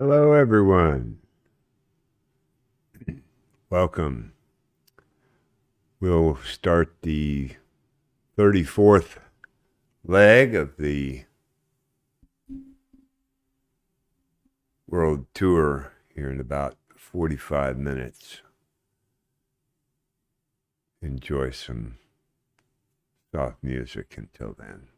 Hello, everyone. Welcome. We'll start the 34th leg of the world tour here in about 45 minutes. Enjoy some soft music until then.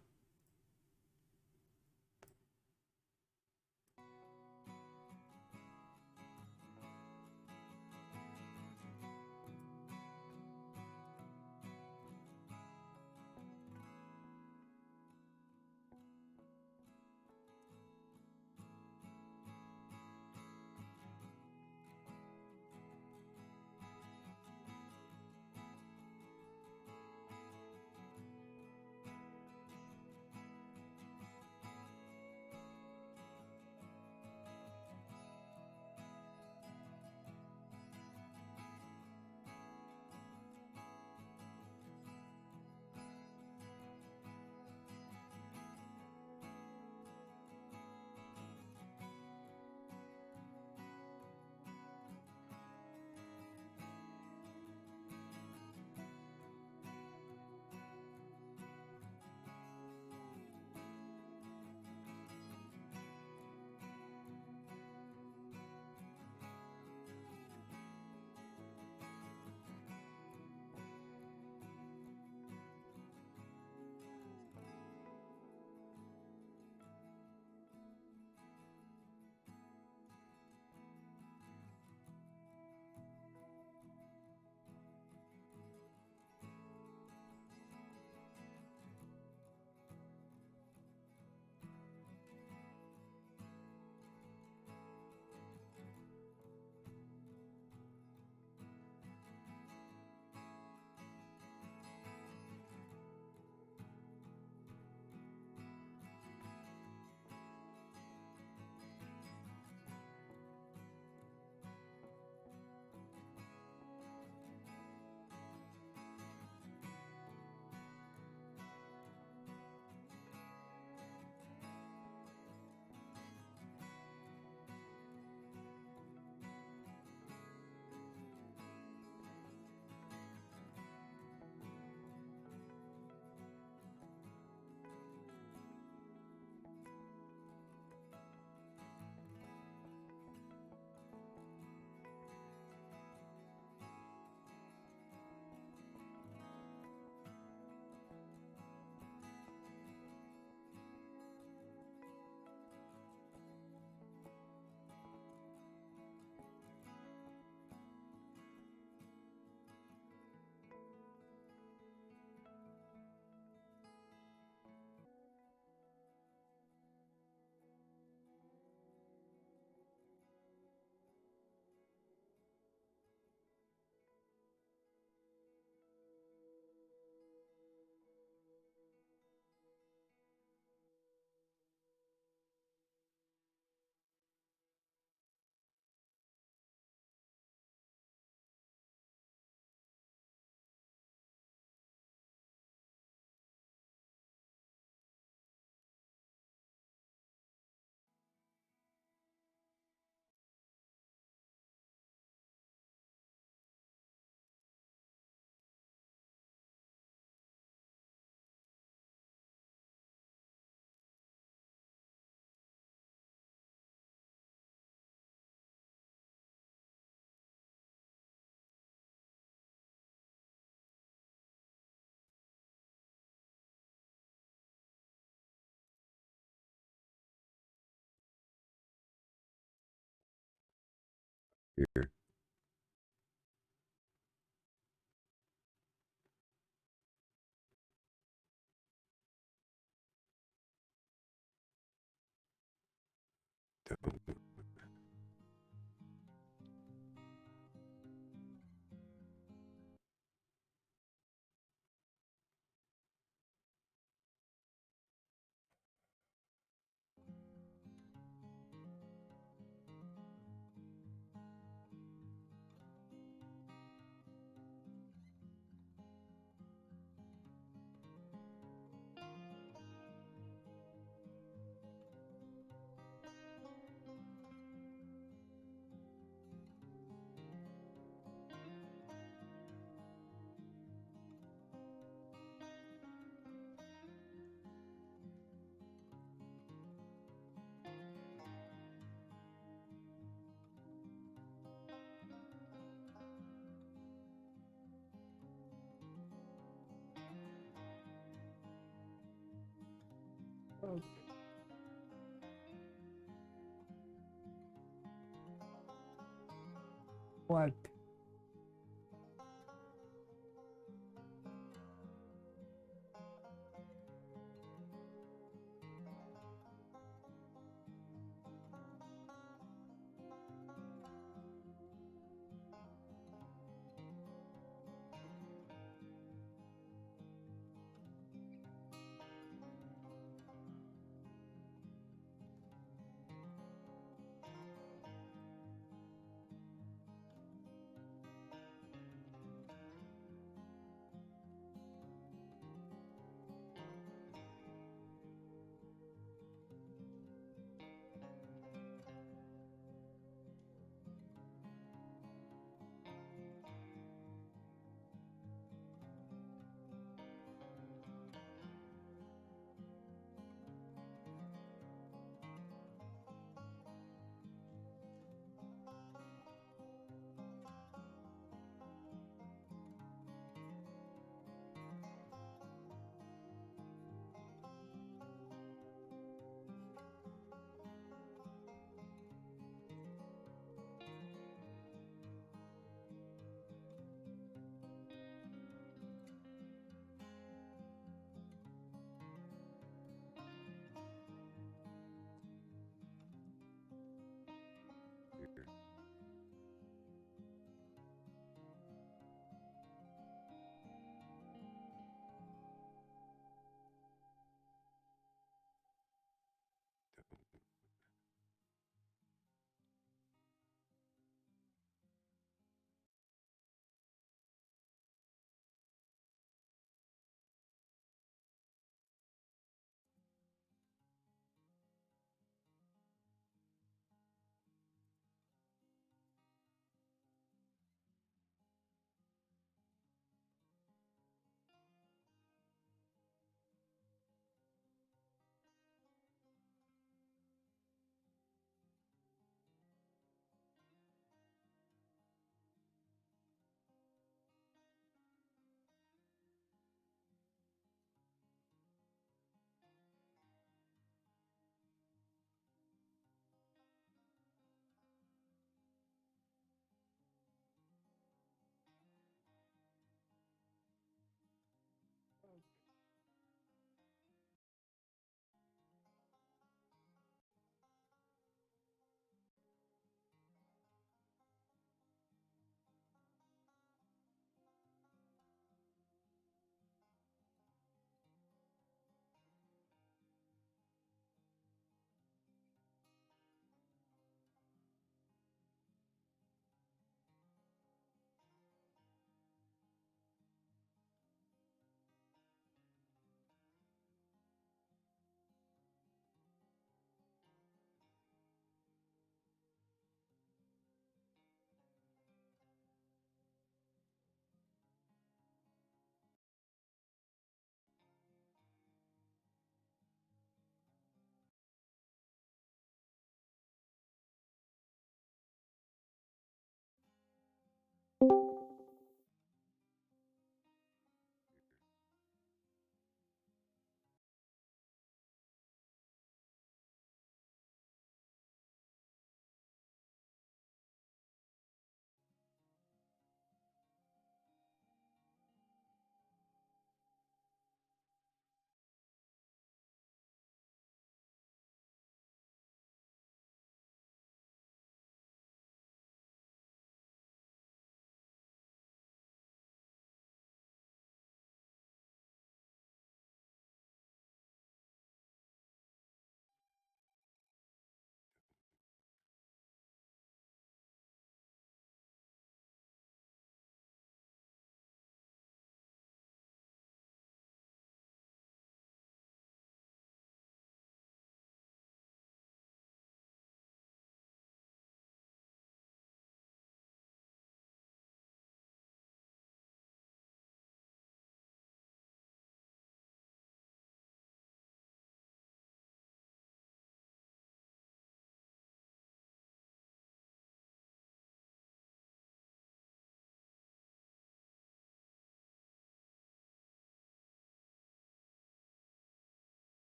Here. What?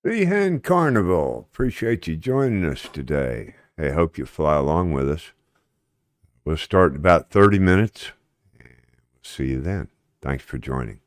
Hen Carnival, appreciate you joining us today. Hey, hope you fly along with us. We'll start in about 30 minutes. See you then. Thanks for joining.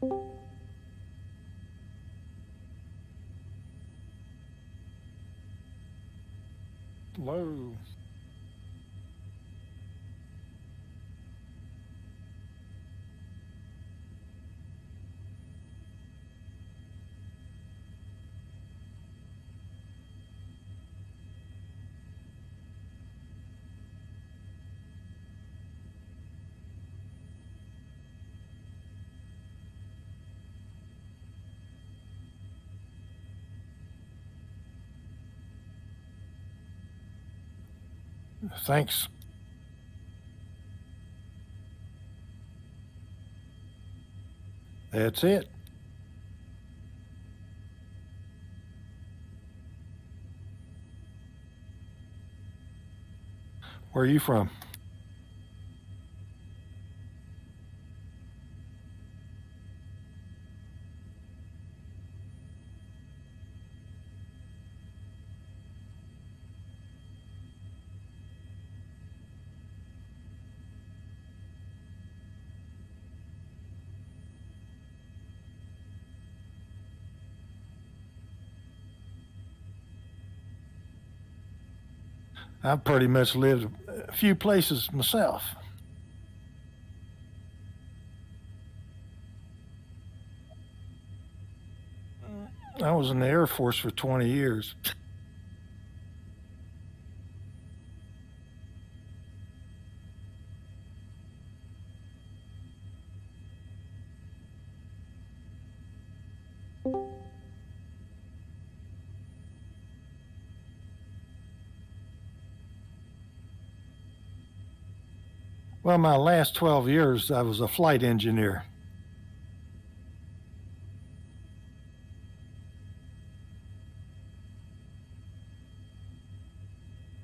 Hello. Thanks. That's it. Where are you from? I've pretty much lived a few places myself. I was in the Air Force for 20 years. Well, my last 12 years, I was a flight engineer.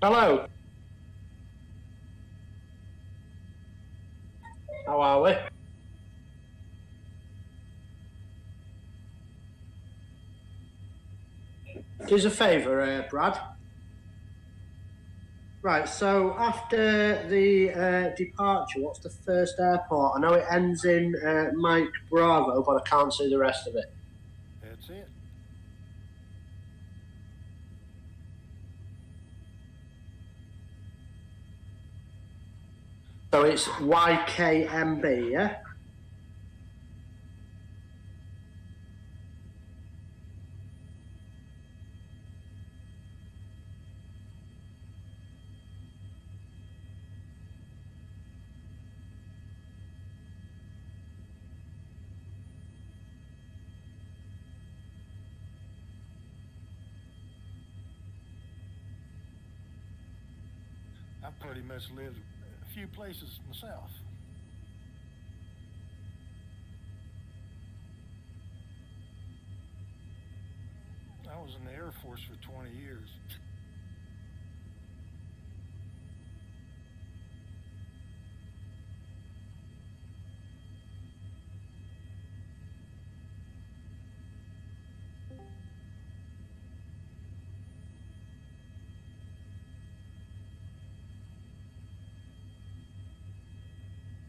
Hello. How are we? Here's a favour, Brad. Right, so after the departure, what's the first airport? I know it ends in Mike Bravo, but I can't see the rest of it. That's it. So it's YKMB, yeah? I've pretty much lived a few places myself. I was in the Air Force for 20 years.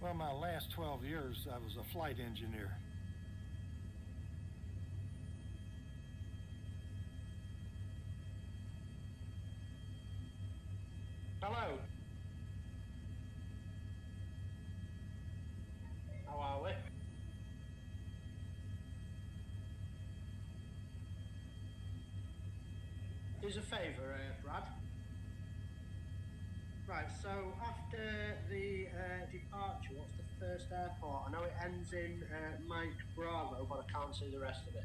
Well, my last 12 years, I was a flight engineer. Hello. How are we? Here's a favour, Brad. Right, so after the departure, what's the first airport? I know it ends in Mike Bravo, but I can't see the rest of it.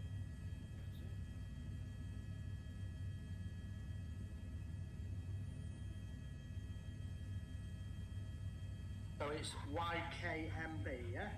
So it's YKMB, yeah?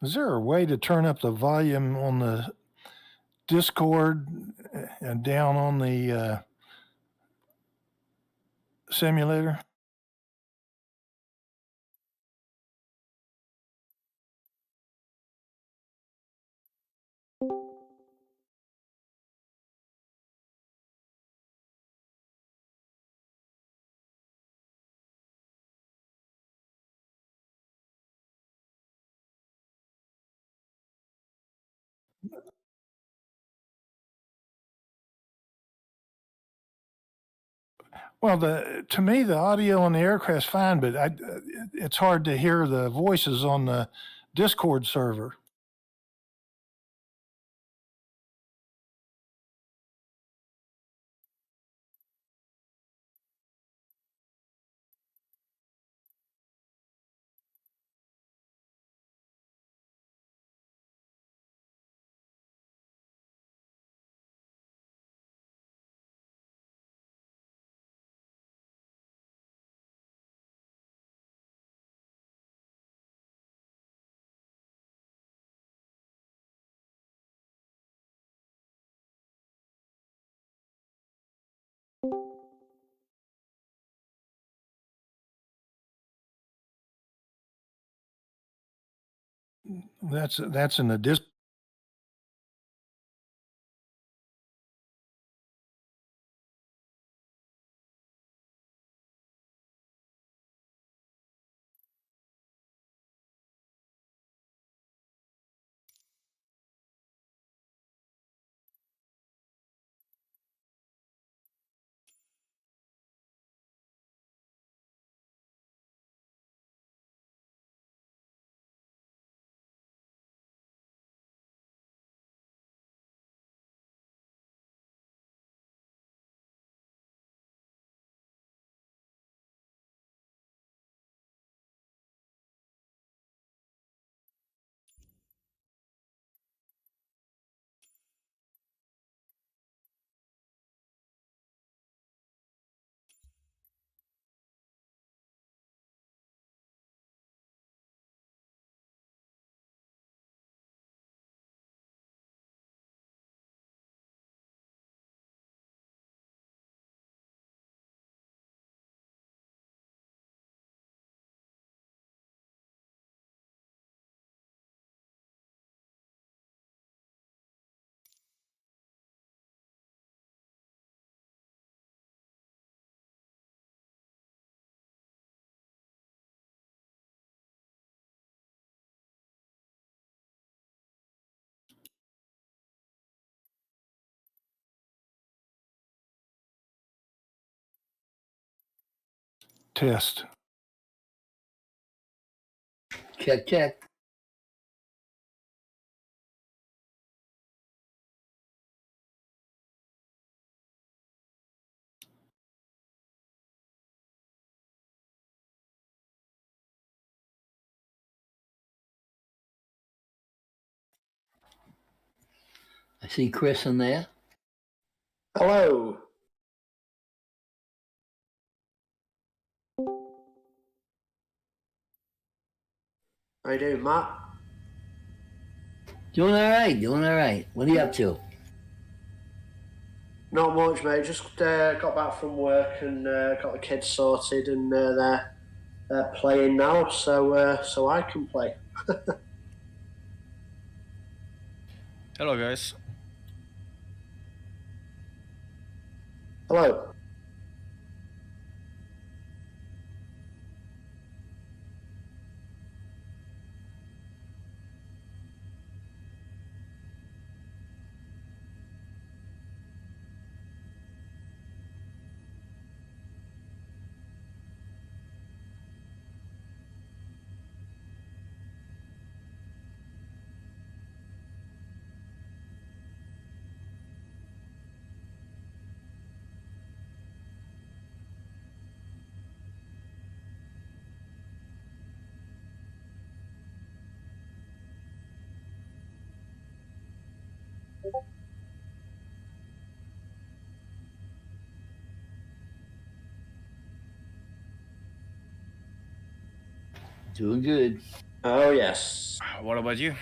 Is there a way to turn up the volume on the Discord and down on the simulator? Well, to me, the audio on the aircraft's fine, but it's hard to hear the voices on the Discord server. That's in the test. Check, check. I see Chris in there. Hello. How you doing, Matt? Doing all right, doing all right. What are you up to? Not much, mate. Just got back from work and got the kids sorted, and they're playing now, so I can play. Hello, guys. Hello. Doing good. Oh, yes. What about you?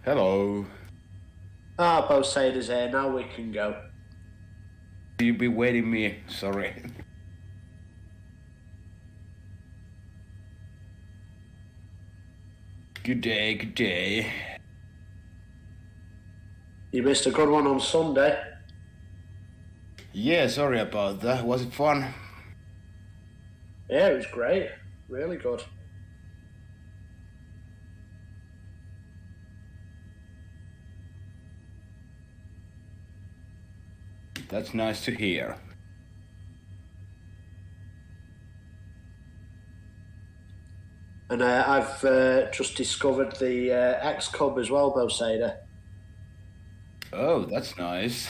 Hello. Both Saders here. Now we can go. You be waiting me. Sorry. Good day, good day. You missed a good one on Sunday. Yeah, sorry about that. Was it fun? Yeah, it was great. Really good. That's nice to hear. And I've just discovered the X Cub as well, Bosader. Oh, that's nice.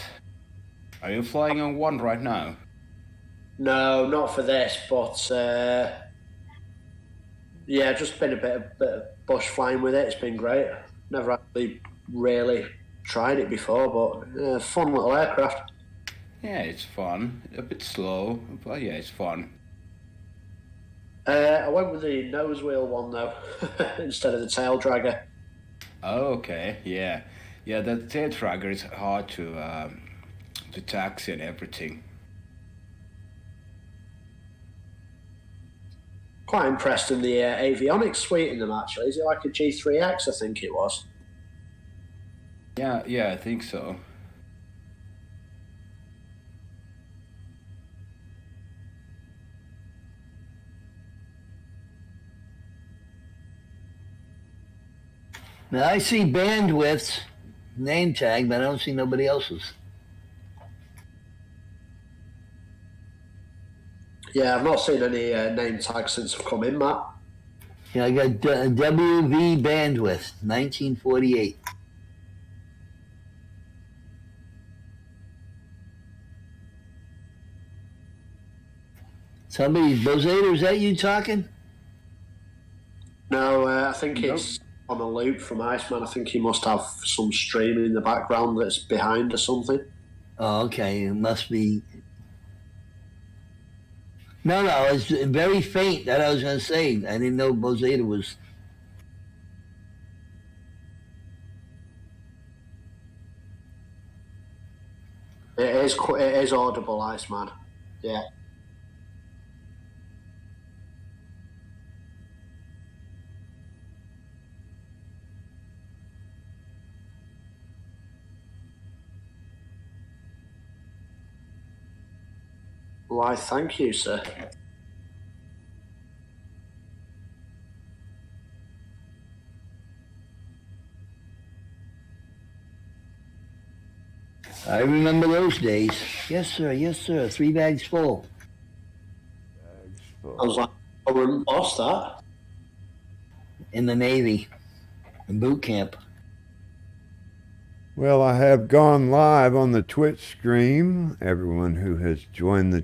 Are you flying on one right now? No, not for this, but yeah, just been a bit of bush flying with it. It's been great. Never actually really tried it before, but fun little aircraft. Yeah, it's fun. A bit slow, but yeah, it's fun. I went with the nose wheel one though, instead of the tail dragger. Oh, okay, yeah. Yeah, that tail tracker is hard to taxi and everything. Quite impressed in the avionics suite in them actually. Is it like a G3X? I think it was. Yeah, I think so. Now I see bandwidth's name tag, but I don't see nobody else's. Yeah, I've not seen any name tags since I've come in, Matt. Yeah, I got WV bandwidth, 1948. Somebody, Bozader, is that you talking? No, I think Nope. it's on a loop from Iceman. I think he must have some streaming in the background that's behind or something. Oh, okay. It must be. No, it's very faint. That I was going to say. I didn't know Bozader was. It is audible, Iceman. Yeah. Why, thank you, sir. I remember those days. Yes, sir. Yes, sir. 3 bags full. I was like, I wouldn't lost that. In the Navy, in boot camp. Well, I have gone live on the Twitch stream. Everyone who has joined the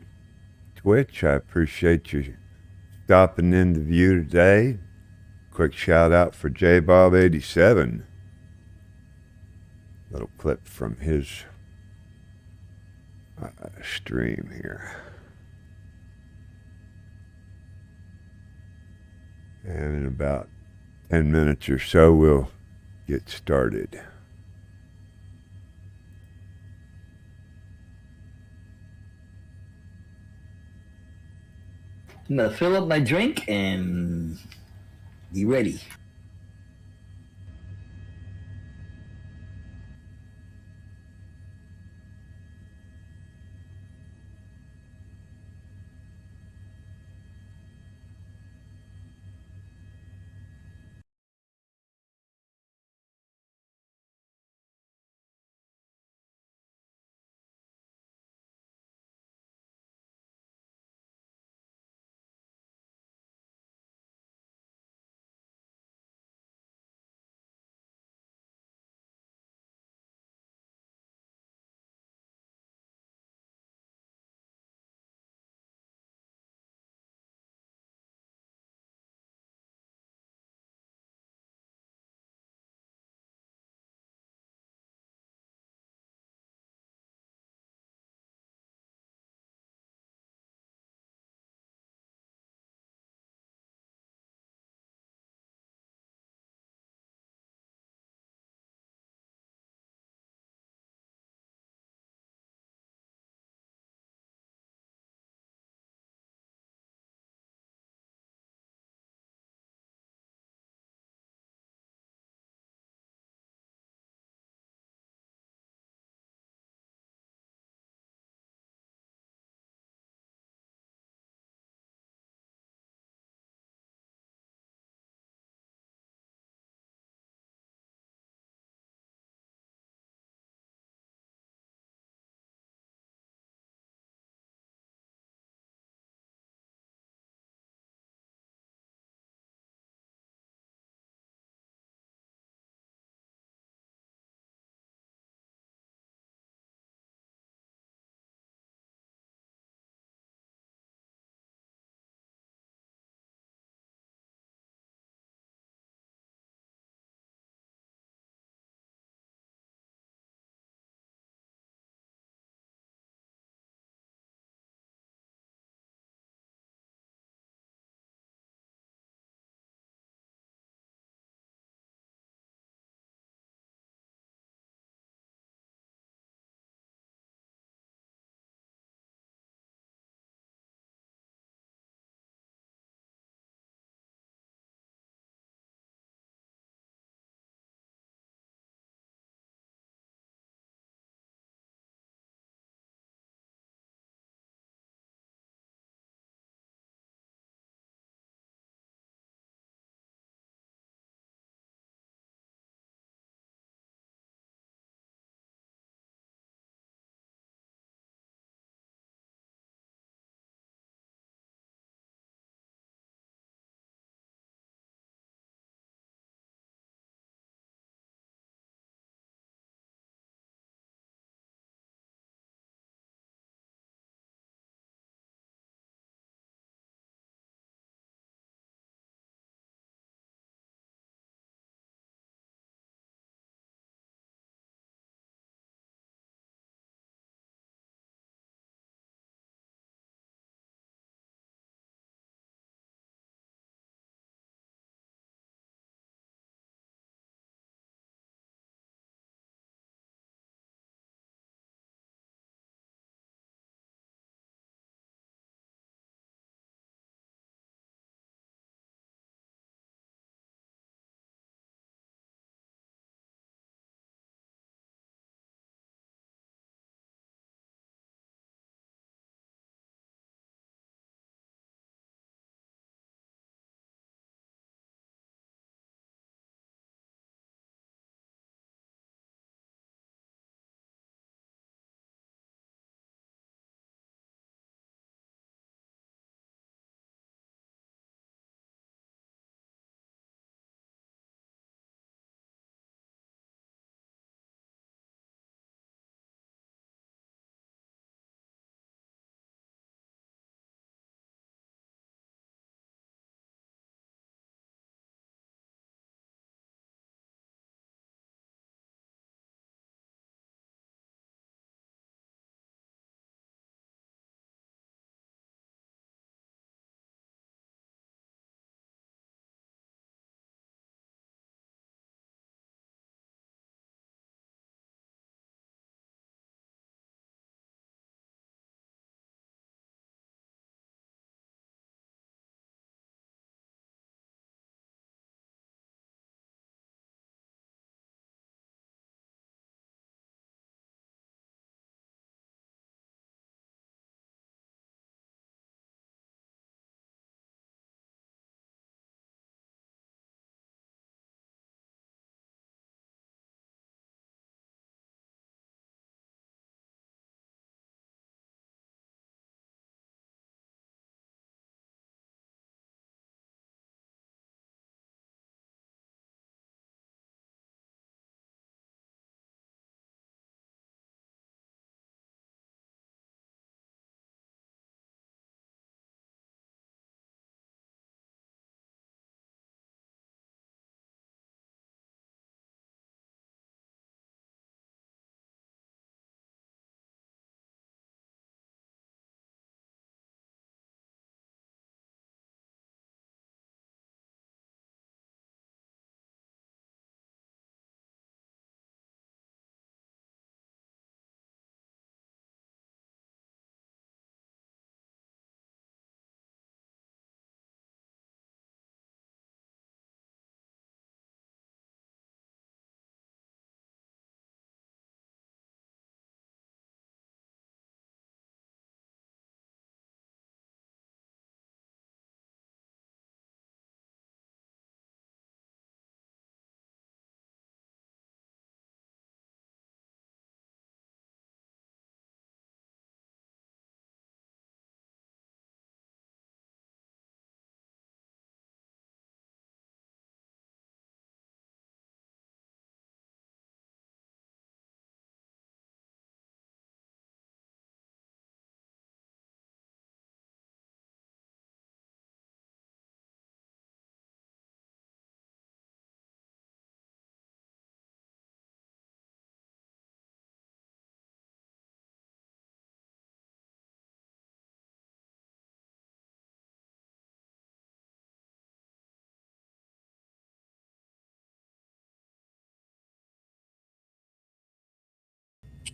Twitch, I appreciate you stopping in to view today. Quick shout out for JBob87. Little clip from his stream here. And in about 10 minutes or so, we'll get started. I'm going to fill up my drink and be ready.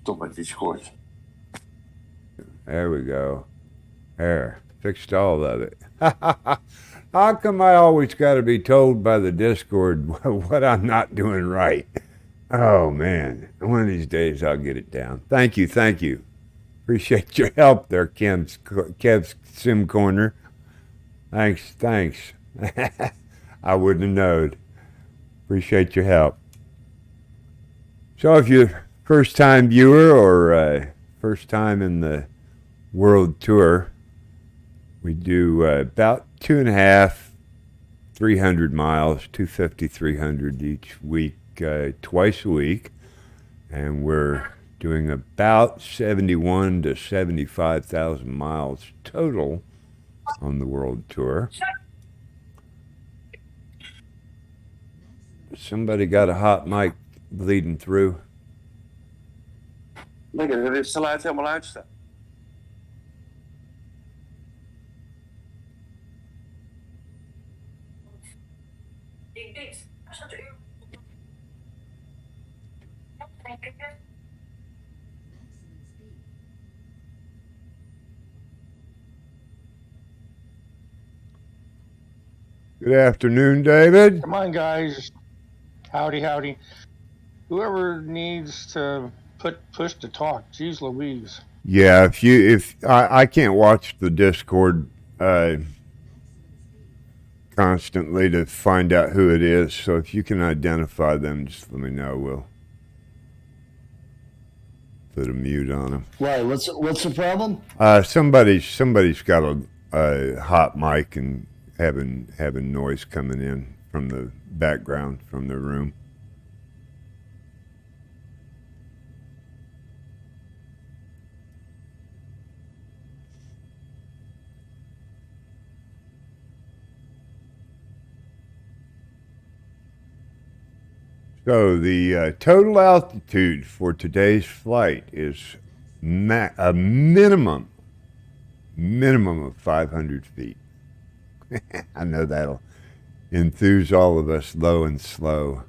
Stop Discord. There we go. There. Fixed all of it. How come I always got to be told by the Discord what I'm not doing right? Oh, man. One of these days I'll get it down. Thank you. Appreciate your help there, Kev's Sim Corner. Thanks. I wouldn't have known. Appreciate your help. So if you're first-time viewer or first time in the world tour, we do about 2.5, 300 miles, 250, 300 each week, twice a week. And we're doing about 71 to 75,000 miles total on the world tour. Somebody got a hot mic bleeding through. Lekker, dit geluid helemaal uitstaan. Good afternoon, David. Come on, guys. Howdy. Whoever needs to push to talk, geez Louise. Yeah, if I can't watch the Discord constantly to find out who it is, so if you can identify them, just let me know. We'll put a mute on them. Why? What's the problem? Somebody's got a hot mic and having noise coming in from the background from the room. So the total altitude for today's flight is a minimum of 500 feet. I know that'll enthuse all of us low and slow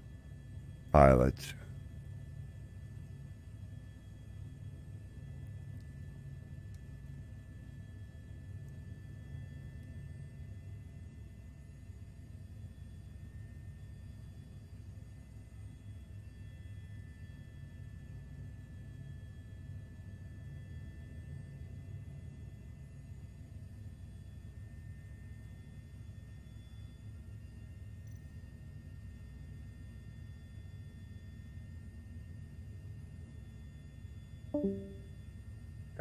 pilots.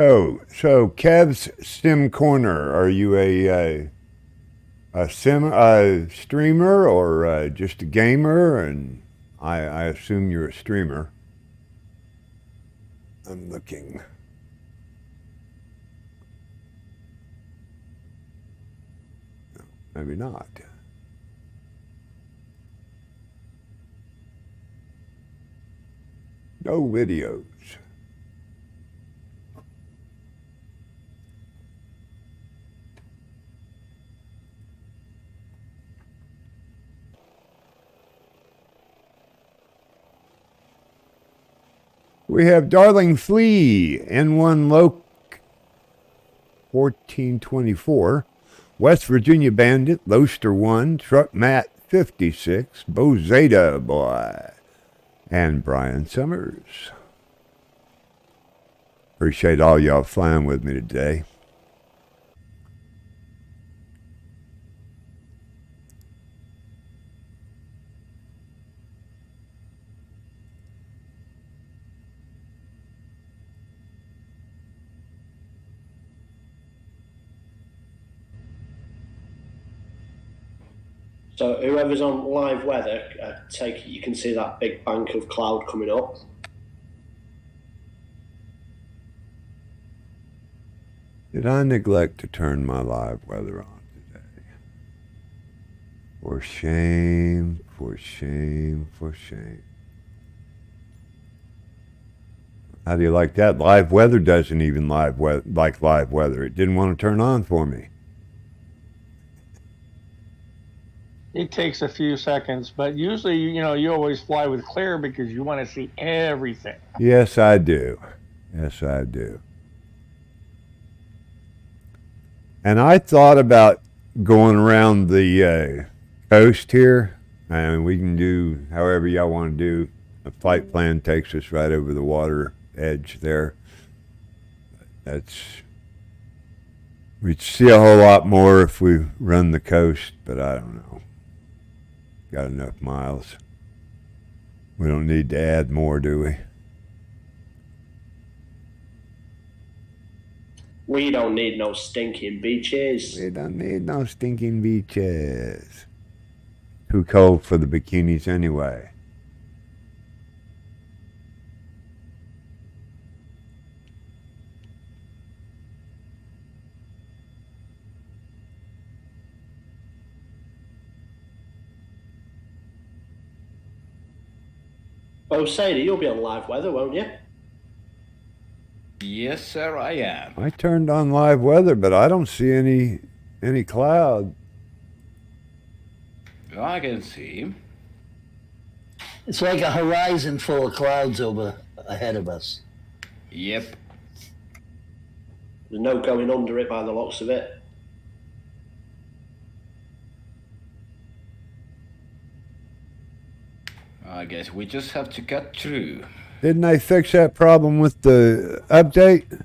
Oh, so Kev's Sim Corner, are you a streamer or just a gamer? And I assume you're a streamer. I'm looking. No, maybe not. No videos. We have Darling Flea, N1 Loc 1424, West Virginia Bandit, Loaster 1, Truck Matt 56, Bo Zeta Boy, and Brian Summers. Appreciate all y'all flying with me today. So whoever's on live weather, take it you can see that big bank of cloud coming up. Did I neglect to turn my live weather on today? For shame, for shame, for shame. How do you like that? Live weather doesn't even like live weather. It didn't want to turn on for me. It takes a few seconds, but usually, you always fly with clear because you want to see everything. Yes, I do. Yes, I do. And I thought about going around the coast here, and we can do however y'all want to do. The flight plan takes us right over the water edge there. We'd see a whole lot more if we run the coast, but I don't know. Got enough miles. We don't need to add more, do we? We don't need no stinking beaches. We don't need no stinking beaches. Too cold for the bikinis anyway. Oh, Sadie, you'll be on live weather, won't you? Yes, sir, I am. I turned on live weather, but I don't see any cloud. I can see. It's like a horizon full of clouds over ahead of us. Yep. There's no going under it by the looks of it. I guess we just have to cut through. Didn't they fix that problem with the update?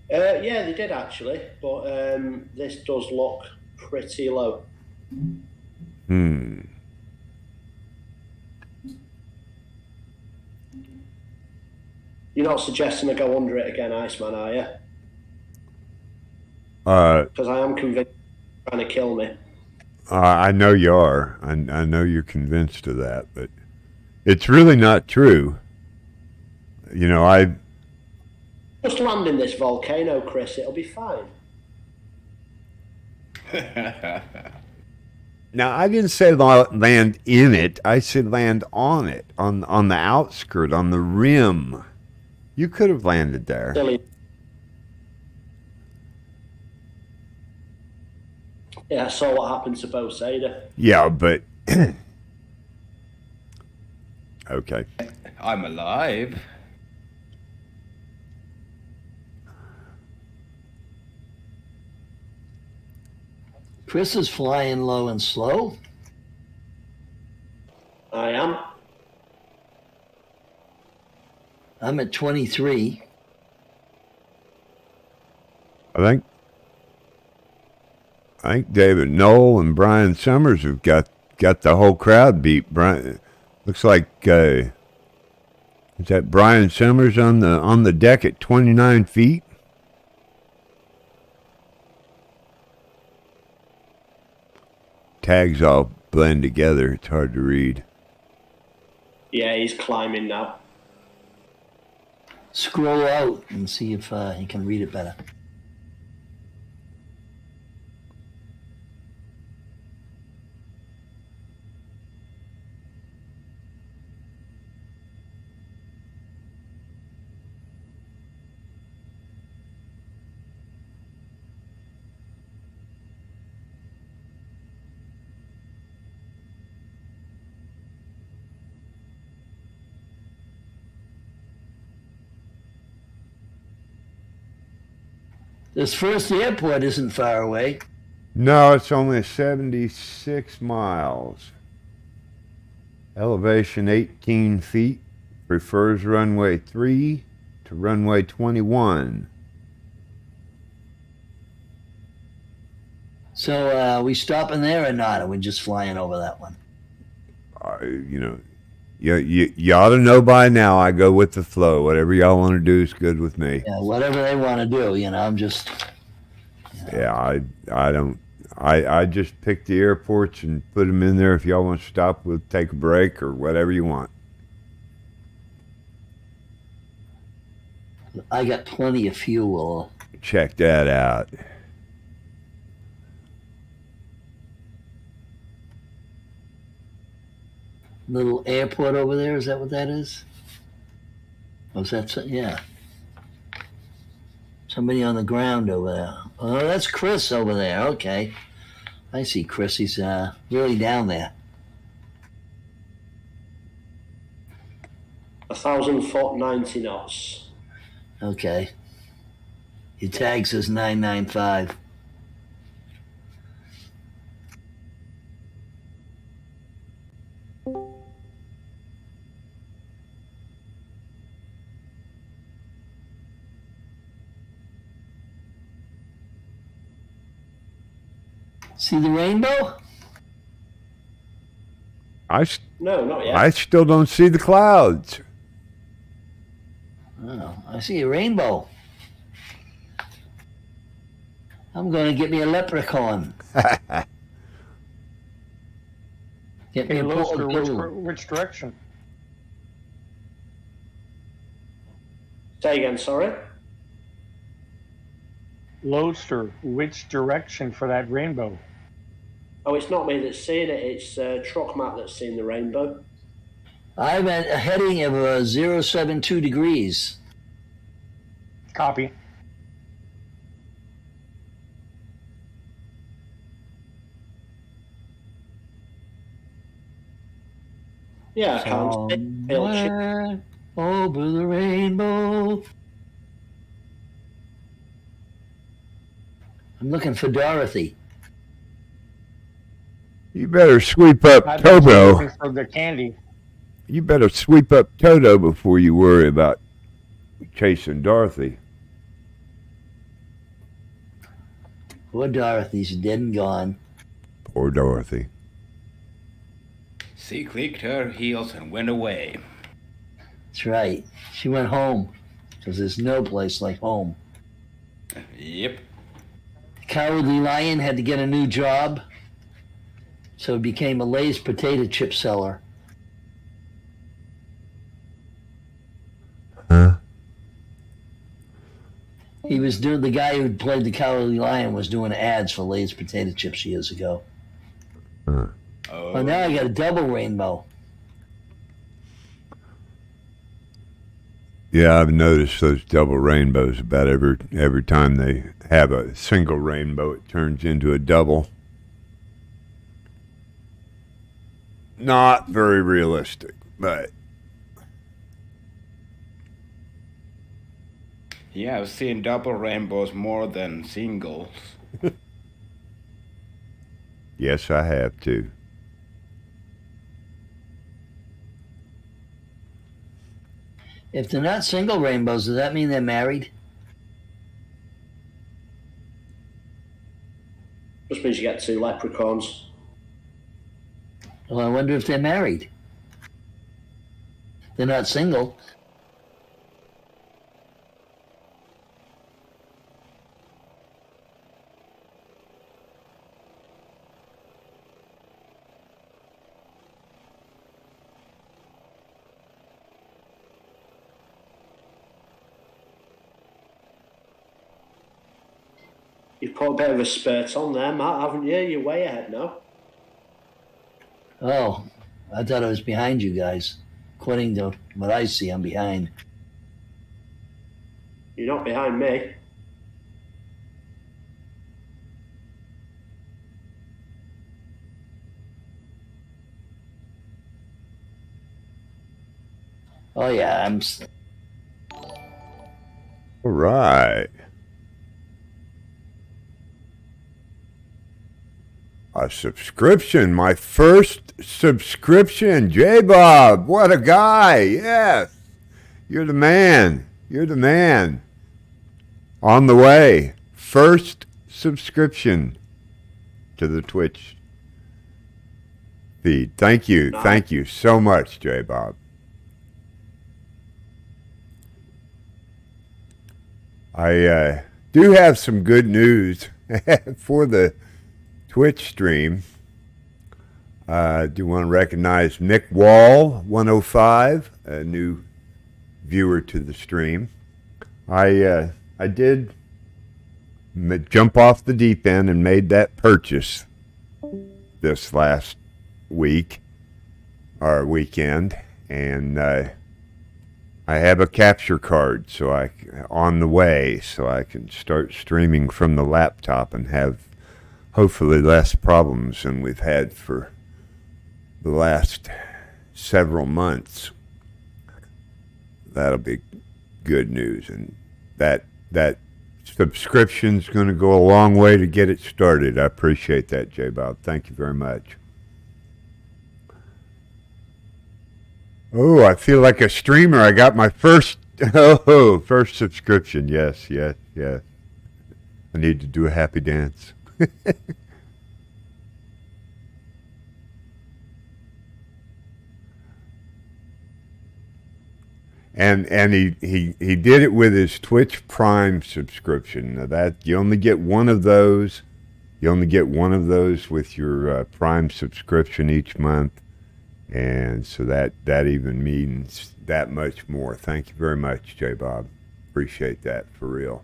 Yeah, they did actually, but this does look pretty low. Hmm. You're not suggesting I go under it again, Iceman, are you? Because I am convinced you're trying to kill me. I know you are. I know you're convinced of that, but it's really not true. You know, Just land in this volcano, Chris. It'll be fine. Now, I didn't say land in it. I said land on it, on the outskirt, on the rim. You could have landed there. Silly. Yeah, I saw what happened to Boseda. Yeah, but okay. I'm alive. Chris is flying low and slow. I am. I'm at 23. I think David Knoll and Brian Summers have got the whole crowd beat. Brian, looks like is that Brian Summers on the deck at 29 feet? Tags all blend together. It's hard to read. Yeah, he's climbing now. Scroll out and see if you can read it better. This first airport isn't far away. No, it's only 76 miles. Elevation 18 feet. Prefers runway 3 to runway 21. So we stopping there or not? Or we just flying over that one? You ought to know by now. I go with the flow. Whatever y'all want to do is good with me. Yeah, whatever they want to do. I'm just. Yeah, I don't. I just pick the airports and put them in there. If y'all want to stop, we'll take a break or whatever you want. I got plenty of fuel. Check that out. Little airport over there. Is that what that is? Oh, is that yeah? Somebody on the ground over there. Oh, that's Chris over there. Okay, I see Chris. He's really down there. 1,000 foot, 90 knots. Okay. Your tag says 995. See the rainbow? No, not yet. I still don't see the clouds. Oh, I see a rainbow. I'm going to get me a leprechaun. Get me Hey, a Loster, portal. which direction? Say again, sorry. Loster, which direction for that rainbow? Oh, it's not me that's seeing it. It's Truck Matt that's seeing the rainbow. I'm at a heading of 072 degrees. Copy. Yeah, I can't see it. Somewhere over the rainbow. I'm looking for Dorothy. You better sweep up I thought you were Toto. looking for the candy. You better sweep up Toto before you worry about chasing Dorothy. Poor Dorothy's dead and gone. Poor Dorothy. She clicked her heels and went away. That's right. She went home because there's no place like home. Yep. The Cowardly Lion had to get a new job, so he became a Lay's potato chip seller. Huh? He was doing, the guy who played the Cowardly Lion was doing ads for Lay's potato chips years ago. Huh. Oh, Well, now I got a double rainbow. Yeah, I've noticed those double rainbows about every time they have a single rainbow, it turns into a double. Not very realistic, but yeah, I've seen double rainbows more than singles. yes, I have too. If they're not single rainbows, does that mean they're married? Just means you get 2 leprechauns. Well, I wonder if they're married. They're not single. You've put a bit of a spurt on there, Matt, haven't you? You're way ahead now. Oh, I thought I was behind you guys. According to what I see, I'm behind. You're not behind me. Oh, yeah, I'm. All right. A subscription, my first subscription. J-Bob, what a guy. Yes. You're the man. You're the man. On the way. First subscription to the Twitch feed. Thank you. Nice. Thank you so much, J-Bob. I do have some good news for the Twitch stream. Do want to recognize Mick Wall 105, a new viewer to the stream. I did jump off the deep end and made that purchase this last week or weekend, and I have a capture card on the way, so I can start streaming from the laptop and have hopefully less problems than we've had for the last several months. that'll be good news, and that subscription's going to go a long way to get it started. I appreciate that, J. Bob. Thank you very much. Oh, I feel like a streamer. I got my first subscription. Yes. I need to do a happy dance. And he did it with his Twitch Prime subscription. Now that you only get one of those. You only get one of those with your Prime subscription each month. And so that even means that much more. Thank you very much, J. Bob. Appreciate that for real.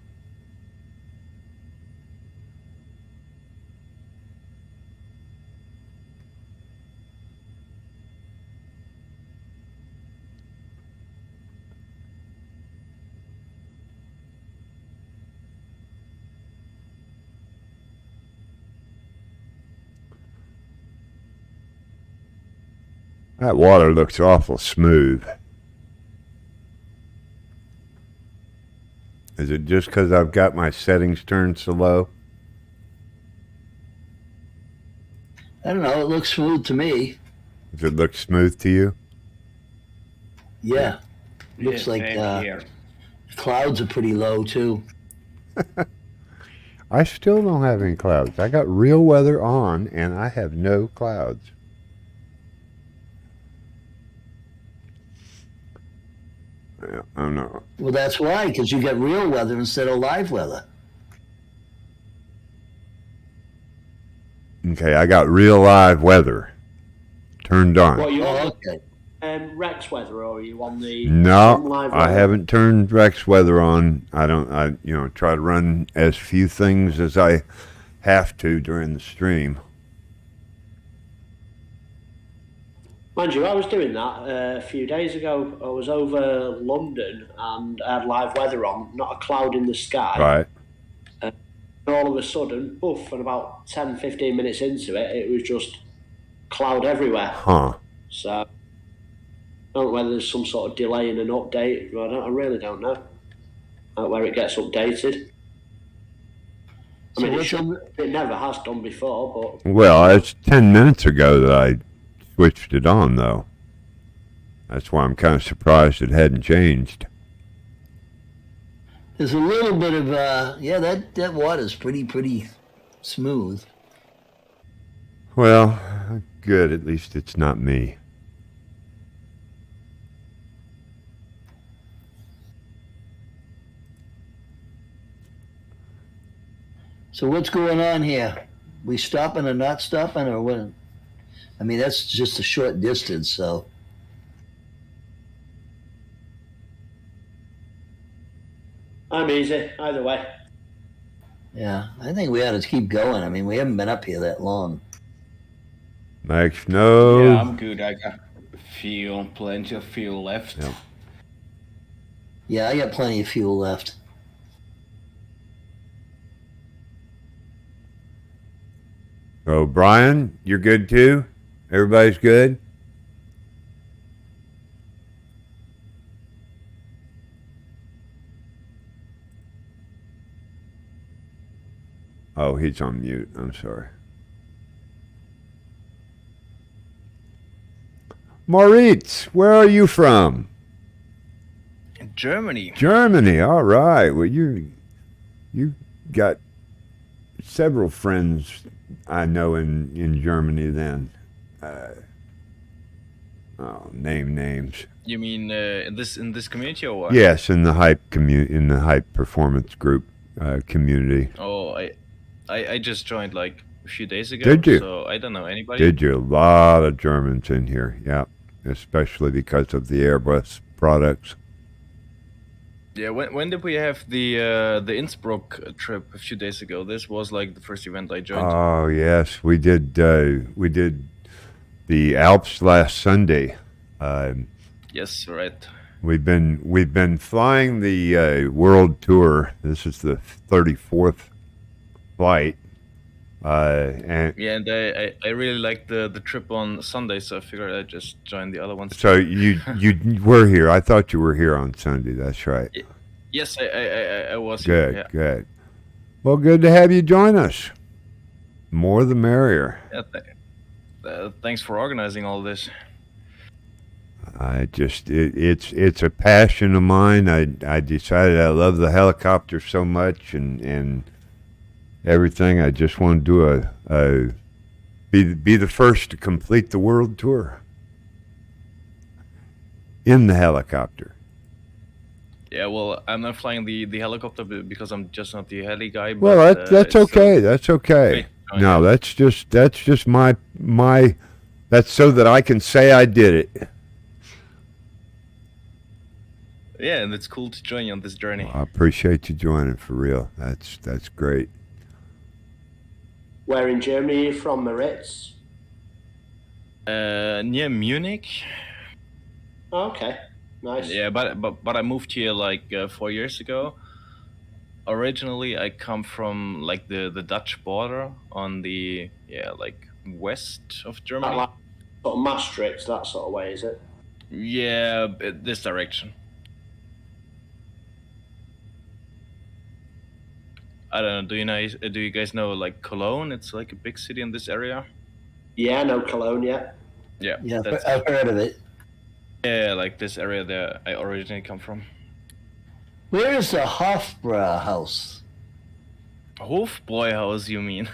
That water looks awful smooth. Is it just because I've got my settings turned so low? I don't know. It looks smooth to me. Does it look smooth to you? Yeah. Looks like clouds are pretty low, too. I still don't have any clouds. I got real weather on, and I have no clouds. Yeah, I'm not. Well, that's why, because you get real weather instead of live weather. Okay, I got real live weather turned on. What, you on Okay. Rex weather, or are you on the No, live I weather? haven't turned Rex weather on. I try to run as few things as I have to during the stream. Mind you, I was doing that a few days ago. I was over London and I had live weather on, not a cloud in the sky. Right. And all of a sudden, poof, and about 10, 15 minutes into it, it was just cloud everywhere. Huh. So, I don't know whether there's some sort of delay in an update. I really don't know where it gets updated. I mean, it never has done before, but... Well, it's 10 minutes ago that I switched it on, though. That's why I'm kind of surprised it hadn't changed. There's a little bit of, that water's pretty smooth. Well, good. At least it's not me. So what's going on here? We stopping or not stopping, or what? I mean, that's just a short distance, so. I'm easy, either way. Yeah, I think we ought to keep going. I mean, we haven't been up here that long. Max, no. Yeah, I'm good. I got plenty of fuel left. Yep. Yeah, I got plenty of fuel left. Oh, Brian, you're good too? Everybody's good? Oh, he's on mute. I'm sorry. Moritz, where are you from? Germany. Germany. All right. Well, you got several friends I know in Germany. Then, name names. You mean in this community or what? Yes, in the hype performance group community. Oh, I just joined like a few days ago. Did you? So I don't know anybody. Did you? A lot of Germans in here. Yeah, especially because of the Airbus products. Yeah. When did we have the Innsbruck trip a few days ago? This was like the first event I joined. Oh yes, we did. We did the Alps last Sunday. Yes, right. We've been flying the world tour. This is the 34th flight, And Yeah, and I really liked the trip on Sunday, so I figured I'd just join the other ones. so you were here. I thought you were here on Sunday. That's right. Yes, I was Good, here. Yeah. good. Well, good to have you join us. More the merrier. Yeah, thanks for organizing all this. I just it's a passion of mine. I decided I love the helicopter so much and everything. I just want to do be the first to complete the world tour in the helicopter. Yeah, well, I'm not flying the helicopter because I'm just not the heli guy. But, Well, that's okay. That's okay. great. No, Yeah. that's just my that's so that I can say I did it. Yeah, and it's cool to join you on this journey. I appreciate you joining for real. That's great. Where in Germany are you from, Moritz? Near Munich. Oh, okay, nice. Yeah, but I moved here like 4 years ago. Originally, I come from like the Dutch border on the like west of Germany. Like sort of Maastricht, that sort of way, is it? Yeah, this direction. I don't know. Do you guys know like Cologne? It's like a big city in this area. Yeah, no Cologne yet. Yeah, Yeah, that's I've heard of it. yeah, like this area that I originally come from. Where is the Hofbrauhaus? Hofbräuhaus, you mean?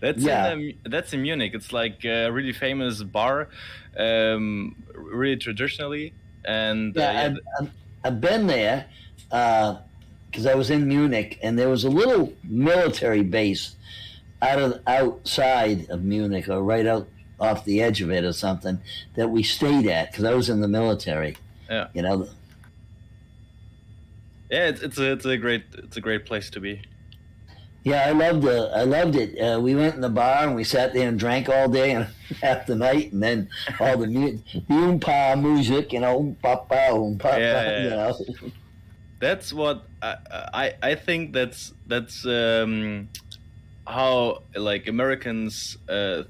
Yeah. That's in Munich. It's like a really famous bar, really traditionally, and Yeah, I've been there because I was in Munich, and there was a little military base outside of Munich, or right out off the edge of it, or something, that we stayed at because I was in the military. Yeah. You know. yeah, it's a great place to be. Yeah, I loved it. We went in the bar and we sat there and drank all day and half the night, and then all the oompa music, you know, oompa, Yeah. you know. That's what I think. That's how like Americans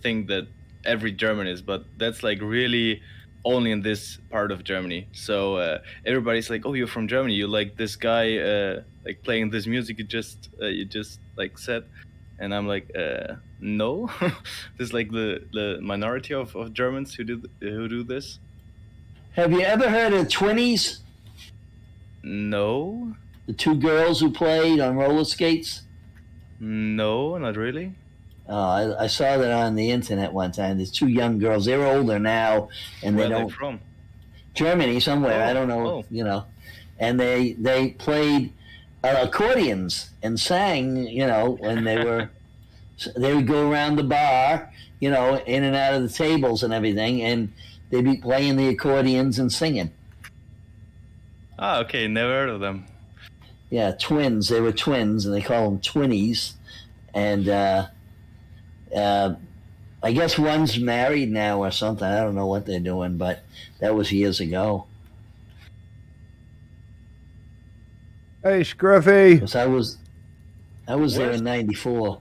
think that every German is, but that's like really only in this part of Germany. So everybody's like, "Oh, you're from Germany. You like this guy like playing this music you just like said," and I'm like, "No." There's like the minority of Germans who do this. Have you ever heard of Twinnies? No, The two girls who played on roller skates? no, not really. Oh, I saw that on the internet one time. There's two young girls. They're older now, and Where they are they don't. from? Germany somewhere. I don't know. Oh. You know, and they played accordions and sang. You know, when they would go around the bar. You know, in and out of the tables and everything, and they'd be playing the accordions and singing. Ah, okay, never heard of them. Yeah, twins. They were twins, and they call them Twinnies. And I guess one's married now or something. I don't know what they're doing, but that was years ago. Hey, Scruffy. Because I was there in '94.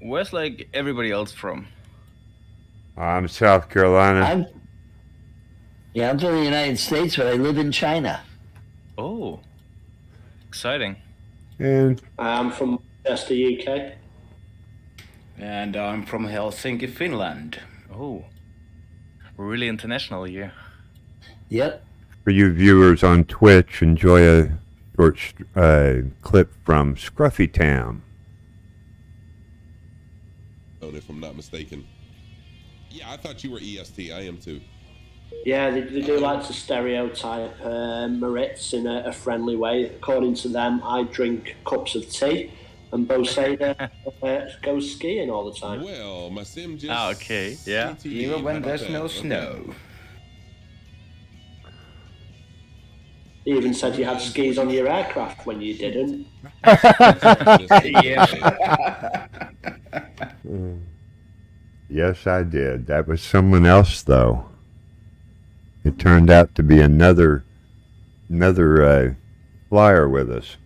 Where's like everybody else from? I'm South Carolina. I'm from the United States, but I live in China. Oh, exciting. And I'm from Manchester, UK. And I'm from Helsinki, Finland. Oh, we're really international here. Yep. for you viewers on Twitch, enjoy a short clip from Scruffy Town. If I'm not mistaken. Yeah, I thought you were EST. I am too. Yeah, they do like to stereotype Moritz in a friendly way. According to them, I drink cups of tea, and Bo Sada goes skiing all the time. Well, my sim just. Ah, okay, yeah. CTV. Even How when about there's that? no Okay. snow. He even said you had skis on your aircraft when you didn't. Yes, I did. That was someone else, though. It turned out to be another flyer with us.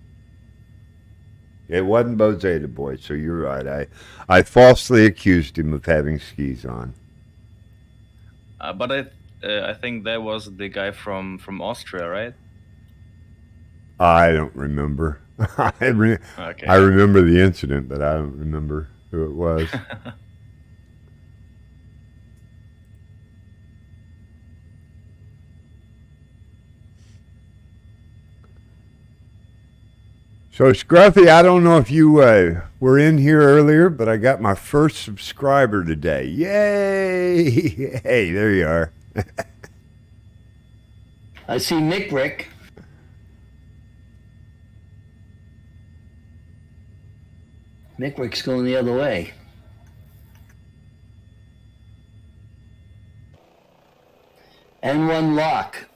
It wasn't Bozeta Boy, so you're right. I falsely accused him of having skis on. But I think that was the guy from Austria, right? I don't remember. Okay. I remember the incident, but I don't remember who it was. So, Scruffy, I don't know if you were in here earlier, but I got my first subscriber today. Yay! Hey, there you are. I see Mick Rick. Mick Rick's going the other way. N1 Lock.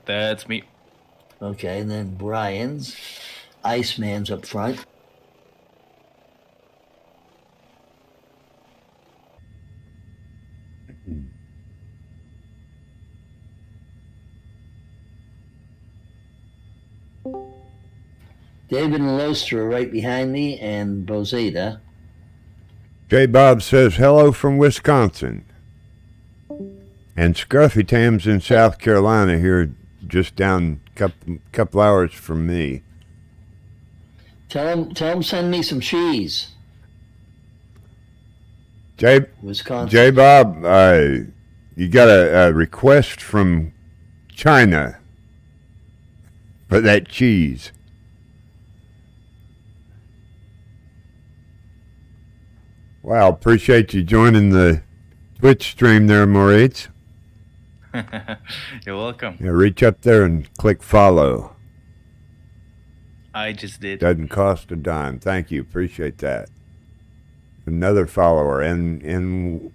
That's me. Okay, and then Brian's. Iceman's up front. David and Loester are right behind me, and Bozeta. J. Bob says hello from Wisconsin. And Scruffy Tam's in South Carolina here, just down a couple hours from me. Tell him send me some cheese. Wisconsin. J. Bob, you got a request from China for that cheese. Wow, appreciate you joining the Twitch stream there, Moritz. You're welcome. Yeah, reach up there and click follow. I just did. Doesn't cost a dime. Thank you. Appreciate that. Another follower, N1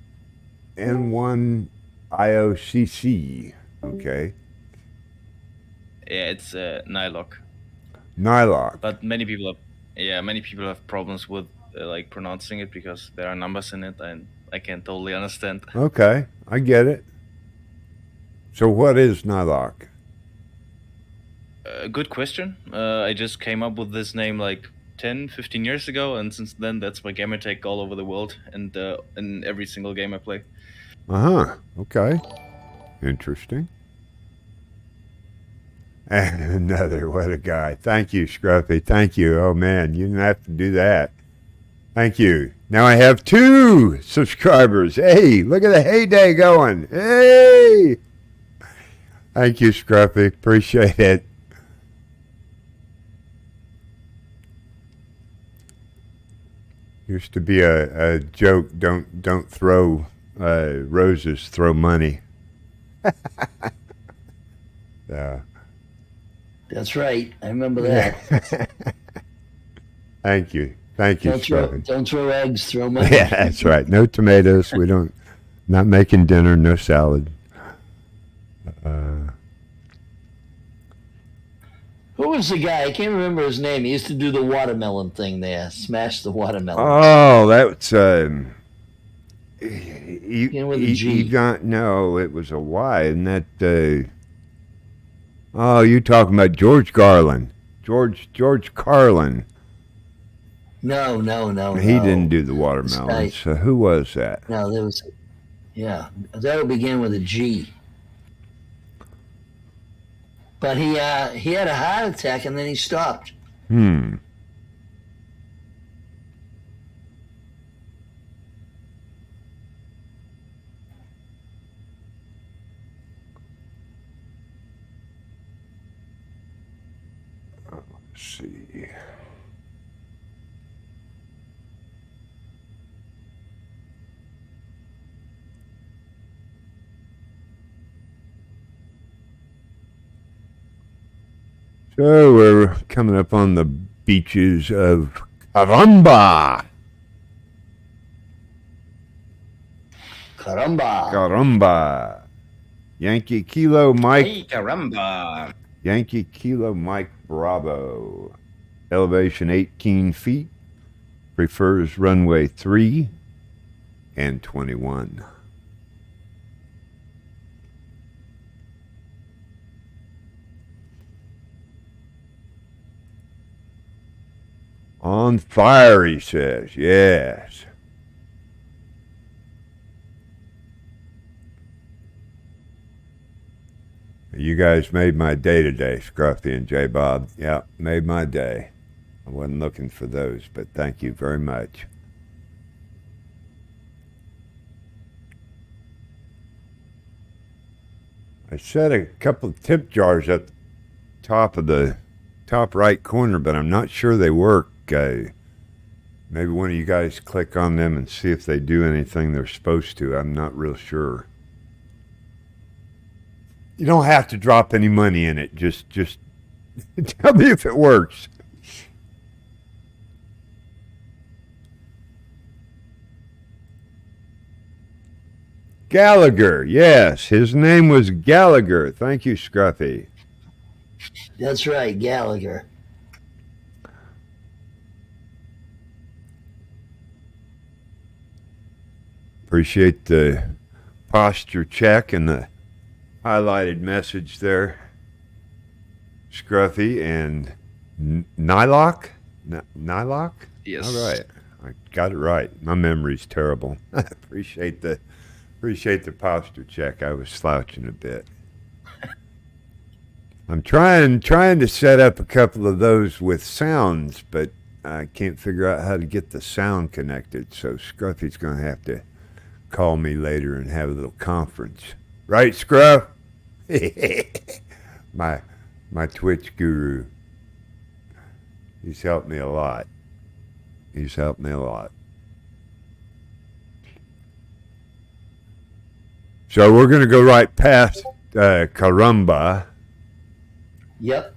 IOCC. Okay. Yeah, it's Nylock. Nylock. But many people have problems with like pronouncing it because there are numbers in it, and I can't totally understand. Okay, I get it. So what is Nylock? Good question. I just came up with this name like 10, 15 years ago, and since then that's my gamertag all over the world and in every single game I play. Okay. Interesting. And another, what a guy. Thank you, Scruffy. Thank you. Oh man, you didn't have to do that. Thank you. Now I have 2 subscribers. Hey, look at the heyday going. Hey! Thank you, Scruffy. Appreciate it. Used to be a joke. Don't throw roses. Throw money. Yeah. That's right. I remember that. Thank you. Thank you, Scruffy. Don't throw eggs. Throw money. Yeah, that's right. No tomatoes. We don't. Not making dinner. No salad. Who was the guy? I can't remember his name. He used to do the watermelon thing there. Smash the watermelon. Oh, that's with a G. No, it was a Y. Isn't that? Oh, you talking about George Garland? George Carlin. No. He didn't do the watermelon. So who was that? No, there was. Yeah, that'll begin with a G. But he had a heart attack and then he stopped. Let's see. So we're coming up on the beaches of Caramba. Caramba. Yankee Kilo Mike. Hey, caramba. Yankee Kilo Mike Bravo. Elevation 18 feet. Prefers runway 3 and 21. On fire, he says. Yes. You guys made my day today, Scruffy and J Bob. Yeah, made my day. I wasn't looking for those, but thank you very much. I set a couple of tip jars at the top of the top right corner, but I'm not sure they work. Maybe one of you guys click on them and see if they do anything they're supposed to. I'm not real sure. You don't have to drop any money in it. Just tell me if it works. Gallagher, yes, his name was Gallagher. Thank you, Scruffy. That's right, Gallagher. Appreciate the posture check and the highlighted message there, Scruffy. And Nylock? Nylock? Yes. All right. I got it right. My memory's terrible. I appreciate the posture check. I was slouching a bit. I'm trying to set up a couple of those with sounds, but I can't figure out how to get the sound connected. So Scruffy's going to have to call me later and have a little conference. Right, Scruff? my Twitch guru. He's helped me a lot. So we're going to go right past Caramba. Yep.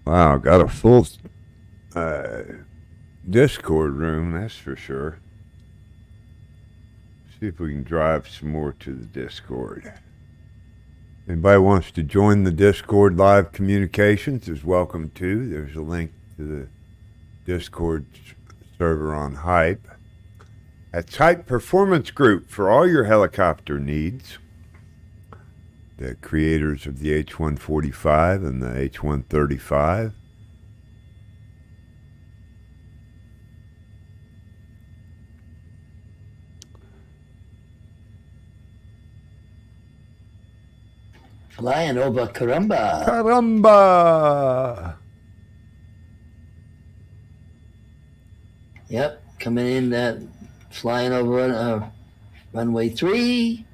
Wow, got a full Discord room, that's for sure. See if we can drive some more to the Discord. Anybody wants to join the Discord live communications is welcome to. There's a link to the Discord server on Hype. That's Hype Performance Group for all your helicopter needs. The creators of the H-145 and the H-135. Flying over Caramba. Caramba! Yep, coming in that, flying over runway 3.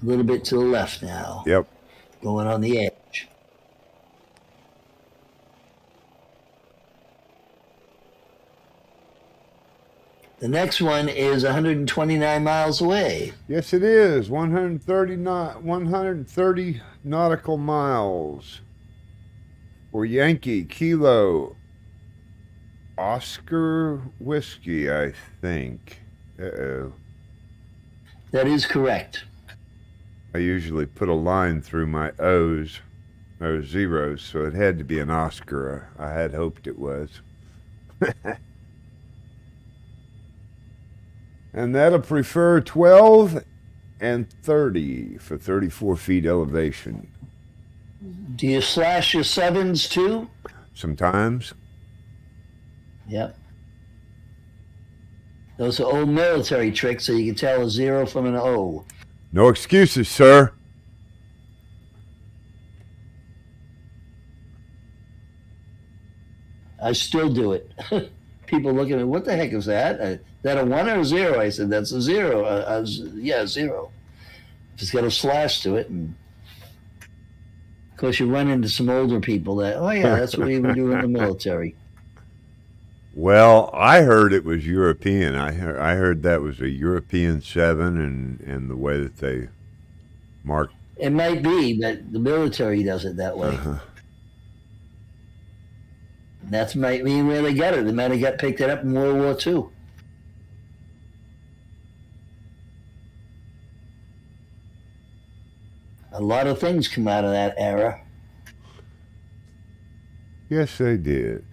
A little bit to the left now. Yep. Going on the edge. The next one is 129 miles away. Yes, it is. 130 nautical miles for Yankee Kilo Oscar Whiskey, I think. Uh-oh. That is correct. I usually put a line through my O's, or zeros, so it had to be an Oscar. I had hoped it was. And that'll prefer 12 and 30 for 34 feet elevation. Do you slash your sevens too? Sometimes. Yep. Those are old military tricks, so you can tell a 0 from an O. No excuses, sir. I still do it. People look at me, what the heck is that? Is that a 1 or a 0? I said, that's a 0. Yeah, 0. It's got a slash to it. And of course, you run into some older people that, oh, yeah, that's what we would do in the military. Well, I heard it was European. I heard that was a European 7 and the way that they mark. It might be, but the military does it that way. That might mean where they got it. They might have picked it up in World War II. A lot of things come out of that era. Yes, they did.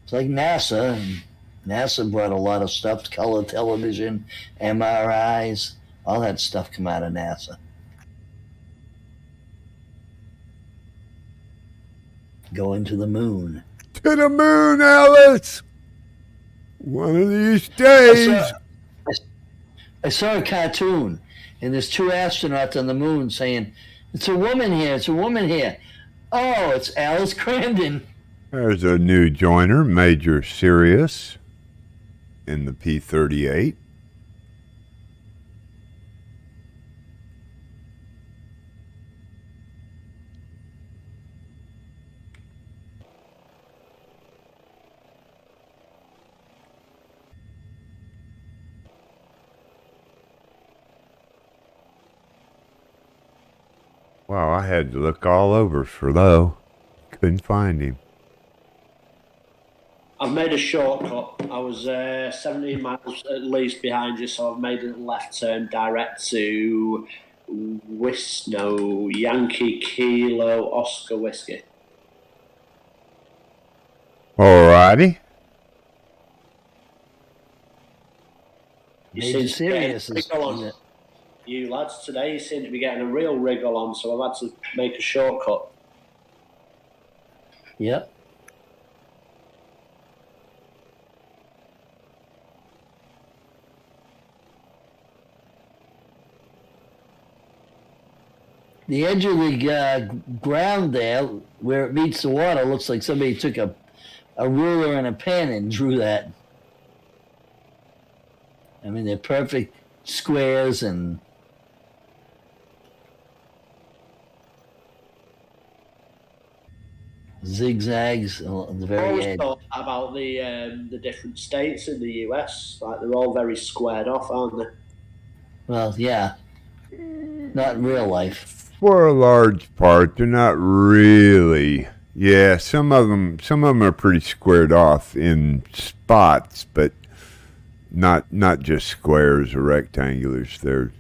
It's like NASA. NASA brought a lot of stuff, color television, MRIs, all that stuff come out of NASA. Going to the moon. To the moon, Alice! One of these days. I saw a cartoon, and there's two astronauts on the moon saying, "It's a woman here, it's a woman here." Oh, it's Alice Crandon. There's a new joiner, Major Sirius, in the P-38. Wow, I had to look all over for Lowe. Couldn't find him. I've made a shortcut. I was 17 miles at least behind you, so I've made a left turn direct to Wisno, Yankee Kilo Oscar Whiskey. Alrighty. You Serious you lads today seem to be getting a real wriggle on, so I've had to make a shortcut. Yep. The edge of the ground there, where it meets the water, looks like somebody took a ruler and a pen and drew that. I mean, they're perfect squares and zigzags on the I very always edge. thought about the different states in the US, like they're all very squared off, aren't they? Well, yeah, not in real life. For a large part, they're not really. Yeah, some of them are pretty squared off in spots, but not just squares or rectangulars.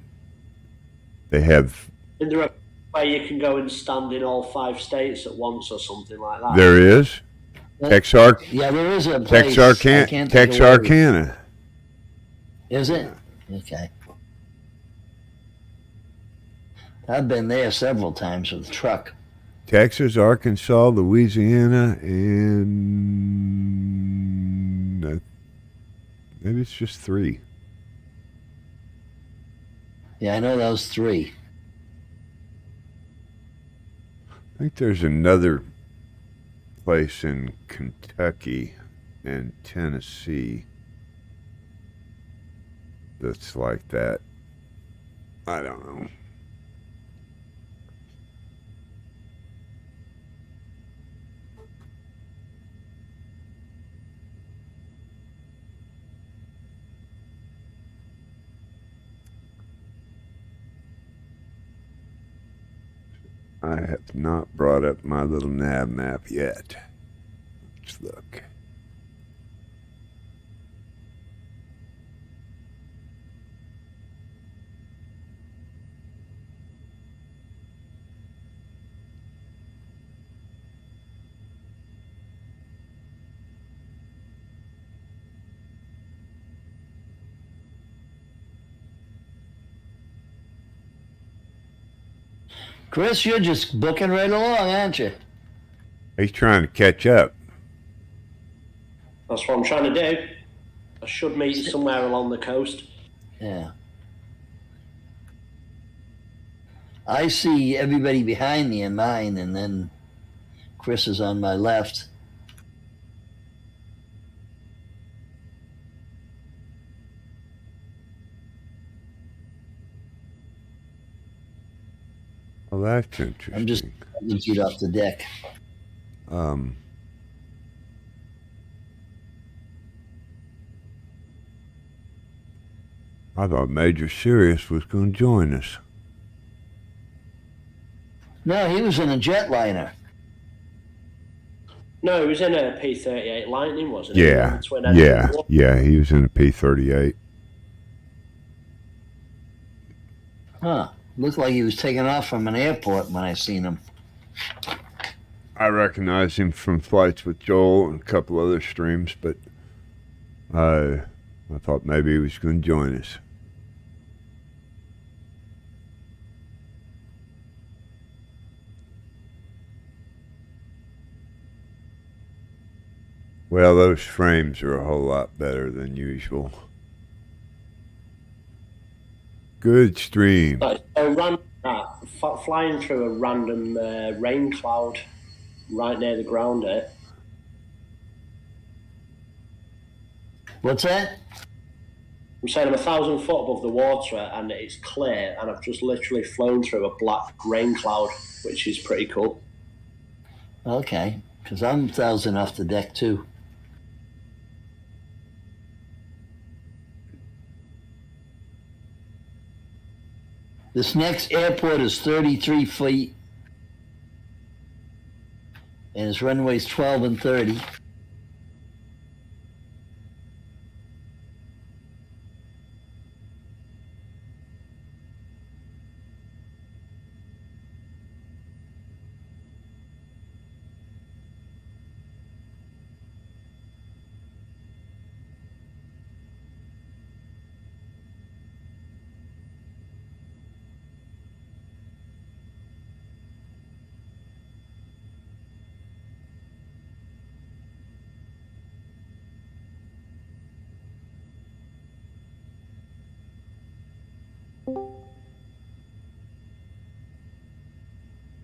They have. Is there a way you can go and stand in all 5 states at once or something like that? There is. Texarkana. Yeah, there is a place. Texarkana. Is it? Okay. I've been there several times with a truck. Texas, Arkansas, Louisiana, and maybe it's just 3. Yeah, I know those 3. I think there's another place in Kentucky and Tennessee that's like that. I don't know. I have not brought up my little nav map yet. Let's look. Chris, you're just booking right along, aren't you? He's trying to catch up. That's what I'm trying to do. I should meet somewhere along the coast. Yeah. I see everybody behind me in mine, and then Chris is on my left. Well, that's interesting. I'm just get off the deck. I thought Major Sirius was going to join us. No, he was in a jetliner. No, he was in a P-38 Lightning, wasn't he? Yeah, yeah. He was in a P-38. Huh. Looked like he was taking off from an airport when I seen him. I recognize him from Flights with Joel and a couple other streams, but I thought maybe he was going to join us. Well, those frames are a whole lot better than usual. Good stream. Flying through a random rain cloud right near the ground here. What's that? I'm saying I'm 1,000 foot above the water and it's clear, and I've just literally flown through a black rain cloud, which is pretty cool. Okay, because I'm 1,000 off the deck too. This next airport is 33 feet, and its runways 12 and 30.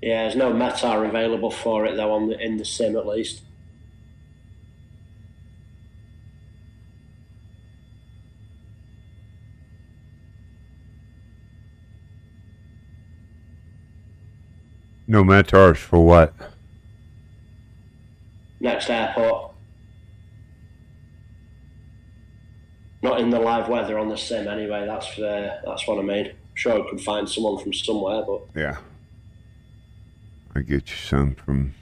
Yeah, there's no METAR available for it though in the sim at least. No METARs for what? Next airport. Not in the live weather on the sim anyway. That's what I mean. Sure, I could find someone from somewhere, but yeah, I get you some from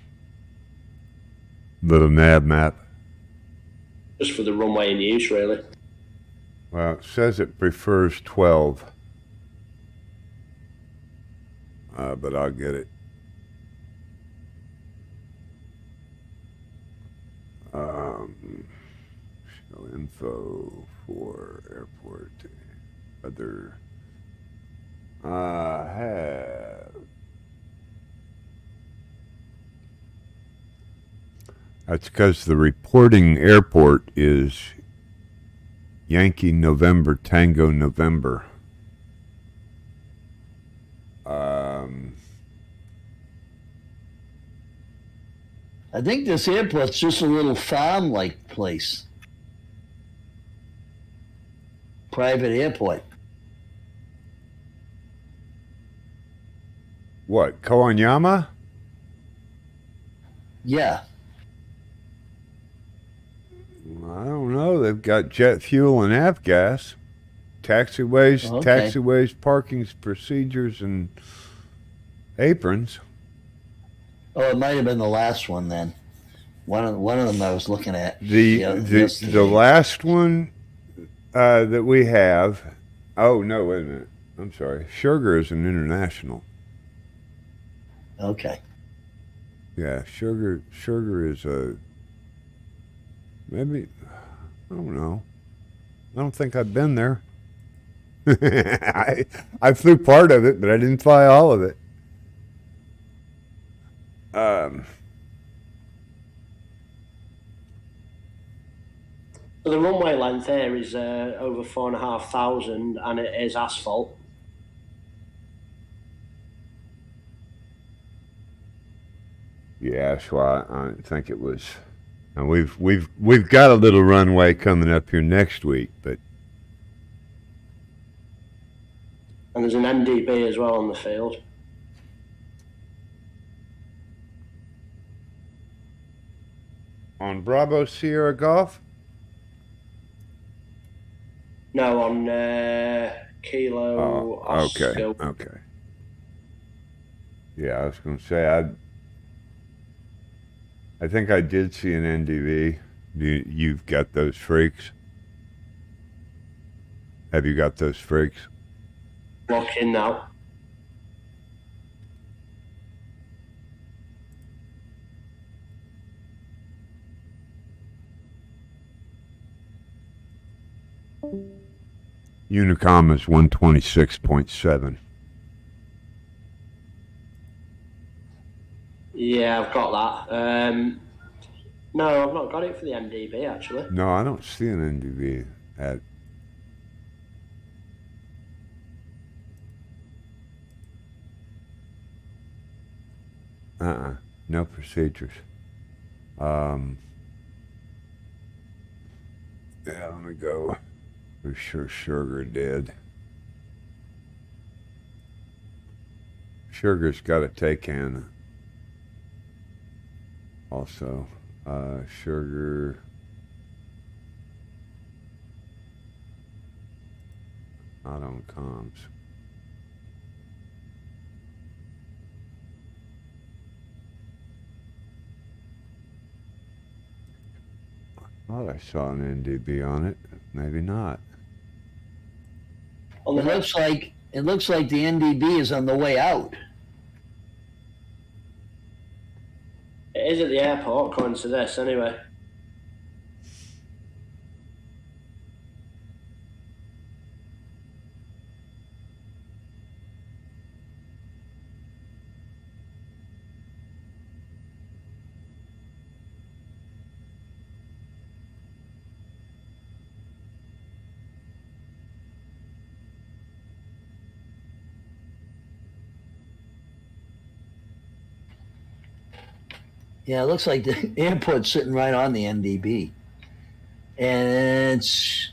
Little Nav Map. Just for the runway in use, really. Well, it says it prefers 12, but I'll get it. Show info for airport. Other. I have. That's because the reporting airport is Yankee November Tango November. I think this airport's just a little farm-like place. Private airport. What, Kawanyama? Yeah. I don't know. They've got jet fuel and avgas. Taxiways, parking procedures, and aprons. Oh, it might have been the last one then. One of them I was looking at. The last one that we have. Oh no! Wait a minute. I'm sorry. Sugar is an international. Okay. Yeah, Sugar is a. Maybe, I don't know. I don't think I've been there. I flew part of it, but I didn't fly all of it. So the runway length here is over 4,500, and it is asphalt. Yeah, that's why I think it was. And we've got a little runway coming up here next week, but. And there's an MDB as well on the field. On Bravo Sierra Golf? No, on Kilo Oscar. Okay. Yeah, I was going to say, I think I did see an NDV. You've got those freaks? Have you got those freaks? Lock in now. Unicom is 126.7. Yeah, I've got that. No, I've not got it for the NDB actually. No, I don't see an NDV at. No procedures. Yeah, let me go. For sure Sugar did. Sugar's got a take-in. Also, Sugar. Not on comms. I thought I saw an NDB on it. Maybe not. On the It looks like the NDB is on the way out. It is at the airport, according to this, anyway. Yeah, it looks like the airport's sitting right on the NDB. And it's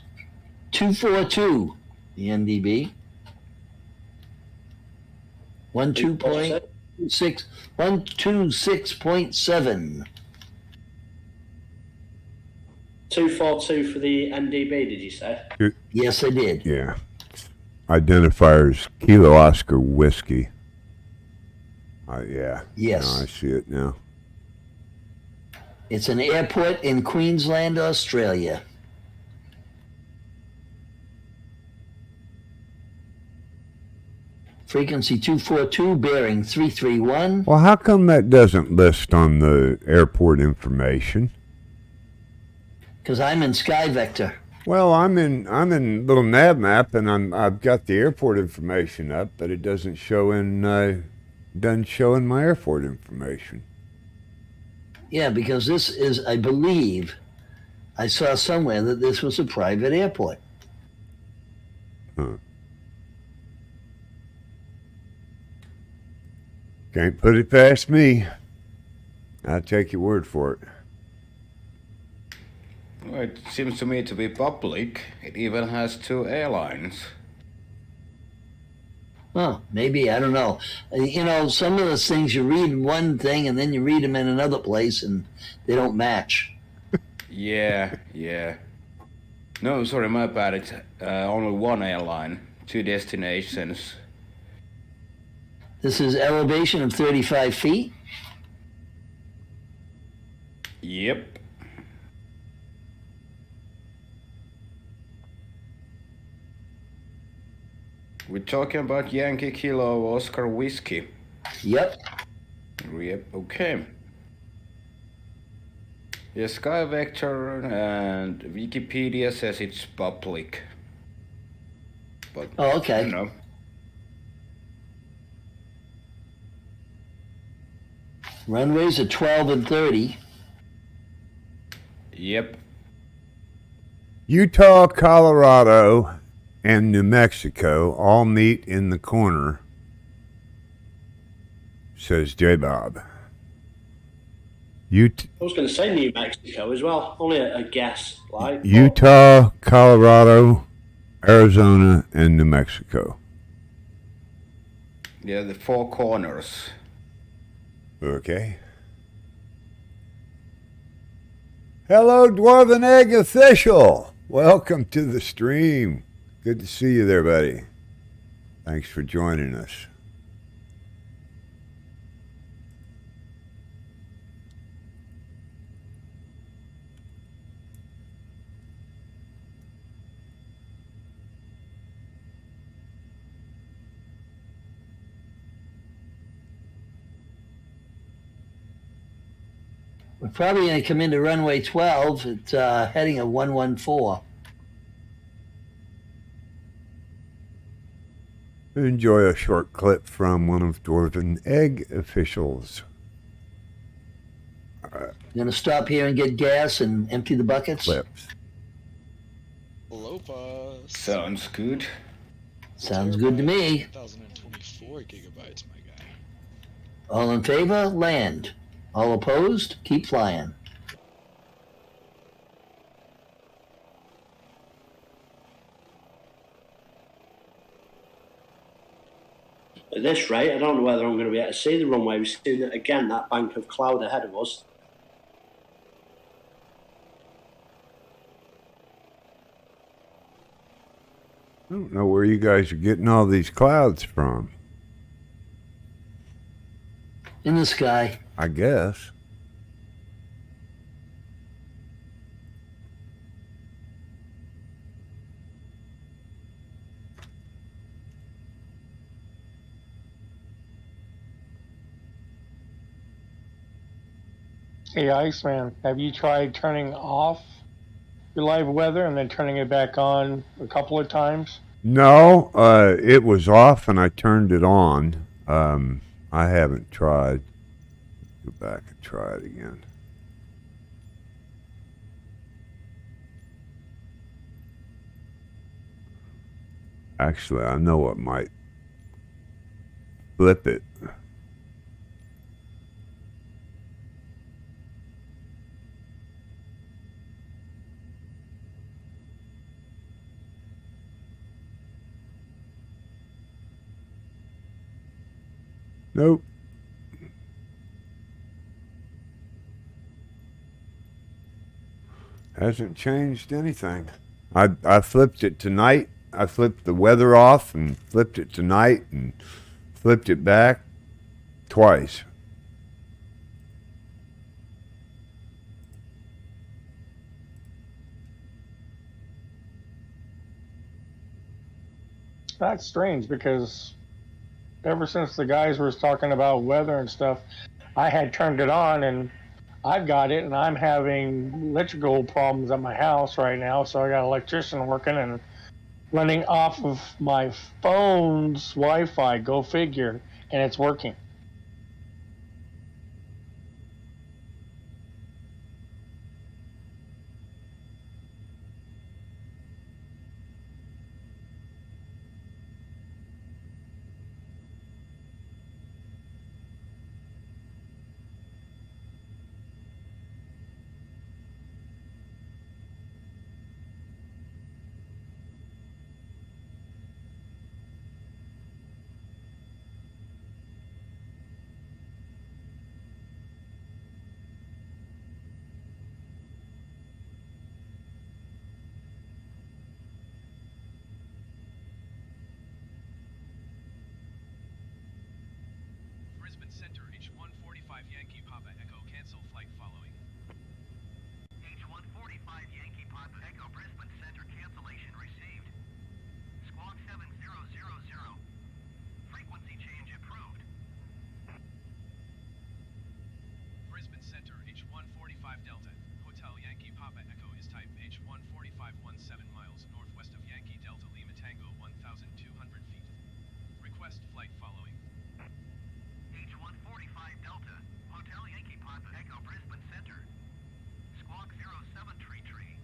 242, the NDB. 126.7. 242 for the NDB, did you say? Yes, I did. Yeah. Identifiers Kilo Oscar Whiskey. Yeah. Yes. No, I see it now. It's an airport in Queensland, Australia. Frequency 242, bearing 331. Well, how come that doesn't list on the airport information? Because I'm in Sky Vector. Well, I'm in little nav map, and I've got the airport information up, but it doesn't show in my airport information. Yeah, because this is, I believe, I saw somewhere that this was a private airport. Huh. Can't put it past me. I'll take your word for it. Well, it seems to me to be public. It even has 2 airlines. Well, maybe, I don't know. You know, some of those things you read in one thing and then you read them in another place and they don't match. Yeah. No, sorry, my bad. It's only 1 airline, 2 destinations. This is elevation of 35 feet. Yep. We're talking about Yankee Kilo Oscar Whiskey. Yep. Yep, okay. Yeah, Sky Vector and Wikipedia says it's public. But Oh, okay. I don't know. Runways are 12 and 30. Yep. Utah, Colorado, and New Mexico all meet in the corner, says J. Bob. I was going to say New Mexico as well. Only a guess, like. Utah, Colorado, Arizona, and New Mexico. Yeah, the 4 corners. Okay. Hello, Dwarven Egg Official. Welcome to the stream. Good to see you there, buddy. Thanks for joining us. We're probably going to come into runway 12. It's heading of 114. Enjoy a short clip from one of Dwarven Egg officials. Going to stop here and get gas and empty the buckets? Clips. Lopas. Sounds good. Sounds good to me. 1024 gigabytes, my guy. All in favor, land. All opposed, keep flying. At this rate, I don't know whether I'm going to be able to see the runway. We've seen it again, that bank of cloud ahead of us. I don't know where you guys are getting all these clouds from. In the sky. I guess. Hey, Iceman, have you tried turning off your live weather and then turning it back on a couple of times? No, it was off and I turned it on. I haven't tried. Go back and try it again. Actually, I know what might flip it. Nope. Hasn't changed anything. I flipped it tonight. I flipped the weather off and flipped it tonight and flipped it back twice. That's strange because ever since the guys were talking about weather and stuff, I had turned it on and I've got it and I'm having electrical problems at my house right now. So I got an electrician working and running off of my phone's Wi-Fi. Go figure. And it's working. Brisbane Center, H145 Yankee Papa Echo, cancel flight following. H145 Yankee Papa Echo, Brisbane Center, cancellation received. Squawk 7000, frequency change approved. Brisbane Center, H145 Delta, Hotel Yankee Papa Echo is type H145 17 miles northwest of Yankee Delta Lima Tango 1,200 feet. Request flight following. H145 Delta, Hotel Yankee Papa Echo, Brisbane Center. Squawk 0733.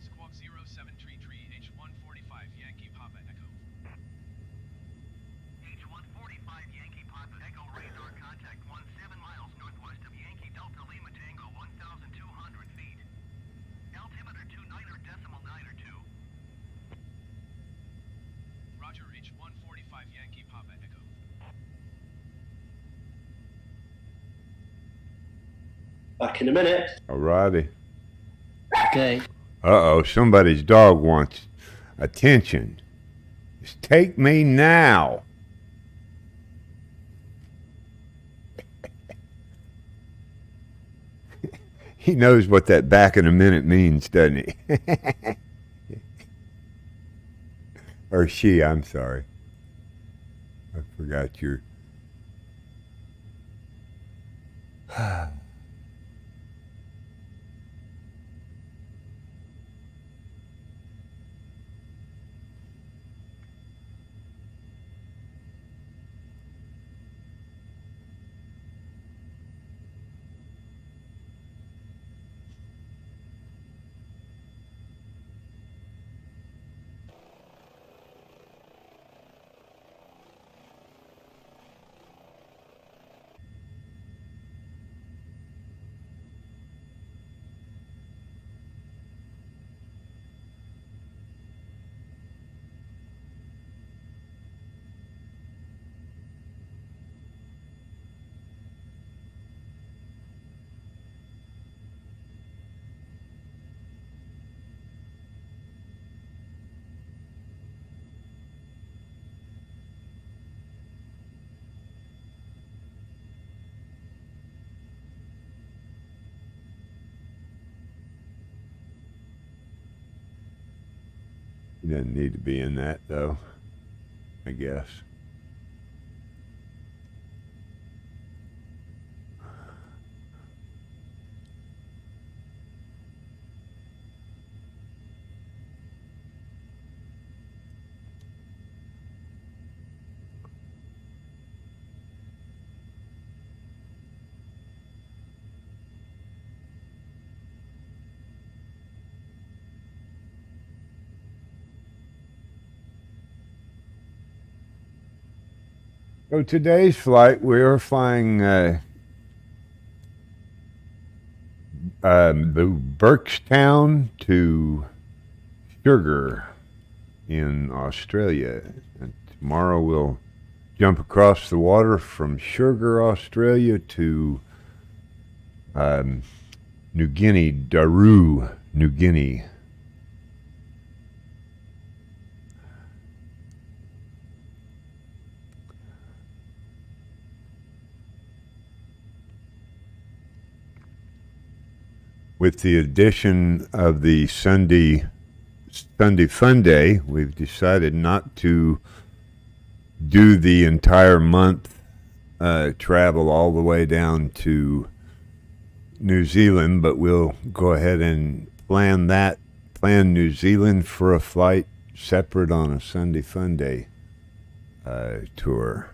Squawk 0733, H145 Yankee Papa Echo. H145 Yankee Papa Echo, radar contact 17 miles northwest of Yankee Delta Lima Tango 1,200 feet. Altimeter 29.9 or 2. Roger, H145 Yankee Papa Echo. Back in a minute. Alrighty. Okay. Uh-oh, somebody's dog wants attention. Just take me now. He knows what that back in a minute means, doesn't he? Or she, I'm sorry. I forgot your... He doesn't need to be in that, though, I guess. So today's flight, we're flying Burkestown to Sugar in Australia. And tomorrow we'll jump across the water from Sugar, Australia to New Guinea, Daru, New Guinea. With the addition of the Sunday Fun Day, we've decided not to do the entire month travel all the way down to New Zealand, but we'll go ahead and plan New Zealand for a flight separate on a Sunday Fun Day tour.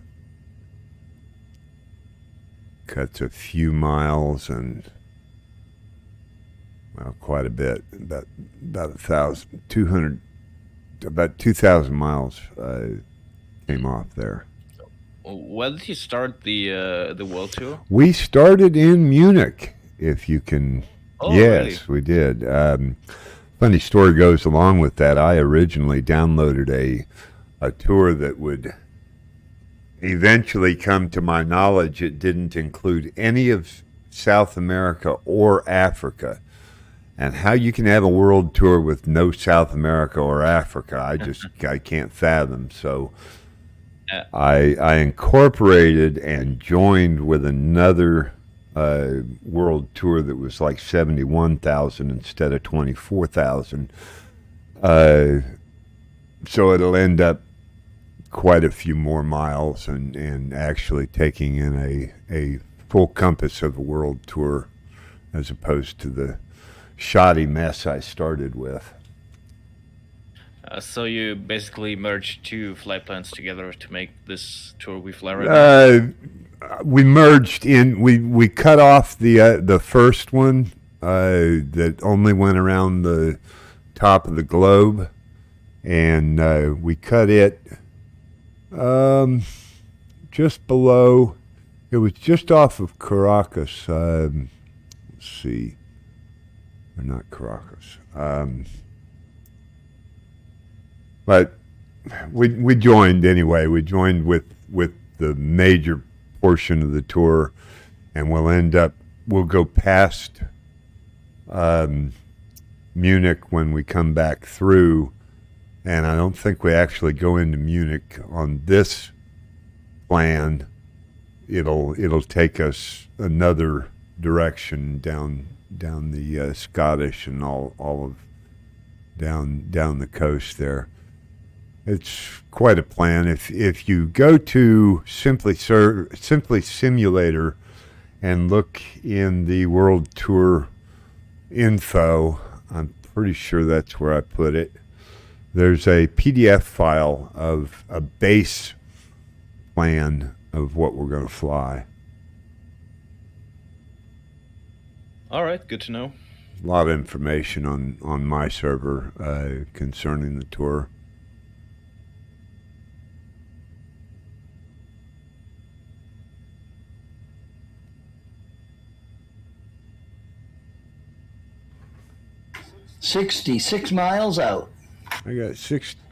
Cuts a few miles and quite a bit, about 2,000 miles came off there. When did you start the world tour? We started in Munich, if you can. Oh, yes, really? We did. Funny story goes along with that. I originally downloaded a tour that would eventually come to my knowledge. It didn't include any of South America or Africa. And how you can have a world tour with no South America or Africa, I can't fathom. So I incorporated and joined with another world tour that was like 71,000 instead of 24,000. So it'll end up quite a few more miles and actually taking in a full compass of a world tour as opposed to the shoddy mess I started with. So you basically merged two flight plans together to make this tour we fly right now? We merged in. We cut off the first one that only went around the top of the globe, and we cut it just below. It was just off of Caracas. Let's see. Or not Caracas. But we joined anyway. We joined with the major portion of the tour, and we'll go past Munich when we come back through, and I don't think we actually go into Munich on this plan. It'll take us another direction down the Scottish and all of down the coast there. It's quite a plan. If you go to Simply Simulator and look in the World Tour info. I'm pretty sure that's where I put it. There's a PDF file of a base plan of what we're going to fly. All right, good to know. A lot of information on my server concerning the tour. $66 miles out. I got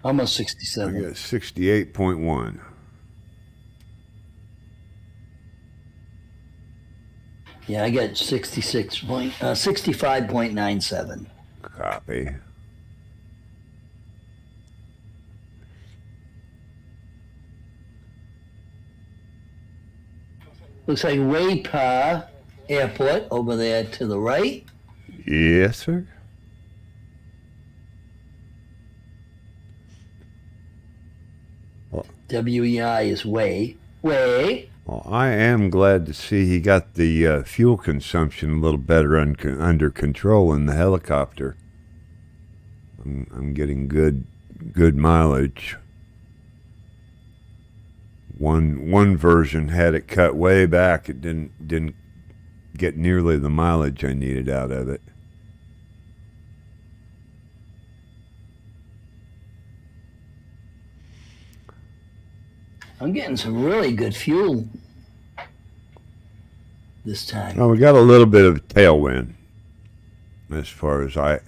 almost I 67. got 68.1. Yeah, I got 65.97. Copy. Looks like Waypa Airport over there to the right. Yes, sir. WEI is way. Well, I am glad to see he got the fuel consumption a little better under control in the helicopter. I'm getting good mileage. One version had it cut way back. It didn't get nearly the mileage I needed out of it. I'm getting some really good fuel this time. Well, we got a little bit of tailwind as far as I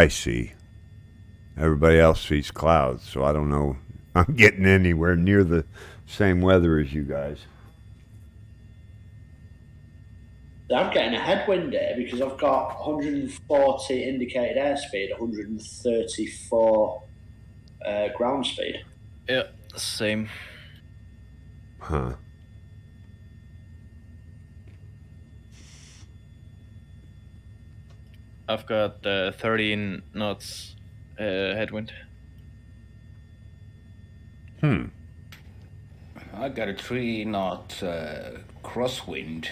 see. Everybody else sees clouds, so I don't know. I'm getting anywhere near the same weather as you guys. I'm getting a headwind here because I've got 140 indicated airspeed, 134 ground speed. Yeah, same. Huh. I've got 13 knots headwind. I got a 3-knot crosswind.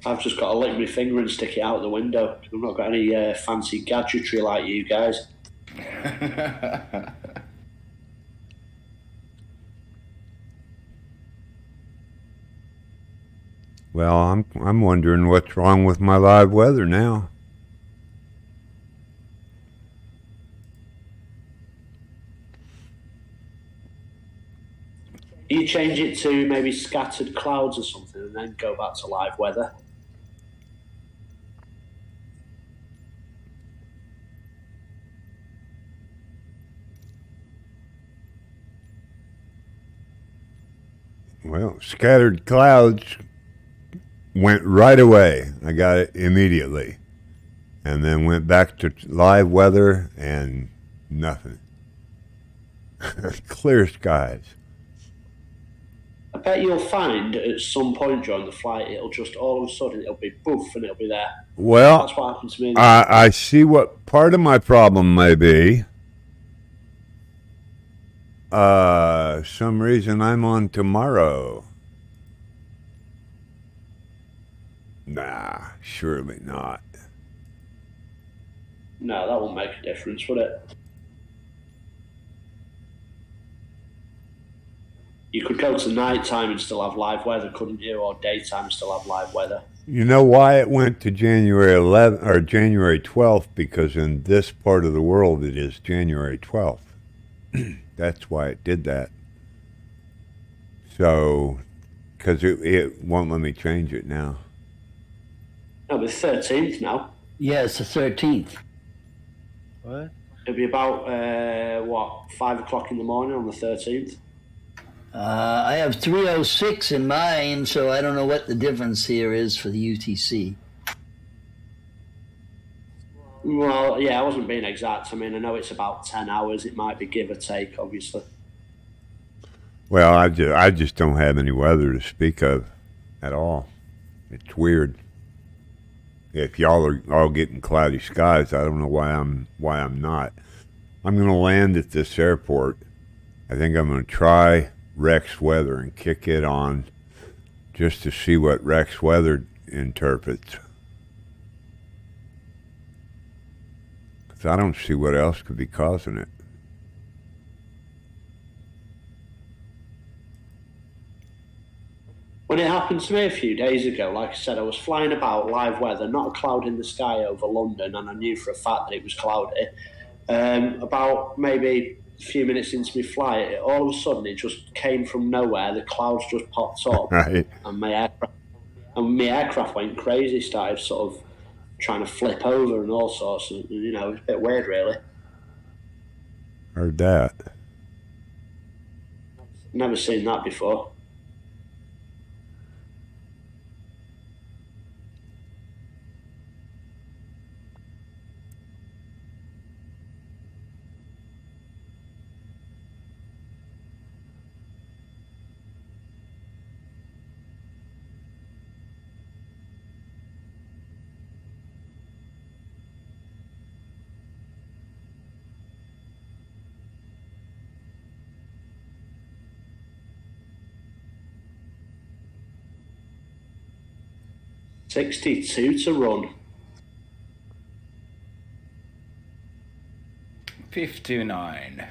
I've just got to lick my finger and stick it out the window. I've not got any fancy gadgetry like you guys. Well, I'm wondering what's wrong with my live weather now. You change it to maybe scattered clouds or something and then go back to live weather. Well, scattered clouds went right away. I got it immediately. And then went back to live weather and nothing. Clear skies. I bet you'll find at some point during the flight, it'll just all of a sudden, it'll be poof and it'll be there. Well, that's what happened to me. I see what part of my problem may be. Some reason I'm on tomorrow. Nah, surely not. No, that won't make a difference, would it? You could go to nighttime and still have live weather, couldn't you? Or daytime and still have live weather. You know why it went to January 11th or January 12th? Because in this part of the world it is January 12th. That's why it did that. So, because it won't let me change it now. No, it's 13th now. Yeah, it's the 13th. What? It'll be about, 5 o'clock in the morning on the 13th. I have 3:06 in mine, so I don't know what the difference here is for the UTC. Well, yeah, I wasn't being exact. I mean, I know it's about 10 hours. It might be give or take, obviously. Well, I just don't have any weather to speak of at all. It's weird. If y'all are all getting cloudy skies, I don't know why I'm not. I'm going to land at this airport. I think I'm going to try Rex weather and kick it on just to see what Rex Weather interprets. Because I don't see what else could be causing it. When it happened to me a few days ago, like I said, I was flying about live weather, not a cloud in the sky over London, and I knew for a fact that it was cloudy. About maybe a few minutes into my flight, all of a sudden it just came from nowhere. The clouds just popped up, Right. and my aircraft went crazy. Started sort of trying to flip over and all sorts. Of, you know, it was a bit weird, really. Heard that. Never seen that before. $62 to run. 59.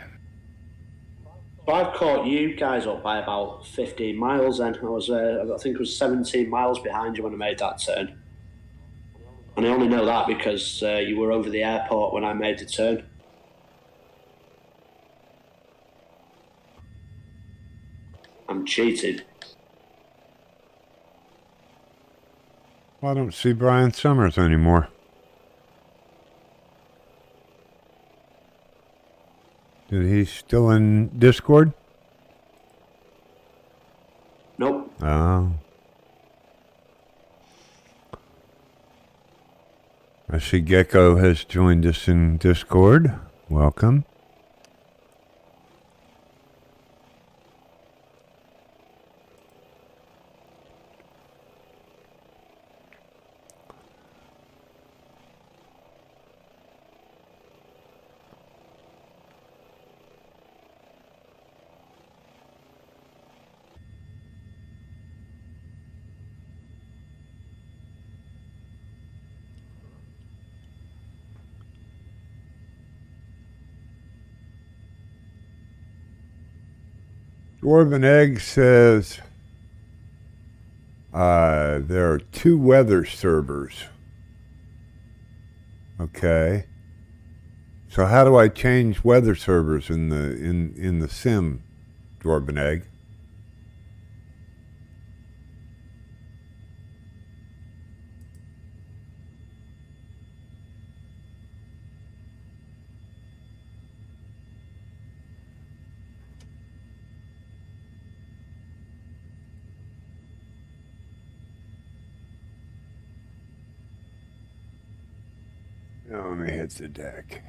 So I've caught you guys up by about 15 miles then. I think it was 17 miles behind you when I made that turn. And I only know that because you were over the airport when I made the turn. I'm cheated. Well, I don't see Brian Summers anymore. Is he still in Discord? Nope. Oh. I see Gecko has joined us in Discord. Welcome. Dwarven Egg says there are 2 weather servers. Okay. So how do I change weather servers in the sim, Dwarven Egg? Now let me hit the deck.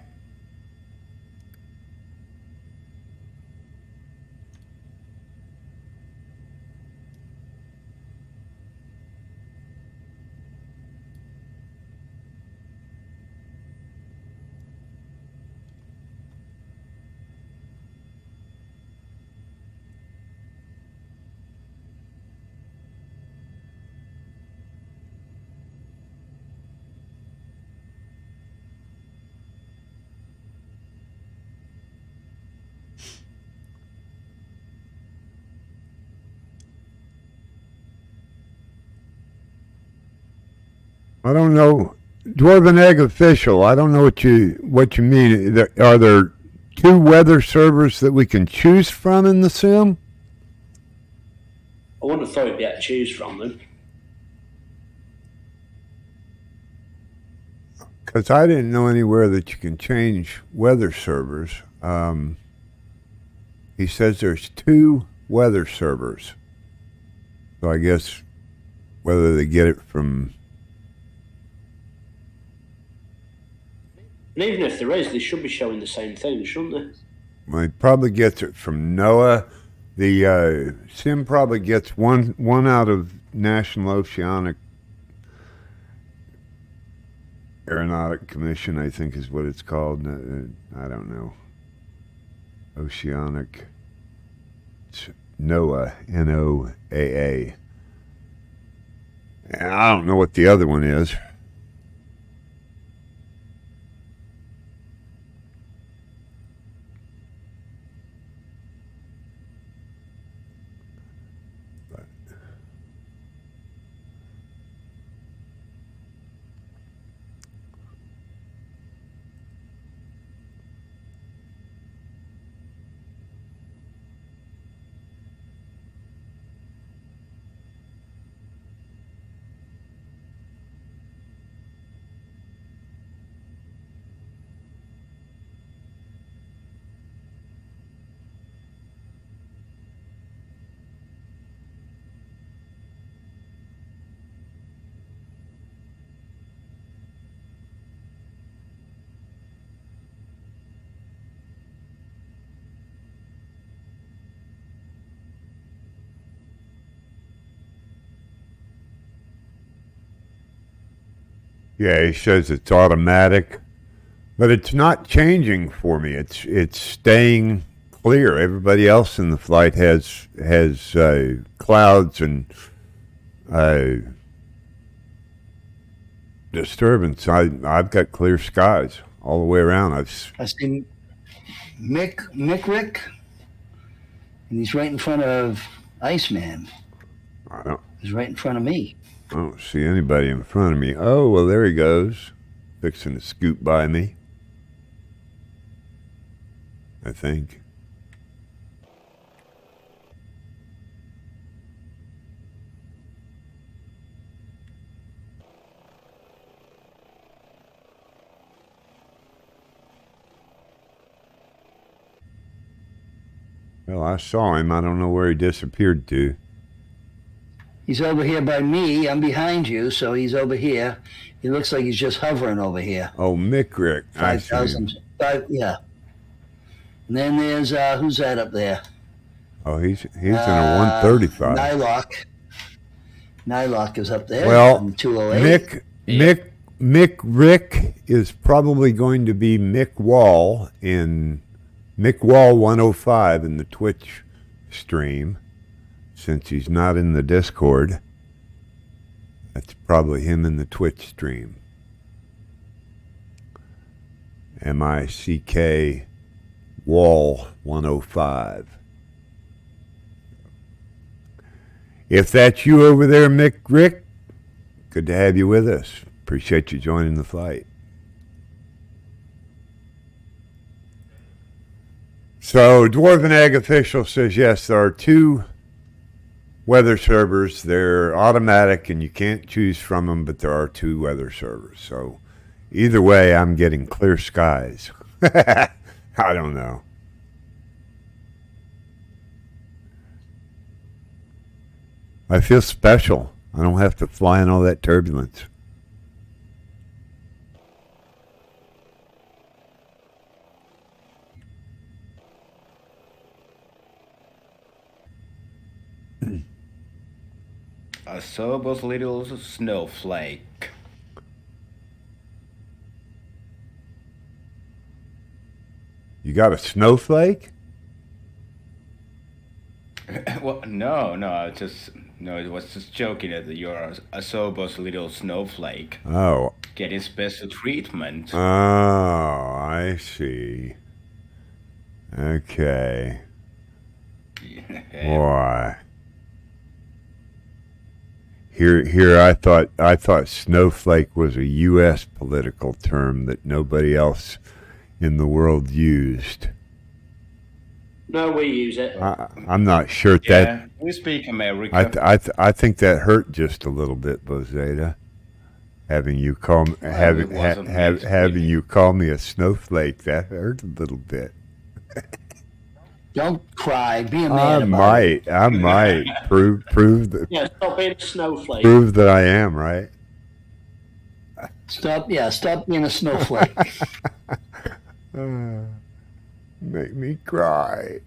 I don't know, Dwarven Egg official. I don't know what you mean. Are there 2 weather servers that we can choose from in the sim? I wouldn't have thought you'd be able to choose from them. Because I didn't know anywhere that you can change weather servers. He says there's 2 weather servers. So I guess whether they get it from... And even if there is, they should be showing the same thing, shouldn't they? Well, he probably gets it from NOAA. The sim probably gets one out of National Oceanic Aeronautic Commission, I think is what it's called. I don't know. Oceanic. It's NOAA, NOAA. And I don't know what the other one is. Yeah, he says it's automatic, but it's not changing for me. It's staying clear. Everybody else in the flight has clouds and disturbance. I've got clear skies all the way around. I see Mick Rick, and he's right in front of Iceman. He's right in front of me. I don't see anybody in front of me. Oh, well, there he goes. Fixing to scoot by me, I think. Well, I saw him. I don't know where he disappeared to. He's over here by me. I'm behind you, so he's over here. He looks like he's just hovering over here. Oh, Mick Rick. 5,000. Yeah. And then there's, who's that up there? Oh, he's in a 135. Nylock is up there. Well, 208. Mick Rick is probably going to be Mick Wall in Mick Wall 105 in the Twitch stream. Since he's not in the Discord, that's probably him in the Twitch stream. MICK Wall 105. If that's you over there, Mick Rick, good to have you with us. Appreciate you joining the flight. So, Dwarven Egg official says yes, there are two weather servers. They're automatic and you can't choose from them, but there are two weather servers. So either way, I'm getting clear skies. I don't know. I feel special. I don't have to fly in all that turbulence. A sober little snowflake. You got a snowflake? Well, no, it was just joking that you're a sober little snowflake. Oh. Getting special treatment. Oh, I see. Okay. Why? Here, I thought snowflake was a U.S. political term that nobody else in the world used. No, we use it. I'm not sure that. We speak American. I think that hurt just a little bit, Bozeda. Having you call you call me a snowflake, that hurt a little bit. Don't cry. Be a man. I might prove that. Yeah, stop being a snowflake. Prove that I am, right? Stop being a snowflake. Make me cry.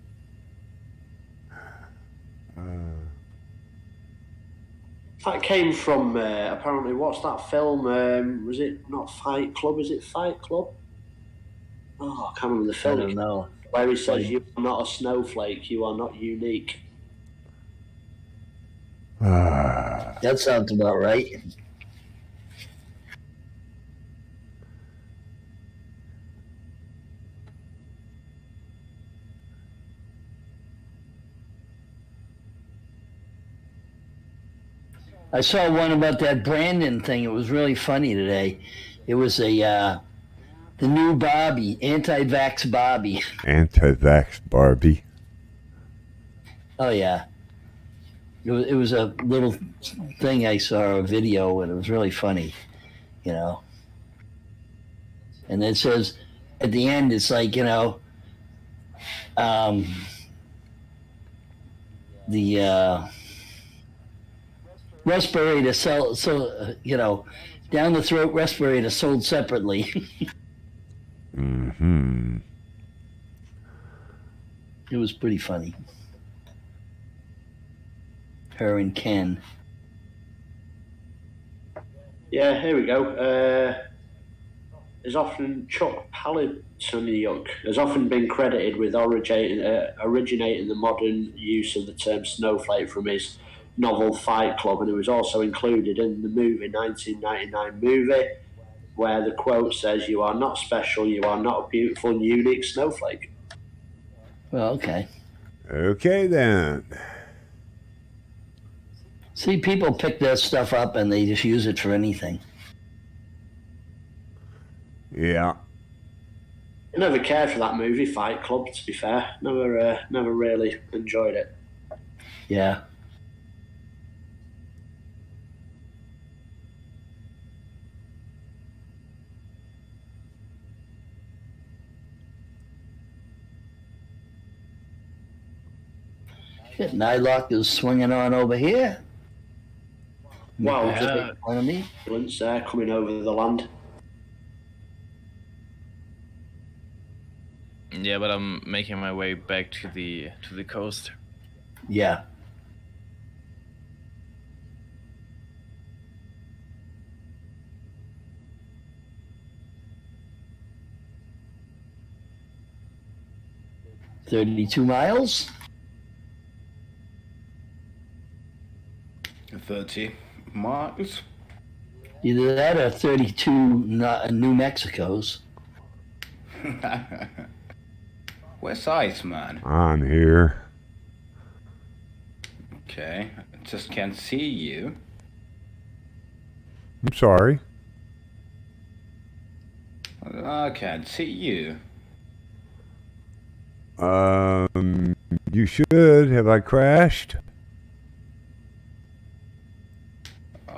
That came from apparently. What's that film? Was it not Fight Club? Is it Fight Club? Oh, I can't remember the film. I don't know. Where he says, "You are not a snowflake. You are not unique." That sounds about right. I saw one about that Brandon thing. It was really funny today. It was the new Bobby, anti-vax Bobby. Anti-vax Barbie. Oh yeah, it was a little thing I saw, a video, and it was really funny, you know. And it says at the end, it's like, you know, the respirator you know, down the throat respirator sold separately. Mm-hmm. It was pretty funny. Her and Ken. Yeah, here we go. Is often Chuck Palahniuk has often been credited with originating the modern use of the term snowflake from his novel Fight Club, and it was also included in the 1999 movie, where the quote says, "You are not special, you are not a beautiful and unique snowflake." Well, okay. Okay, then. See, people pick that stuff up and they just use it for anything. Yeah. I never cared for that movie, Fight Club, to be fair. Never really enjoyed it. Yeah. Shit, Nylock is swinging on over here. Wow, Just just in front of me. ambulance there coming over the land. Yeah, but I'm making my way back to the coast. Yeah. $32 miles. 30 miles. Either that or 32 New Mexicos. Where's Iceman? I'm here. Okay, I just can't see you. I'm sorry. I can't see you. You should. Have I crashed?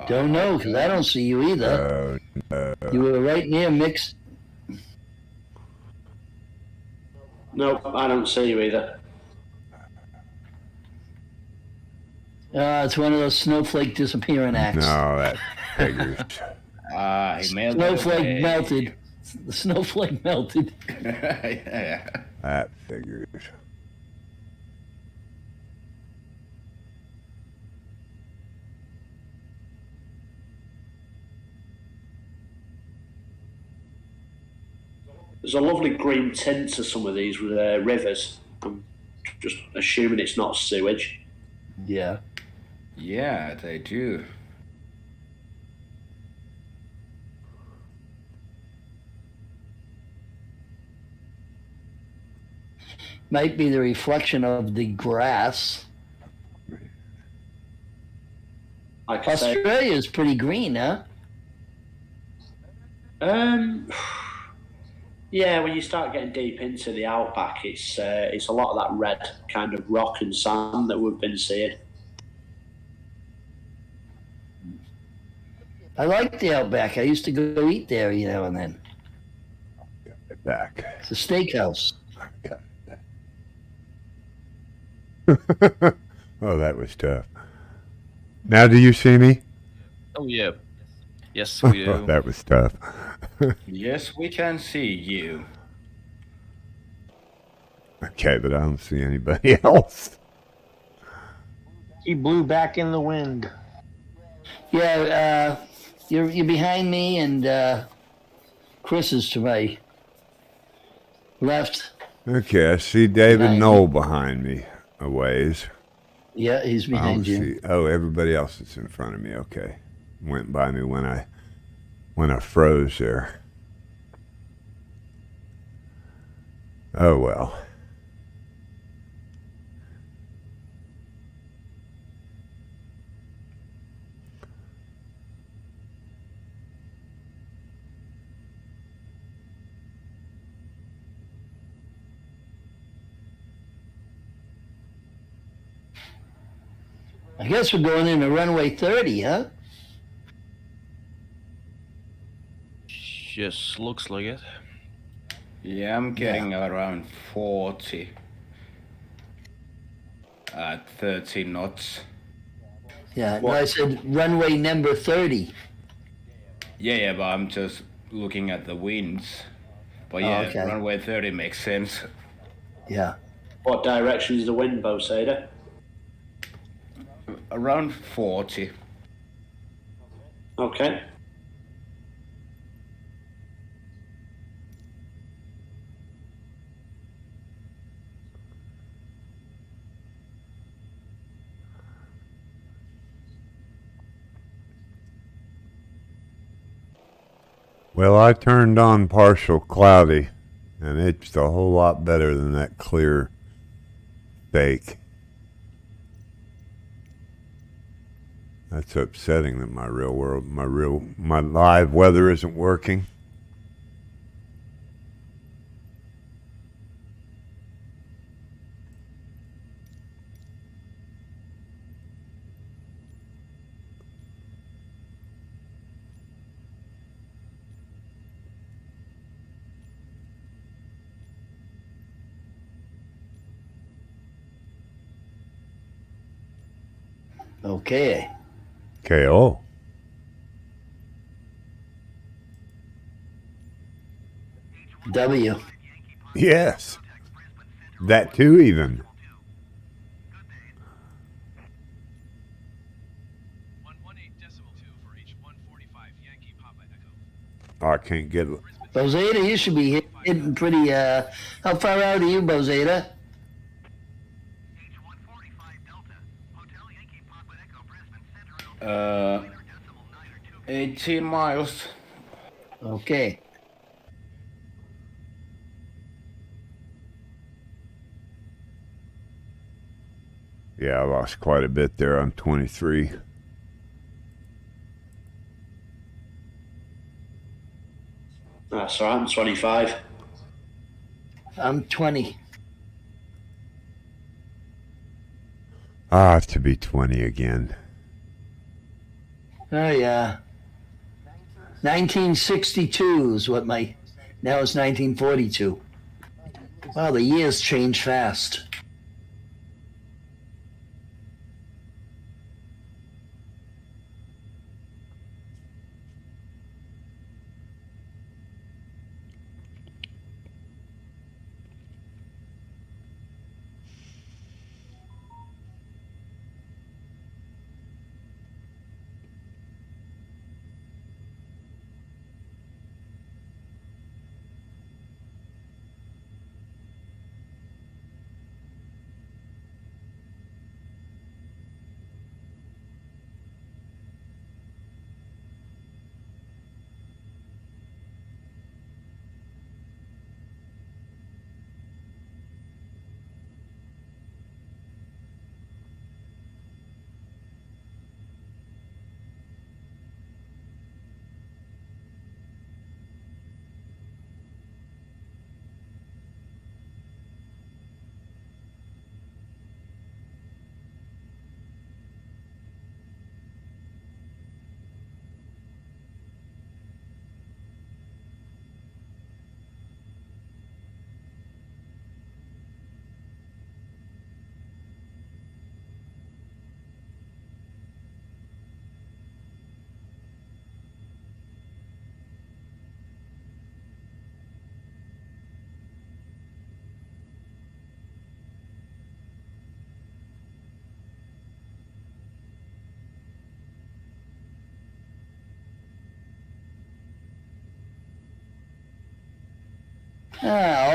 Don't know, because I don't see you either. You were right near Mix. Nope, I don't see you either. It's one of those snowflake disappearing acts. No, that figures. He melted Snowflake away. melted. The snowflake melted. Yeah. That figures. There's a lovely green tint to some of these rivers. I'm just assuming it's not sewage. Yeah. Yeah, they do. Might be the reflection of the grass. Like I say, Australia is pretty green, huh? yeah, when you start getting deep into the outback, it's a lot of that red kind of rock and sand that we've been seeing. I like the Outback. I used to go eat there, you know, and then. Back. It's a steakhouse. Oh, that was tough. Now, do you see me? Oh yeah. Yes, we do. Oh, that was tough. Yes, we can see you. Okay, but I don't see anybody else. He blew back in the wind. Yeah, you're behind me, and Chris is to my left. Okay, I see David Behind Knoll behind me a ways. Yeah, he's I behind don't you. see. Oh, everybody else is in front of me. Okay, went by me when I froze there. Oh well. I guess we're going into runway 30, huh? Yes, looks like it. Yeah, I'm getting around 40 at 30 knots. Yeah, no, I said runway number 30. Yeah, but I'm just looking at the winds. But Oh, yeah, okay. runway 30 makes sense. Yeah. What direction is the wind, Bosader? Around 40. Okay. Well, I turned on partial cloudy, and it's a whole lot better than that clear fake. That's upsetting that my live weather isn't working. Okay. KO. W. Yes. That too, even. 118.2 for H145 Yankee Papa Echo. Oh, I can't get it. Bozeda, you should be hitting pretty, how far out are you, Bozeda? Uh, 18 miles. Okay. Yeah, I lost quite a bit there. I'm 23. That's all right, I'm 25. I'm 20. I have to be 20 again. Oh, yeah. 1962 is what now it's 1942. Wow, the years change fast.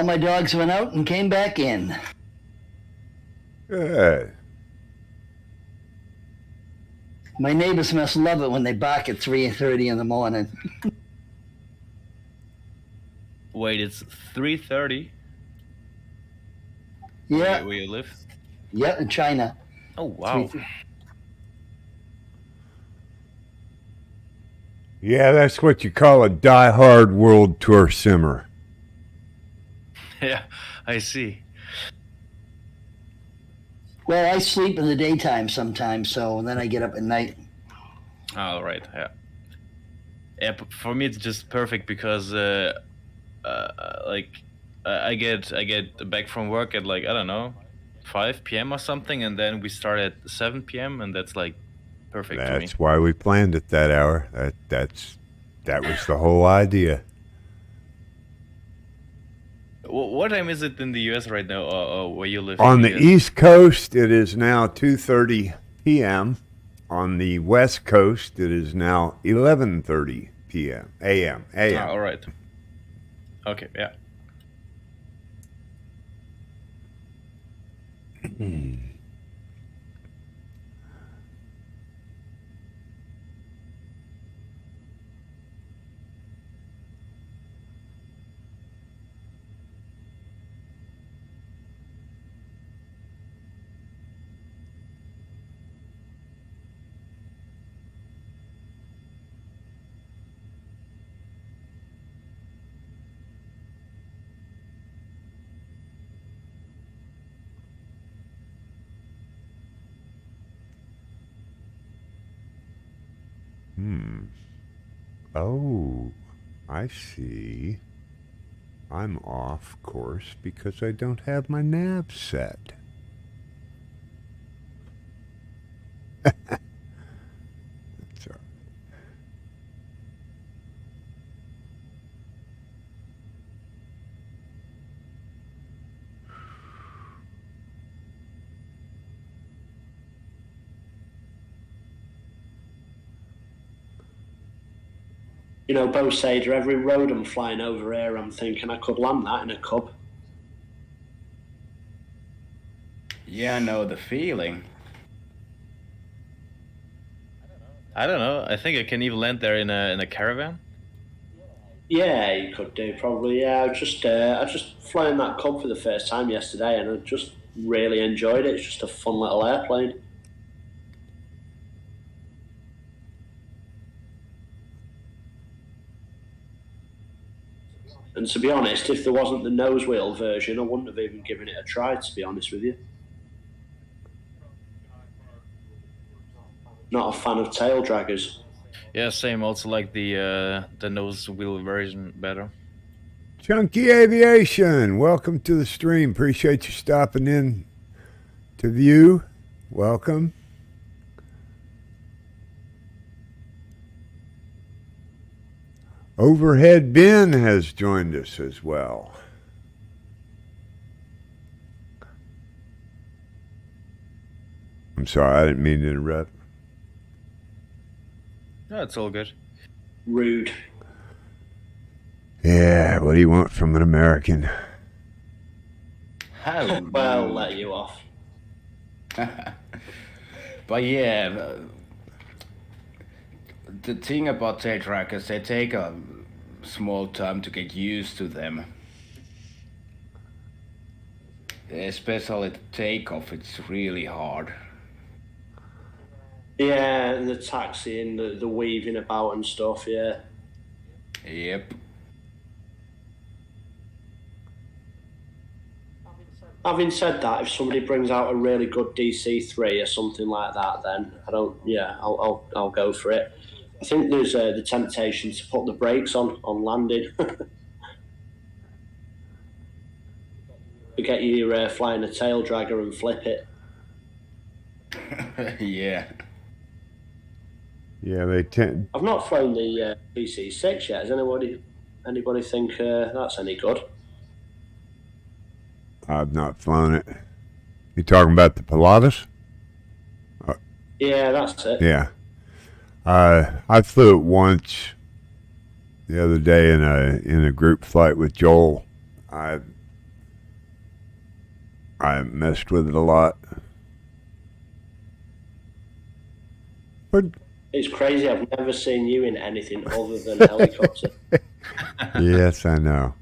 All my dogs went out and came back in. Good. My neighbors must love it when they bark at 3:30 in the morning. Wait, it's 3:30. Yeah. Where you live? Yeah, in China. Oh wow. Yeah, that's what you call a die-hard world tour simmer. Yeah, I see. Well, I sleep in the daytime sometimes, so then I get up at night. All right. Yeah. Yeah. For me, it's just perfect because like I get back from work at like I don't know 5 p.m. or something, and then we start at 7 p.m. and that's like perfect for me. That's why we planned it that hour. That was the whole idea. What time is it in the U.S. right now, or where you live? On the East Coast, it is now 2:30 p.m. On the West Coast, it is now 11:30 p.m. a.m. All right. Okay. Yeah. Oh, I see. I'm off course because I don't have my nav set. That's all right. You know, Bo Sader, every road I'm flying over here, I'm thinking I could land that in a Cub. Yeah, I know the feeling. I don't know. I think I can even land there in a caravan. Yeah, you could do probably. Yeah, I just flying that Cub for the first time yesterday, and I just really enjoyed it. It's just a fun little airplane. And to be honest, if there wasn't the nose wheel version, I wouldn't have even given it a try, to be honest with you. Not a fan of tail draggers. Yeah, same. Also like the nose wheel version better. Chunky Aviation, welcome to the stream. Appreciate you stopping in to view. Welcome. Overhead Ben has joined us as well. I'm sorry, I didn't mean to interrupt. No, it's all good. Rude. Yeah, what do you want from an American? How Well, rude. let you off. But yeah, the thing about tail trackers, they take a small time to get used to them. Especially the takeoff, it's really hard. Yeah, and the taxiing, the weaving about and stuff, yeah. Yep. Having said that, if somebody brings out a really good DC3 or something like that, then I'll go for it. I think there's the temptation to put the brakes on landing. Forget you're flying a tail dragger and flip it. Yeah. Yeah, they tend. I've not flown the PC6 yet. Does anybody think that's any good? I've not flown it. You talking about the Pilatus? Yeah, that's it. Yeah. I flew it once the other day in a group flight with Joel. I messed with it a lot. What? It's crazy. I've never seen you in anything other than a helicopter. Yes, I know.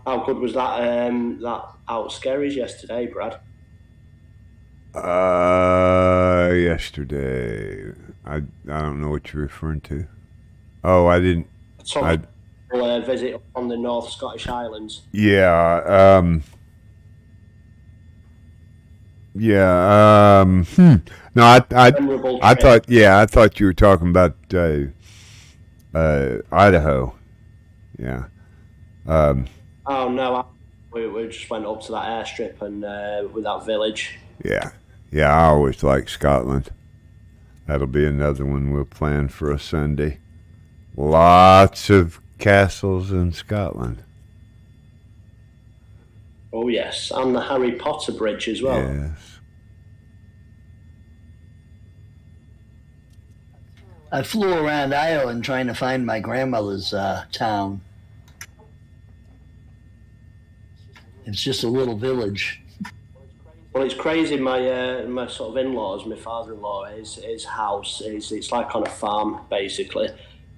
How good was that? That out scaries yesterday, Brad. Yesterday. I don't know what you're referring to. Oh, I didn't. Some visit on the North Scottish Islands. Yeah. Yeah. No, I thought. Yeah, I thought you were talking about Idaho. Yeah. Oh no, we just went up to that airstrip and with that village. Yeah. Yeah. I always like Scotland. That'll be another one we'll plan for a Sunday. Lots of castles in Scotland. Oh yes, and the Harry Potter Bridge as well. Yes. I flew around Ireland trying to find my grandmother's town. It's just a little village. Well, it's crazy. My sort of in-laws, my father-in-law, his house it's like on a farm basically.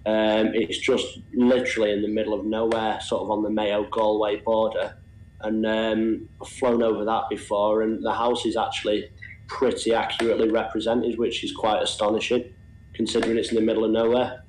It's just literally in the middle of nowhere, sort of on the Mayo-Galway border. And I've flown over that before, and the house is actually pretty accurately represented, which is quite astonishing, considering it's in the middle of nowhere.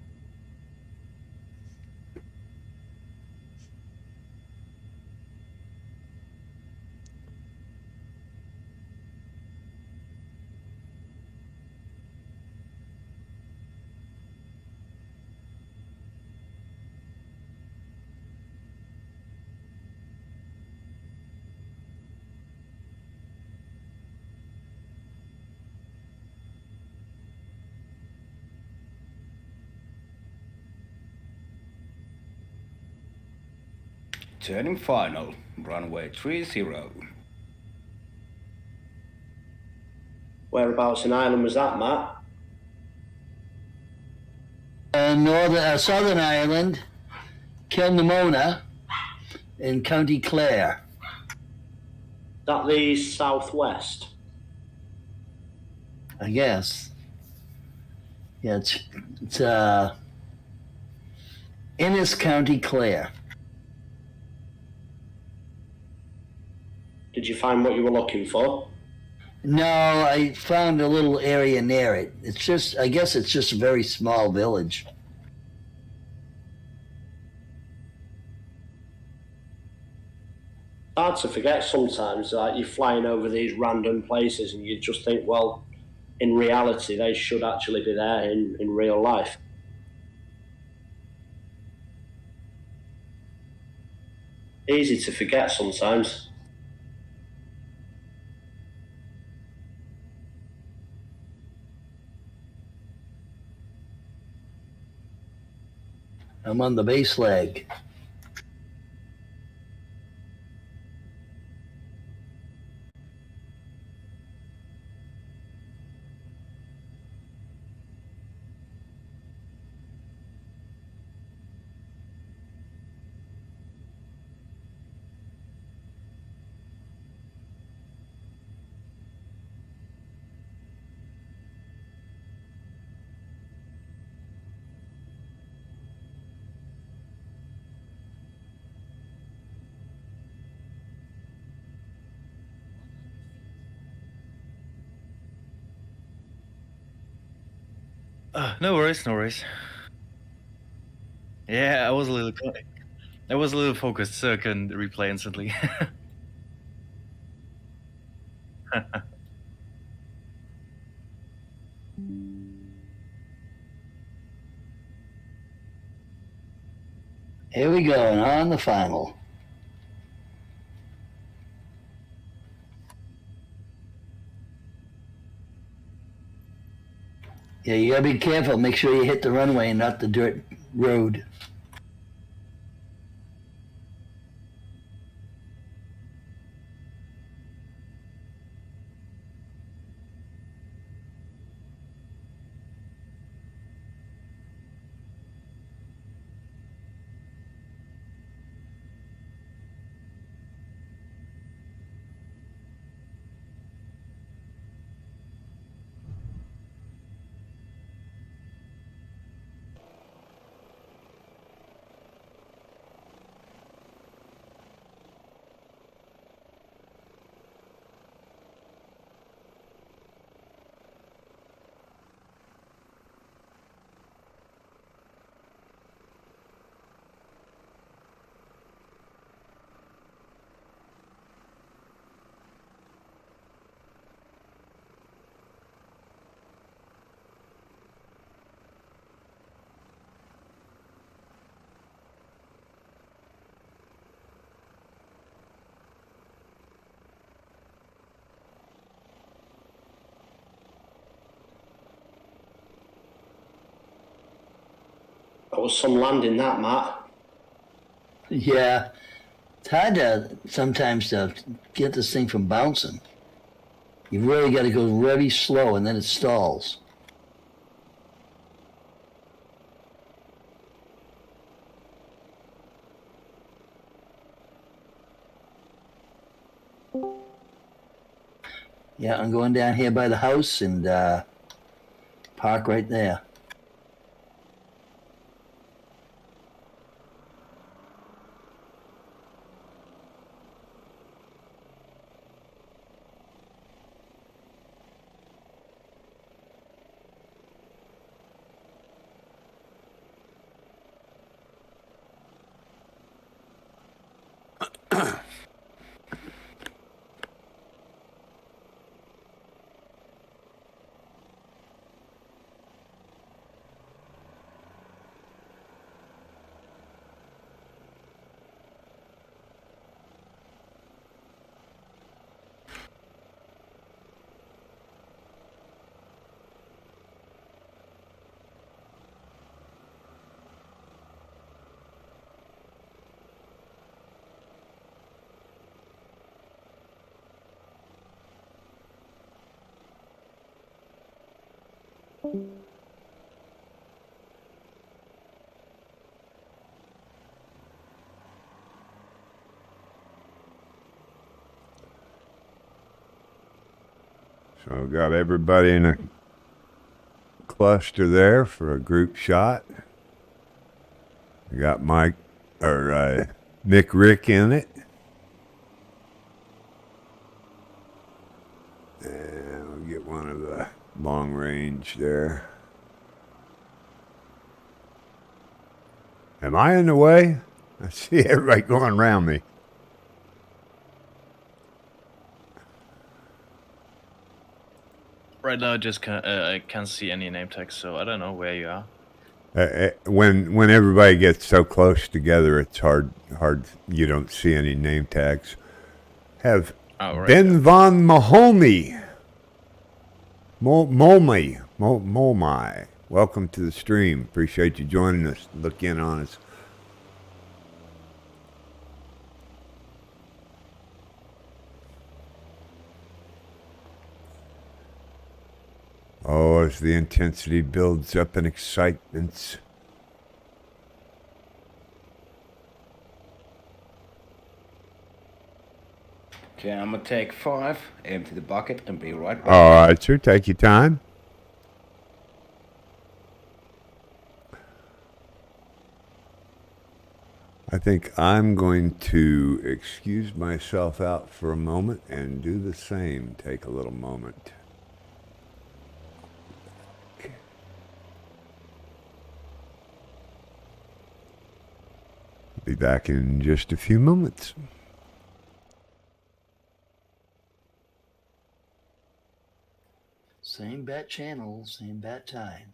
Turning final, runway 30. Whereabouts in Ireland was that, Matt? Southern Ireland, Kilnamona, in County Clare. Is that the southwest? I guess. Yeah, it's Innis County, Clare. Did you find what you were looking for? No, I found a little area near it. I guess it's just a very small village. Hard to forget sometimes, like you're flying over these random places and you just think, well, in reality, they should actually be there in real life. Easy to forget sometimes. I'm on the base leg. No worries, no worries. Yeah, I was a little focused, so I couldn't replay instantly. Here we go, and on the final. Yeah, you gotta be careful. Make sure you hit the runway and not the dirt road. That was some landing, that, Matt. Yeah, it's hard to sometimes to get this thing from bouncing. You really got to go very slow, and then it stalls. Yeah, I'm going down here by the house and park right there. So got everybody in a cluster there for a group shot. We got Mick Rick in it. And we'll get one of the long range there. Am I in the way? I see everybody going around me. Right now, I can't see any name tags, so I don't know where you are. When everybody gets so close together, it's hard. You don't see any name tags. Have Ben Von Mahomey, Molmy. Welcome to the stream. Appreciate you joining us. Look in on us. Oh, as the intensity builds up in excitement. Okay, I'm gonna take 5, empty the bucket, and be right back. All right, sir. Take your time. I think I'm going to excuse myself out for a moment and do the same. Take a little moment. Be back in just a few moments. Same bat channel, same bat time.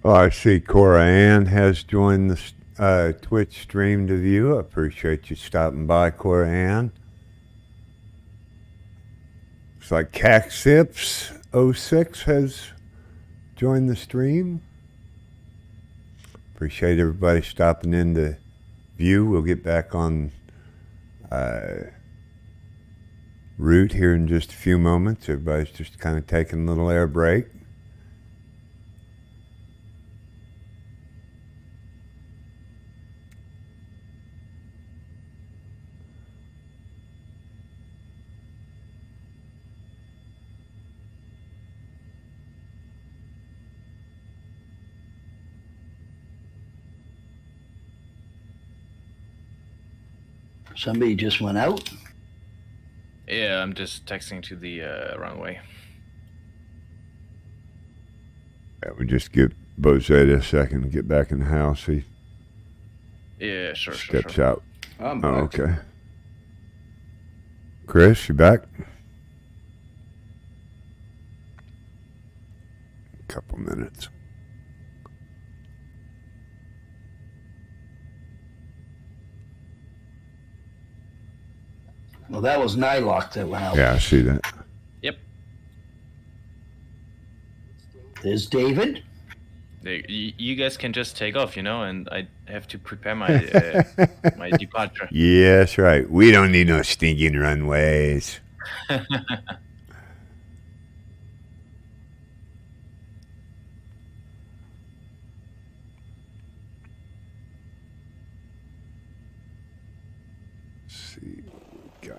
Well, I see Cora Ann has joined the Twitch stream to view. I appreciate you stopping by, Cora Ann. Looks like CACSIPS06 has joined the stream. Appreciate everybody stopping in to view. We'll get back on route here in just a few moments. Everybody's just kind of taking a little air break. Somebody just went out. Yeah, I'm just texting to the runway. Yeah, we just give Bozetta a second to get back in the house. He Yeah, sure. steps out. I'm Oh, back. okay. Chris, you back? A couple minutes. Well, that was Nylock that went out. Yeah, I see that. Yep. There's David. You guys can just take off, and I have to prepare my my departure. Yeah, that's right. We don't need no stinking runways. Let's see what we got.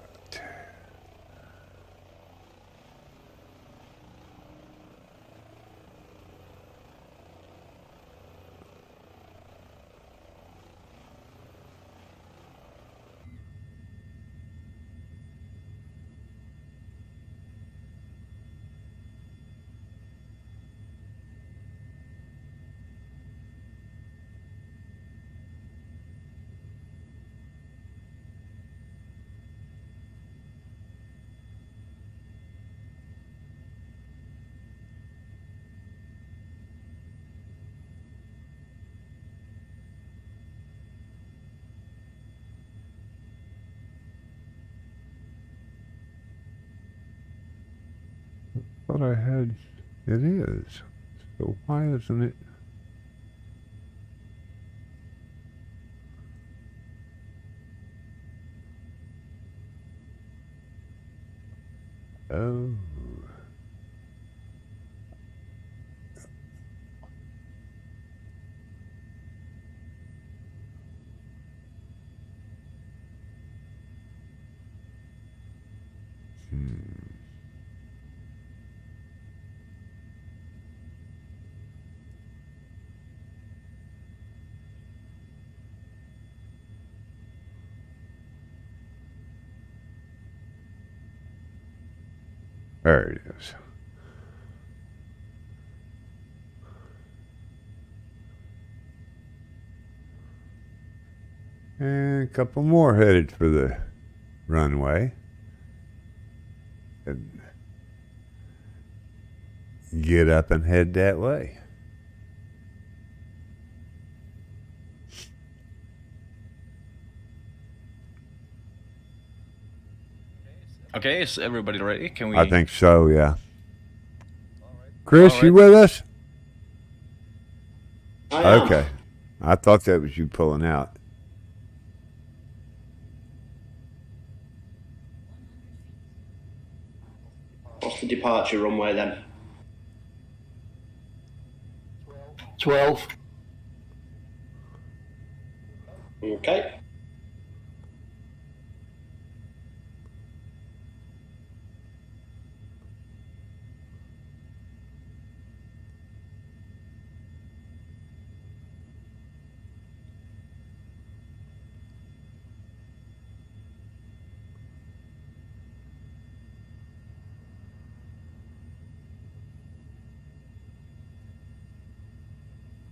Thought I had. It is. So why isn't it? Oh. There it is. And a couple more headed for the runway. And get up and head that way. Okay, is everybody ready? Can we? I think so, yeah. Chris, All right. you with us? I am. Okay. I thought that was you pulling out. What's the departure runway then? 12. Okay.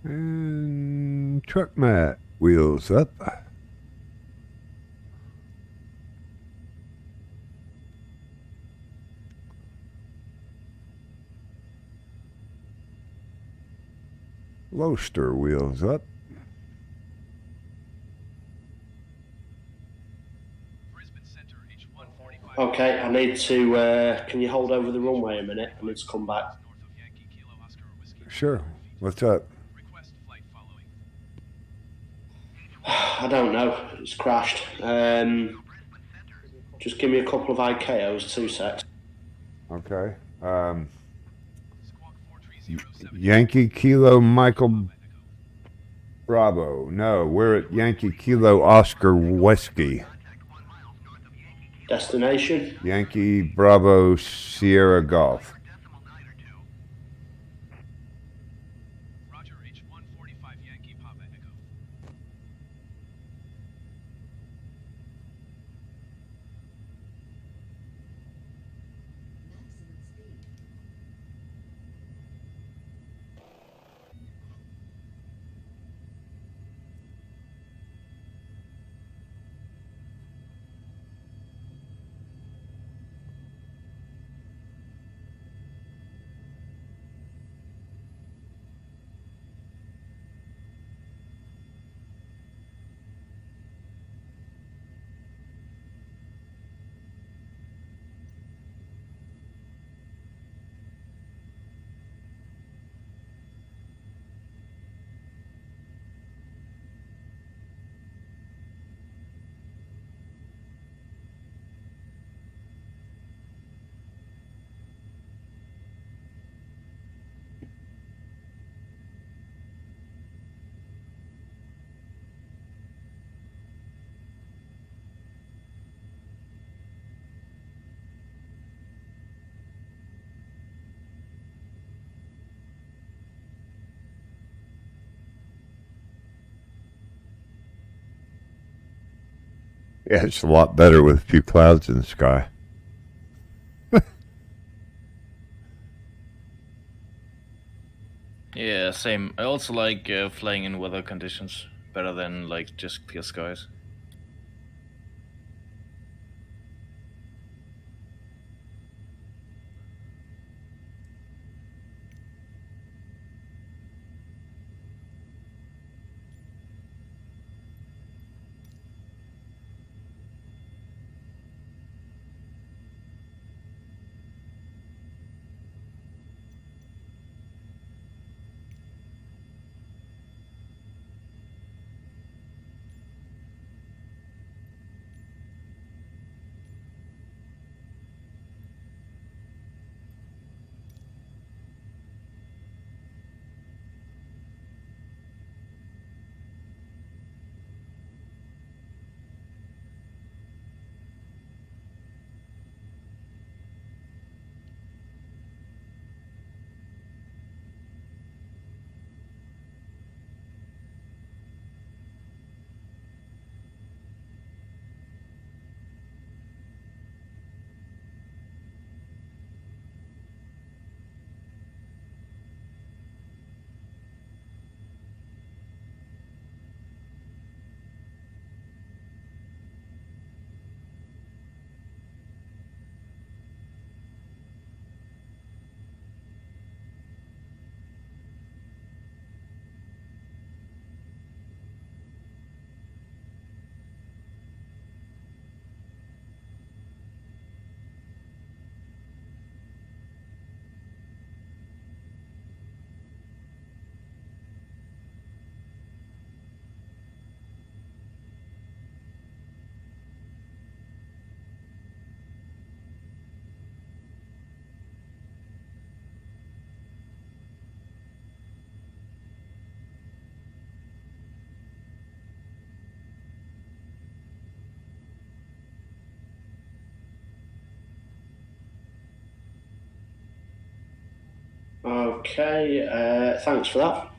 And truck mat, wheels up. Loaster wheels up. Okay, I need to. Can you hold over the runway a minute? I need to come back. Sure. What's up? I don't know. It's crashed. Just give me a couple of IKOs, 2 secs. Okay. Yankee Kilo Michael Bravo. No, we're at Yankee Kilo Oscar Whiskey. Destination? Yankee Bravo Sierra Golf. Roger, H145 Yankee Papa Echo. Yeah, it's a lot better with a few clouds in the sky. Yeah, same. I also like flying in weather conditions better than like just clear skies. Okay, thanks for that.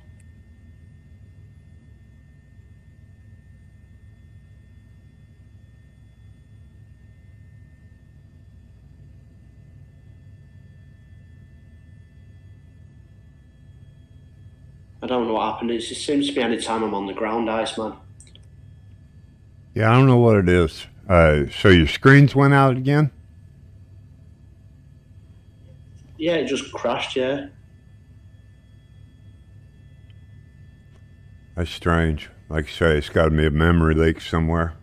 I don't know what happened. It seems to be any time I'm on the ground, Iceman. Yeah, I don't know what it is. So your screens went out again? Yeah, it just crashed, yeah. That's strange. Like you say, it's got to be a memory leak somewhere.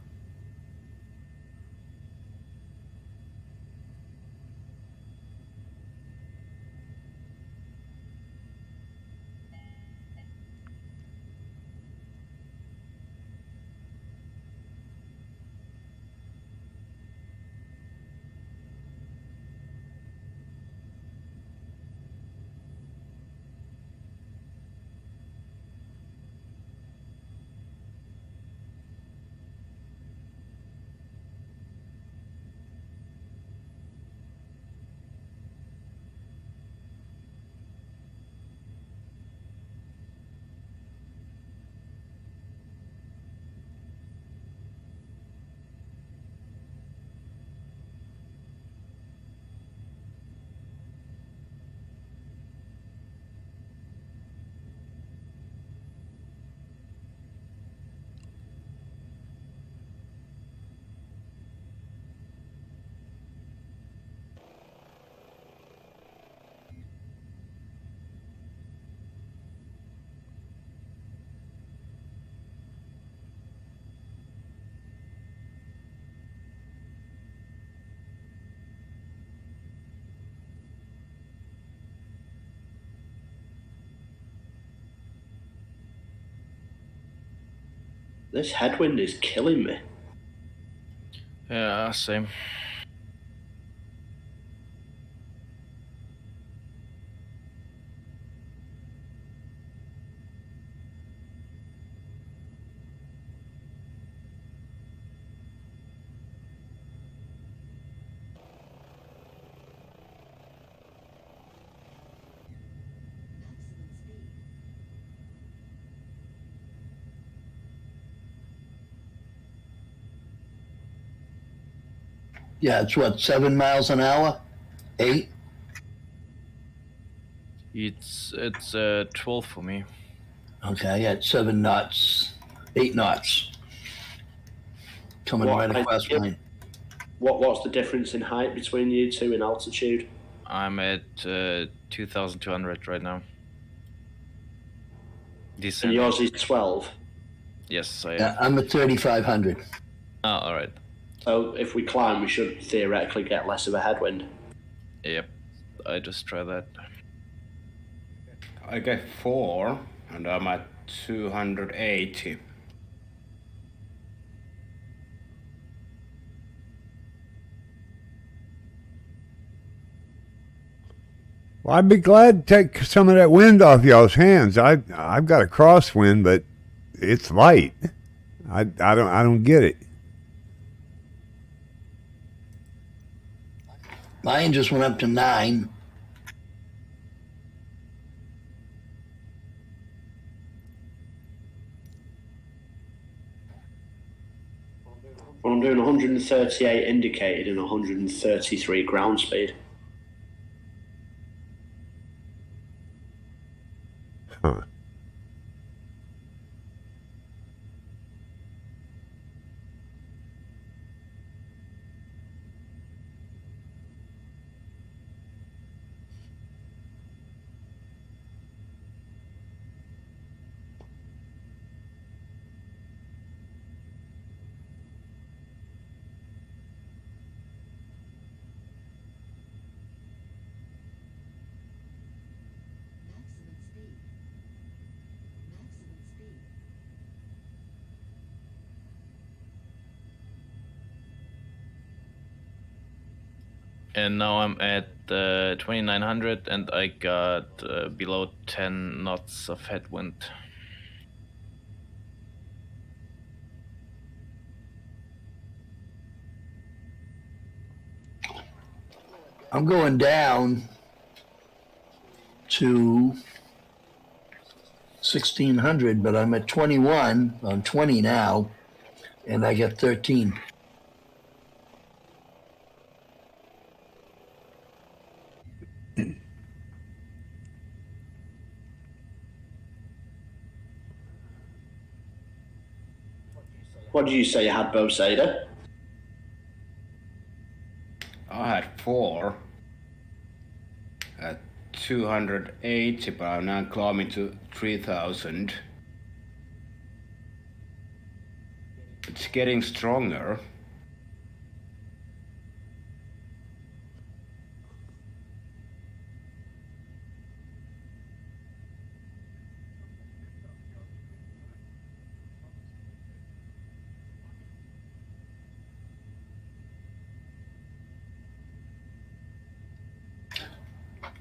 This headwind is killing me. Yeah, same. Yeah, it's what, 7 miles an hour? 8? It's 12 for me. Okay, I got 7 knots, 8 knots. Coming right across mine. What's the difference in height between you two in altitude? I'm at 2,200 right now. And yours is 12? Yes, I am. Yeah, I'm at 3,500. Oh, all right. So if we climb, we should theoretically get less of a headwind. Yep, I just try that. I get 4, and I'm at 280. Well, I'd be glad to take some of that wind off y'all's hands. I've got a crosswind, but it's light. I don't get it. Mine just went up to 9. Well, I'm doing 138 indicated and 133 ground speed. Huh. And now I'm at 2,900, and I got below 10 knots of headwind. I'm going down to 1,600, but I'm at 21. I'm 20 now, and I get 13. What did you say you had, Bo Sada? I had 4 at 280, but I'm now climbing to 3,000. it's getting stronger.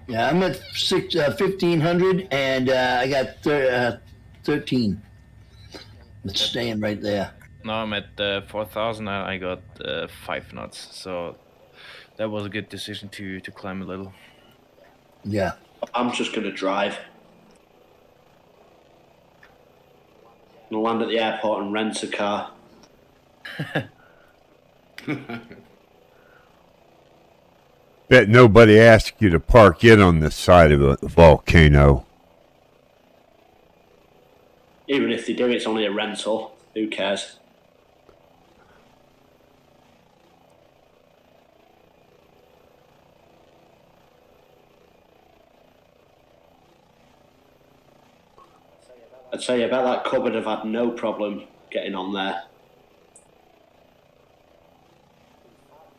Yeah, I'm at 1,500, and I got 13. It's staying right there. Now I'm at 4,000 and I got 5 knots. So that was a good decision to climb a little. Yeah. I'm just going to drive. I'm going to land at the airport and rent a car. Bet nobody asked you to park in on this side of a volcano. Even if they do, it's only a rental. Who cares? I'd say about that cupboard, I've had no problem getting on there.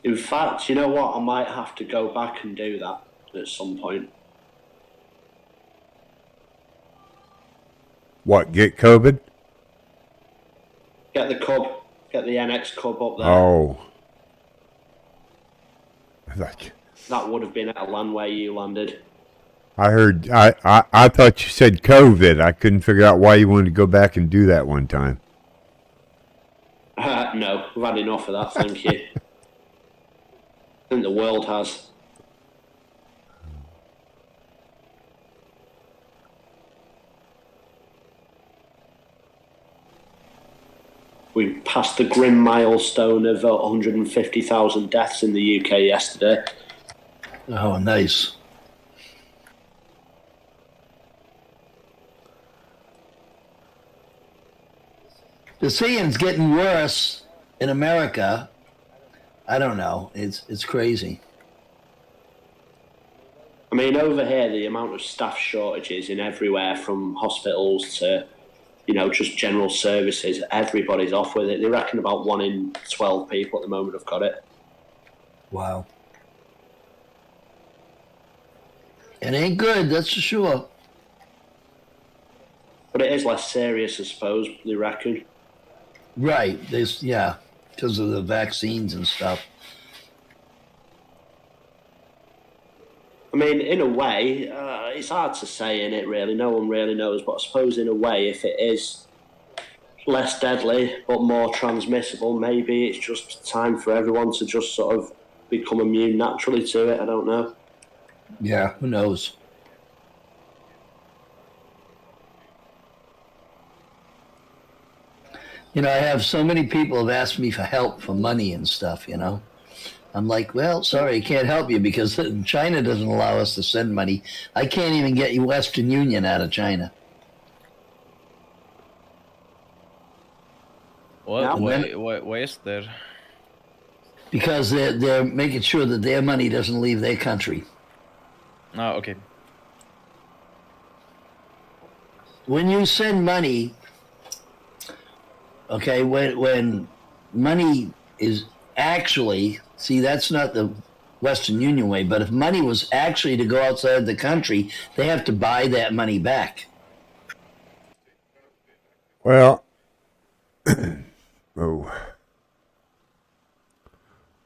In fact, you know what? I might have to go back and do that at some point. What, get COVID? Get the cub. Get the NX cub up there. Oh. That would have been at a land where you landed. I heard, I thought you said COVID. I couldn't figure out why you wanted to go back and do that one time. No, we've had enough of that, thank you. I think the world has. We passed the grim milestone of 150,000 deaths in the UK yesterday. Oh, nice. The seeing's getting worse in America. I don't know. It's crazy. I mean, over here, the amount of staff shortages in everywhere from hospitals to, just general services, everybody's off with it. They reckon about 1 in 12 people at the moment have got it. Wow. It ain't good, that's for sure. But it is less serious, I suppose, they reckon. Right. Because of the vaccines and stuff. I mean, in a way, it's hard to say, innit, really. No one really knows. But I suppose in a way, if it is less deadly but more transmissible, maybe it's just time for everyone to just sort of become immune naturally to it. I don't know. Yeah, who knows? I have so many people have asked me for help, for money and stuff, I'm like, well, sorry, I can't help you because China doesn't allow us to send money. I can't even get you Western Union out of China. What? Why is that? Because they're making sure that their money doesn't leave their country. Oh, okay. When you send money, okay, when money is actually, see, that's not the Western Union way, but if money was actually to go outside the country, they have to buy that money back. Well,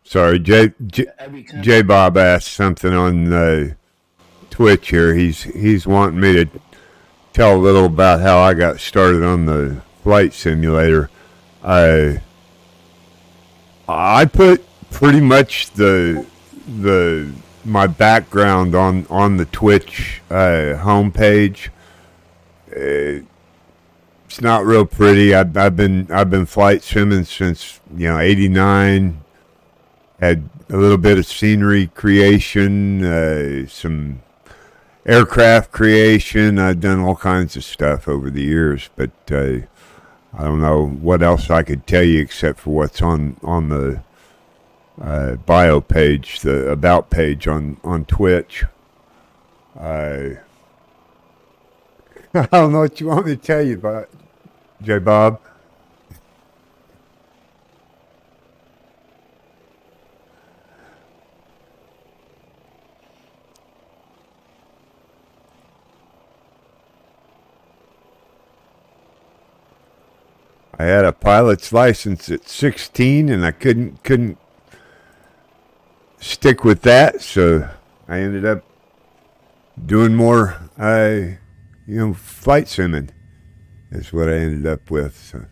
sorry, J Bob asked something on Twitch here. He's wanting me to tell a little about how I got started on the flight simulator. I put pretty much my background on the Twitch homepage. It's not real pretty. I've been flight simming since '89. Had a little bit of scenery creation, some aircraft creation. I've done all kinds of stuff over the years, but I don't know what else I could tell you except for what's on the bio page, the about page on Twitch. I don't know what you want me to tell you about, J Bob. I had a pilot's license at 16, and I couldn't stick with that, so I ended up doing more, flight simming is what I ended up with. So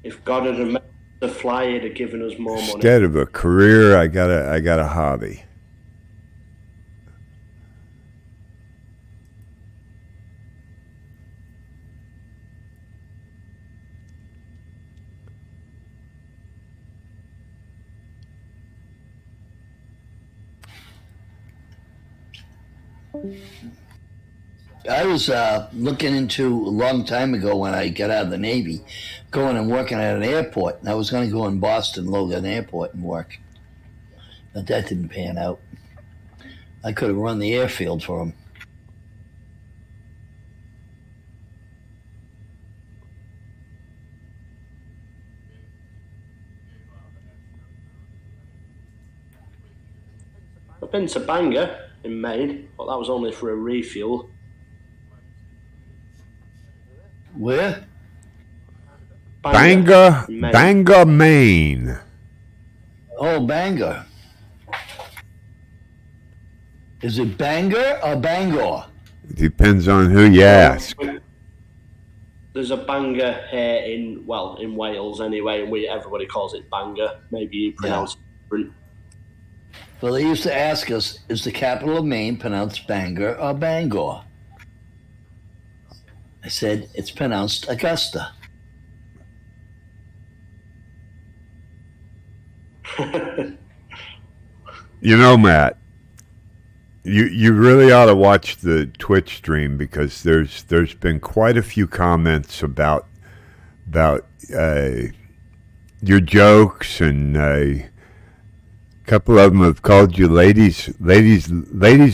If God had made us to fly, He'd have given us more money. Instead of a career, I got a hobby. I was looking into a long time ago when I got out of the Navy, going and working at an airport. And I was going to go in Boston, Logan Airport, and work. But that didn't pan out. I could have run the airfield for them. I've been to Bangor in Maine, but that was only for a refuel. Where? Bangor, Maine. Oh, Bangor. Is it Bangor or Bangor? Depends on who you ask. There's a Bangor here in Wales anyway, and everybody calls it Bangor. Maybe you pronounce it different. Well, they used to ask us, is the capital of Maine pronounced Bangor or Bangor? I said, it's pronounced Augusta. You know, Matt, you really ought to watch the Twitch stream, because there's been quite a few comments about your jokes, and a couple of them have called you ladies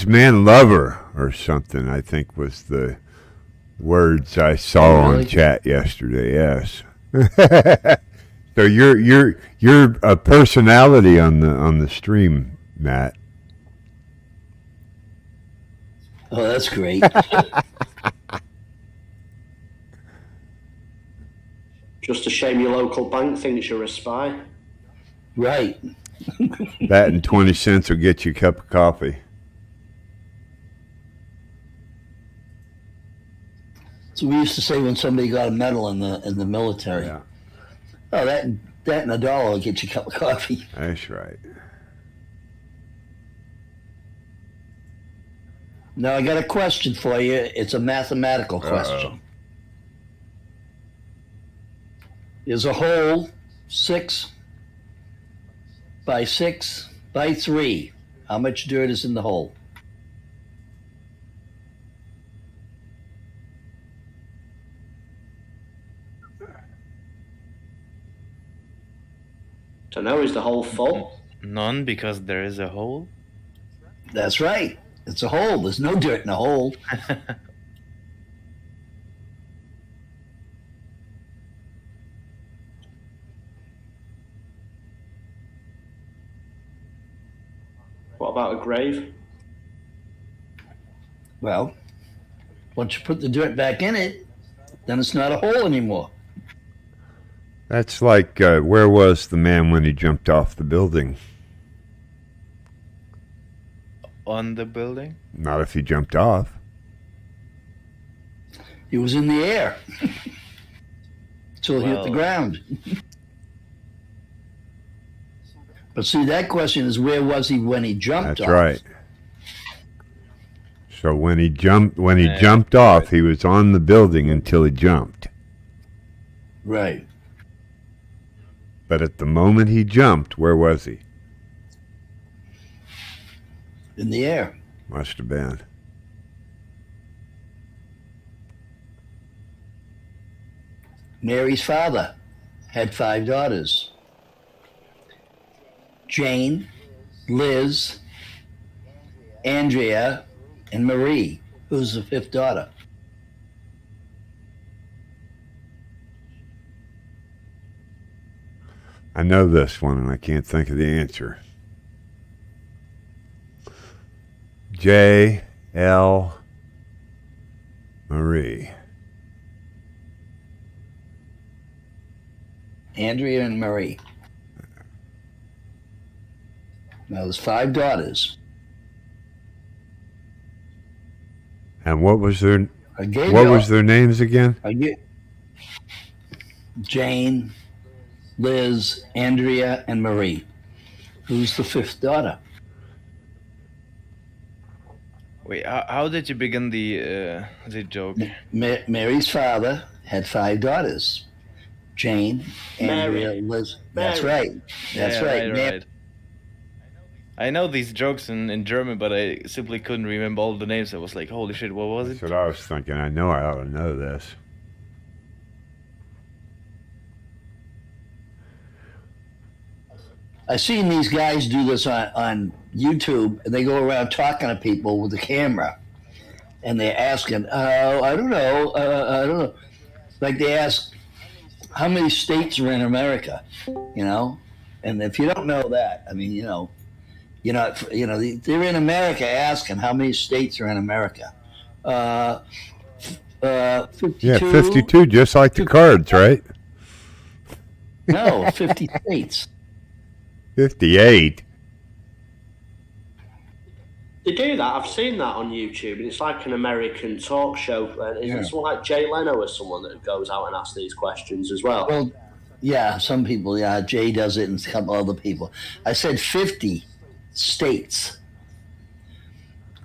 man lover or something, I think was the words I saw on chat yesterday. Yes. So you're a personality on the stream, Matt. Oh, that's great. Just a shame your local bank thinks you're a spy. Right. That and 20 cents will get you a cup of coffee. So we used to say when somebody got a medal in the military. Yeah. Oh, that and $1 will get you a cup of coffee. That's right. Now I got a question for you. It's a mathematical question. Is a hole 6 by 6 by 3? How much dirt is in the hole? Don't know, is the hole full? None, because there is a hole. That's right. It's a hole. There's no dirt in a hole. What about a grave? Well, once you put the dirt back in it, then it's not a hole anymore. That's like, where was the man when he jumped off the building? On the building? Not if he jumped off. He was in the air until he hit the ground. But see, that question is, where was he when he jumped off? That's right. So when he jumped off, he was on the building until he jumped. Right. But at the moment he jumped, where was he? In the air. Must have been. Mary's father had 5 daughters. Jane, Liz, Andrea, and Marie, who's the 5th daughter. I know this one, and I can't think of the answer. J, L, Marie. Andrea and Marie. Now there's 5 daughters. And what was their names again? Jane, Liz, Andrea, and Marie. Who's the 5th daughter? Wait, how did you begin the joke? Mary's father had 5 daughters. Jane, Andrea, Liz. That's right. That's right. Right. I know these jokes in German, but I simply couldn't remember all the names. I was like, holy shit, what was it? That's what I was thinking. I know I ought to know this. I've seen these guys do this on YouTube, and they go around talking to people with the camera, and they're asking, I don't know. Like they ask, how many states are in America? And if you don't know that, I mean, they're in America asking how many states are in America. 52. Yeah, 52, just like the cards, right? No, 50 states. 58. They do that. I've seen that on YouTube, and it's like an American talk show. Isn't it someone like Jay Leno or someone that goes out and asks these questions as well? Well, yeah, some people. Yeah, Jay does it, and a couple other people. I said 50 states.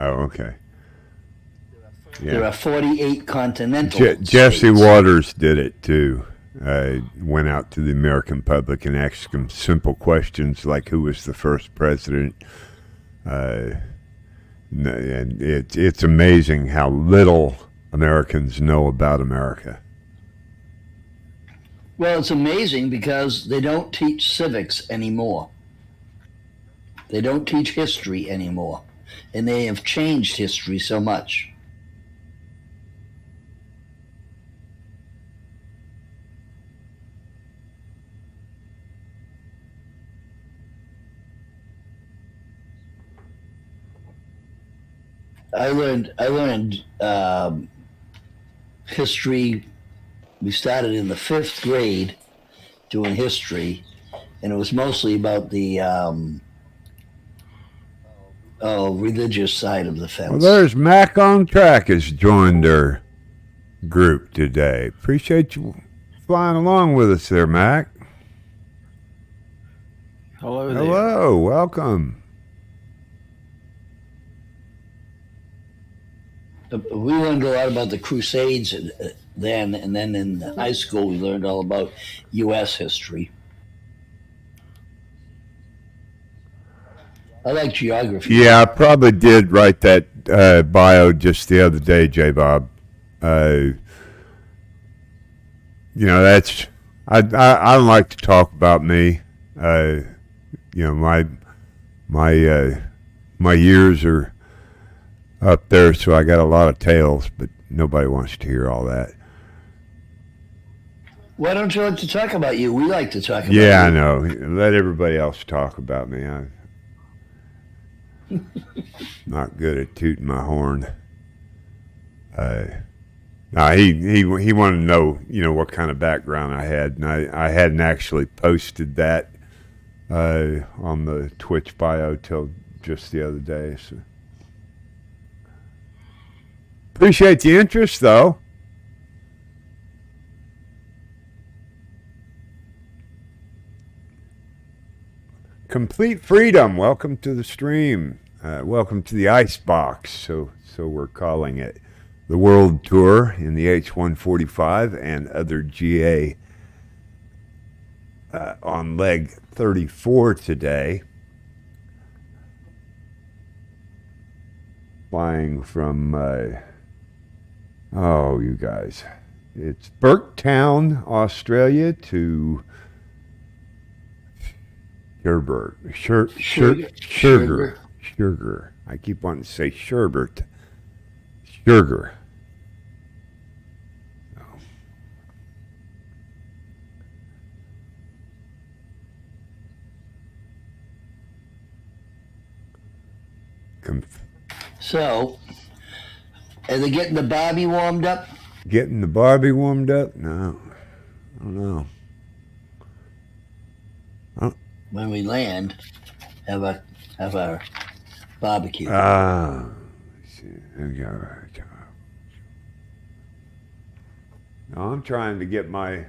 Oh, okay. Yeah. There are 48 continental states. Jesse Waters did it too. Went out to the American public and asked them simple questions like who was the first president. And it's amazing how little Americans know about America. Well, it's amazing because they don't teach civics anymore. They don't teach history anymore. And they have changed history so much. I learned history. We started in the 5th grade doing history, and it was mostly about the religious side of the fence. Well, there's Mac on Track has joined our group today. Appreciate you flying along with us there, Mac. Hello there. Hello, welcome. We learned a lot about the Crusades then, and then in high school we learned all about U.S. history. I like geography. Yeah, I probably did write that bio just the other day, J. Bob. That's I don't like to talk about me. My years are up there, so I got a lot of tales, but nobody wants to hear all that. Why don't you like to talk about you? We like to talk about you. Yeah, I know. Let everybody else talk about me. I'm not good at tooting my horn. No, he wanted to know, what kind of background I had, and I hadn't actually posted that on the Twitch bio till just the other day. So. Appreciate the interest, though. Complete Freedom, welcome to the stream. Welcome to the Ice Box, so we're calling it. The World Tour in the H-145 and other GA on leg 34 today. Flying from, you guys. It's Burketown, Australia to Sherburne. Sugar. I keep wanting to say Sherbert. Sugar. So, Are they getting the Barbie warmed up? Getting the Barbie warmed up? No. I don't know. When we land, have our barbecue. There we go. Now I'm trying to get my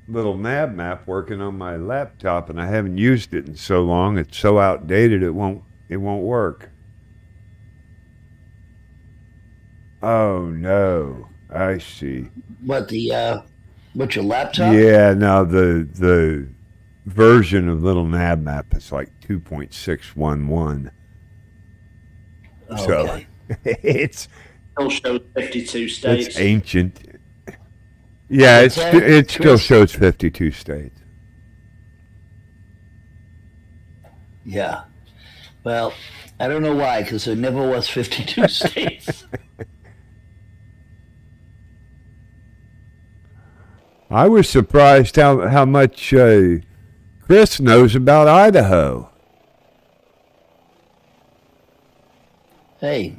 little nav map working on my laptop, and I haven't used it in so long. It's so outdated it won't work. Oh no, I see. What what's your laptop? Yeah, no, the version of little nav map is like 2.611. So Okay. it's Still shows 52 states. It's ancient. Yeah, it still shows 52 states. Yeah. Well, I don't know why, because there never was 52 states. I was surprised how much Chris knows about Idaho. Hey,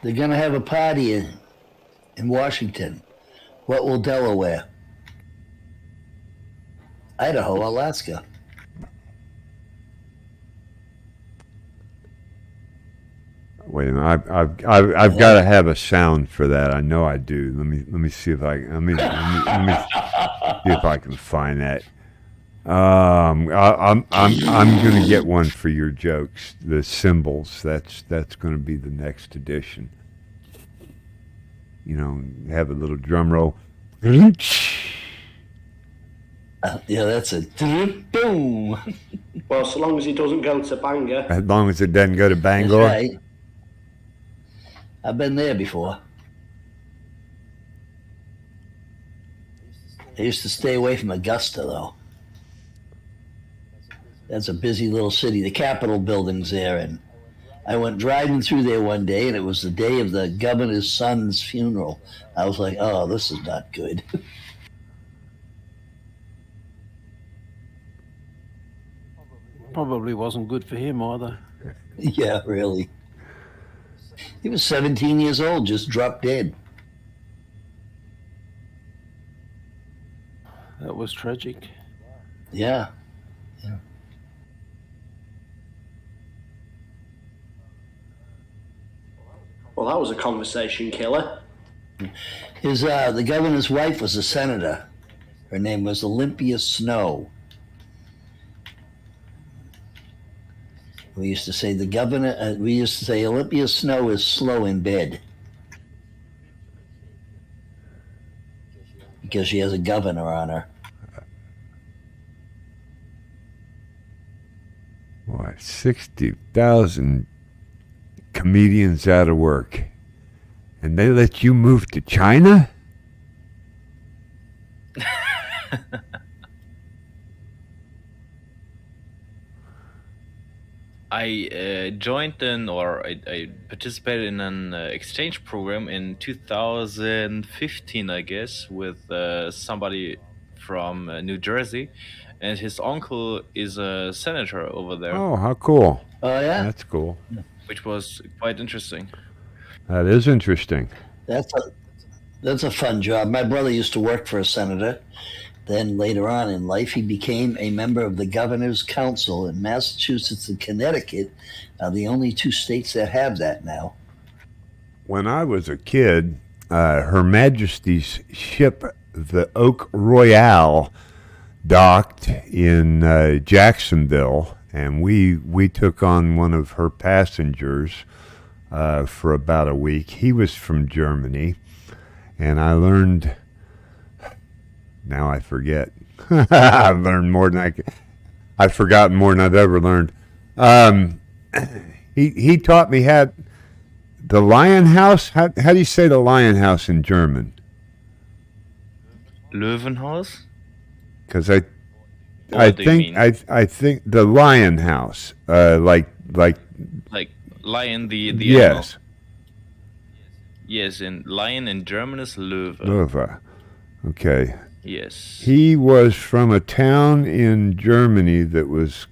they're going to have a party in Washington. What will Delaware? Idaho, Alaska. Wait a minute, I've got to have a sound for that. I know I do. Let me see if I let me see if I can find that. I'm going to get one for your jokes. The symbols. That's going to be the next edition. You know, have a little drum roll. Yeah, that's a boom. Well, so long as he doesn't go to Bangor. As long as it doesn't go to Bangor. That's right. I've been there before. I used to stay away from Augusta, though. That's a busy little city. The Capitol building's there, and I went driving through there one day, and it was the day of the governor's son's funeral. I was like, oh, this is not good. Probably wasn't good for him either. Yeah, really. He was 17 years old, just dropped dead. That was tragic. Yeah. Well, that was a conversation killer. The governor's wife was a senator. Her name was Olympia Snow. We used to say Olympia Snow is slow in bed. Because she has a governor on her. What, 60,000 comedians out of work, and they let you move to China? I joined I participated in an exchange program in 2015, I guess, with somebody from New Jersey, and his uncle is a senator over there. Oh, how cool. Oh, yeah? That's cool. Which was quite interesting. That is interesting. That's a fun job. My brother used to work for a senator. Then later on in life, he became a member of the Governor's Council, and Massachusetts and Connecticut are the only two states that have that now. When I was a kid, Her Majesty's ship, the Oak Royale, docked in Jacksonville, and we took on one of her passengers for about a week. He was from Germany, and I learned... Now I forget. I've learned more than I've forgotten more than I've ever learned. He taught me how the Lion House. How do you say the Lion House in German? Löwenhaus. Because I think the Lion House, like lion the yes. Animal. Yes, and lion in German is Löwe. Löwe. Okay. Yes. He was from a town in Germany that was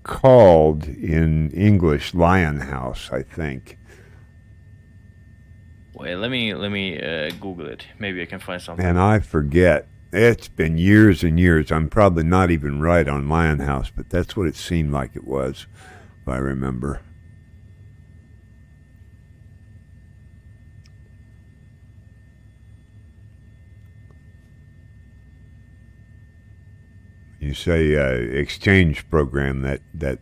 called in English Lionhouse, I think. Wait, let me Google it. Maybe I can find something. And I forget. It's been years and years. I'm probably not even right on Lionhouse, but that's what it seemed like it was, if I remember. You say exchange program, that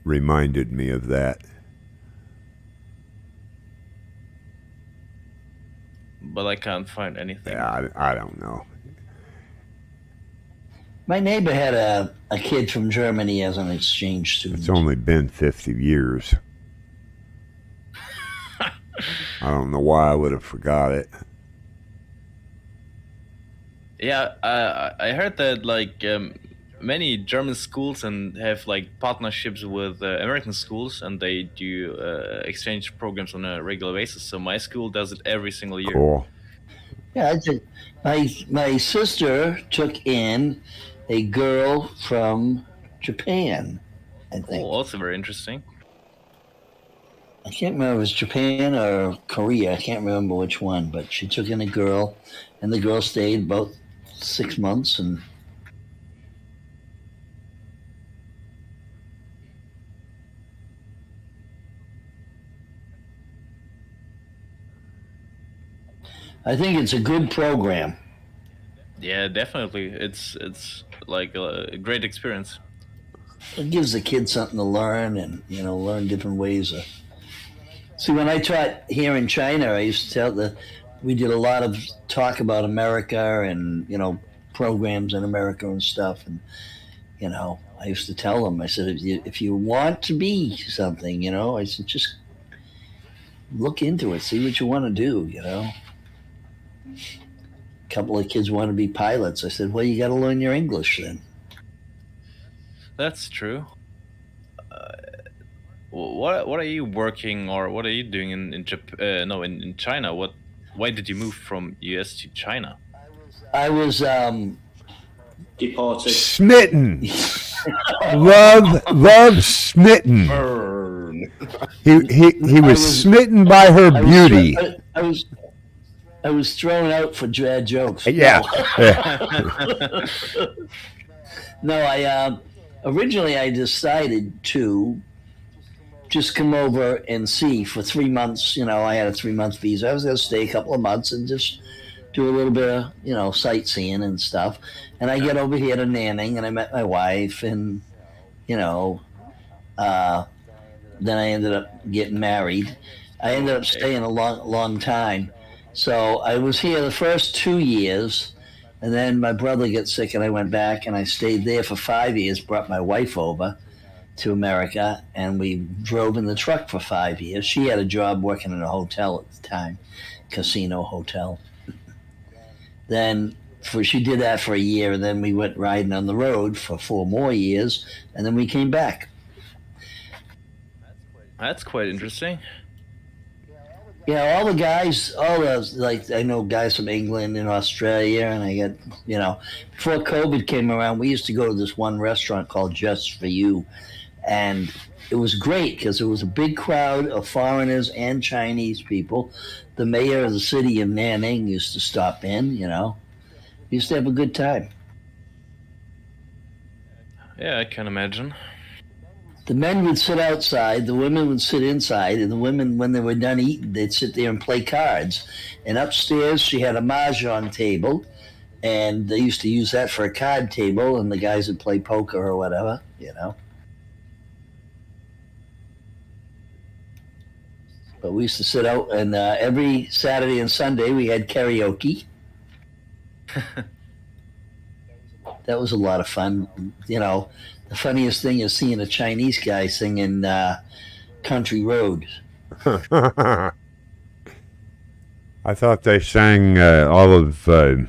reminded me of that. But I can't find anything. Yeah, I don't know. My neighbor had a kid from Germany as an exchange student. It's only been 50 years. I don't know why I would have forgot it. Yeah, I heard that like many German schools and have like partnerships with American schools, and they do exchange programs on a regular basis. So my school does it every single year. Cool. Yeah, my sister took in a girl from Japan, I think. Oh, also very interesting. I can't remember if it was Japan or Korea. I can't remember which one, but she took in a girl, and the girl stayed about 6 months, and I think it's a good program. Yeah, definitely. It's like a great experience. It gives the kids something to learn, and learn different ways of. See, when I taught here in China, I used to tell we did a lot of talk about America and programs in America and stuff, and I used to tell them. I said, if you want to be something, I said, just look into it, see what you want to do. A couple of kids want to be pilots. I said, well, you got to learn your English then. That's true. What are you working, or what are you doing in Japan? No, in China. Why did you move from US to China? I was deported. Smitten. love smitten. Burn. He was smitten by her beauty. I was thrown out for bad jokes. Yeah. No, originally I decided to just come over and see for 3 months. I had a 3-month visa. I was going to stay a couple of months and just do a little bit of, sightseeing and stuff. And I get over here to Nanning, and I met my wife, and, then I ended up getting married. I ended up staying a long time. So I was here the first 2 years, and then my brother got sick, and I went back, and I stayed there for 5 years, brought my wife over to America, and we drove in the truck for 5 years. She had a job working in a hotel at the time, casino hotel. Then she did that for a year, and then we went riding on the road for 4 more years, and then we came back. That's quite interesting. Yeah, all the guys, I know guys from England and Australia, and I got, before COVID came around, we used to go to this one restaurant called Just For You, and it was great because it was a big crowd of foreigners and Chinese people. The mayor of the city of Nanning used to stop in, We used to have a good time. Yeah, I can imagine. The men would sit outside, the women would sit inside, and the women, when they were done eating, they'd sit there and play cards. And upstairs, she had a mahjong table, and they used to use that for a card table, and the guys would play poker or whatever, But we used to sit out, and every Saturday and Sunday, we had karaoke. That was a lot of fun, The funniest thing is seeing a Chinese guy singing Country Road. I thought they sang all of Tony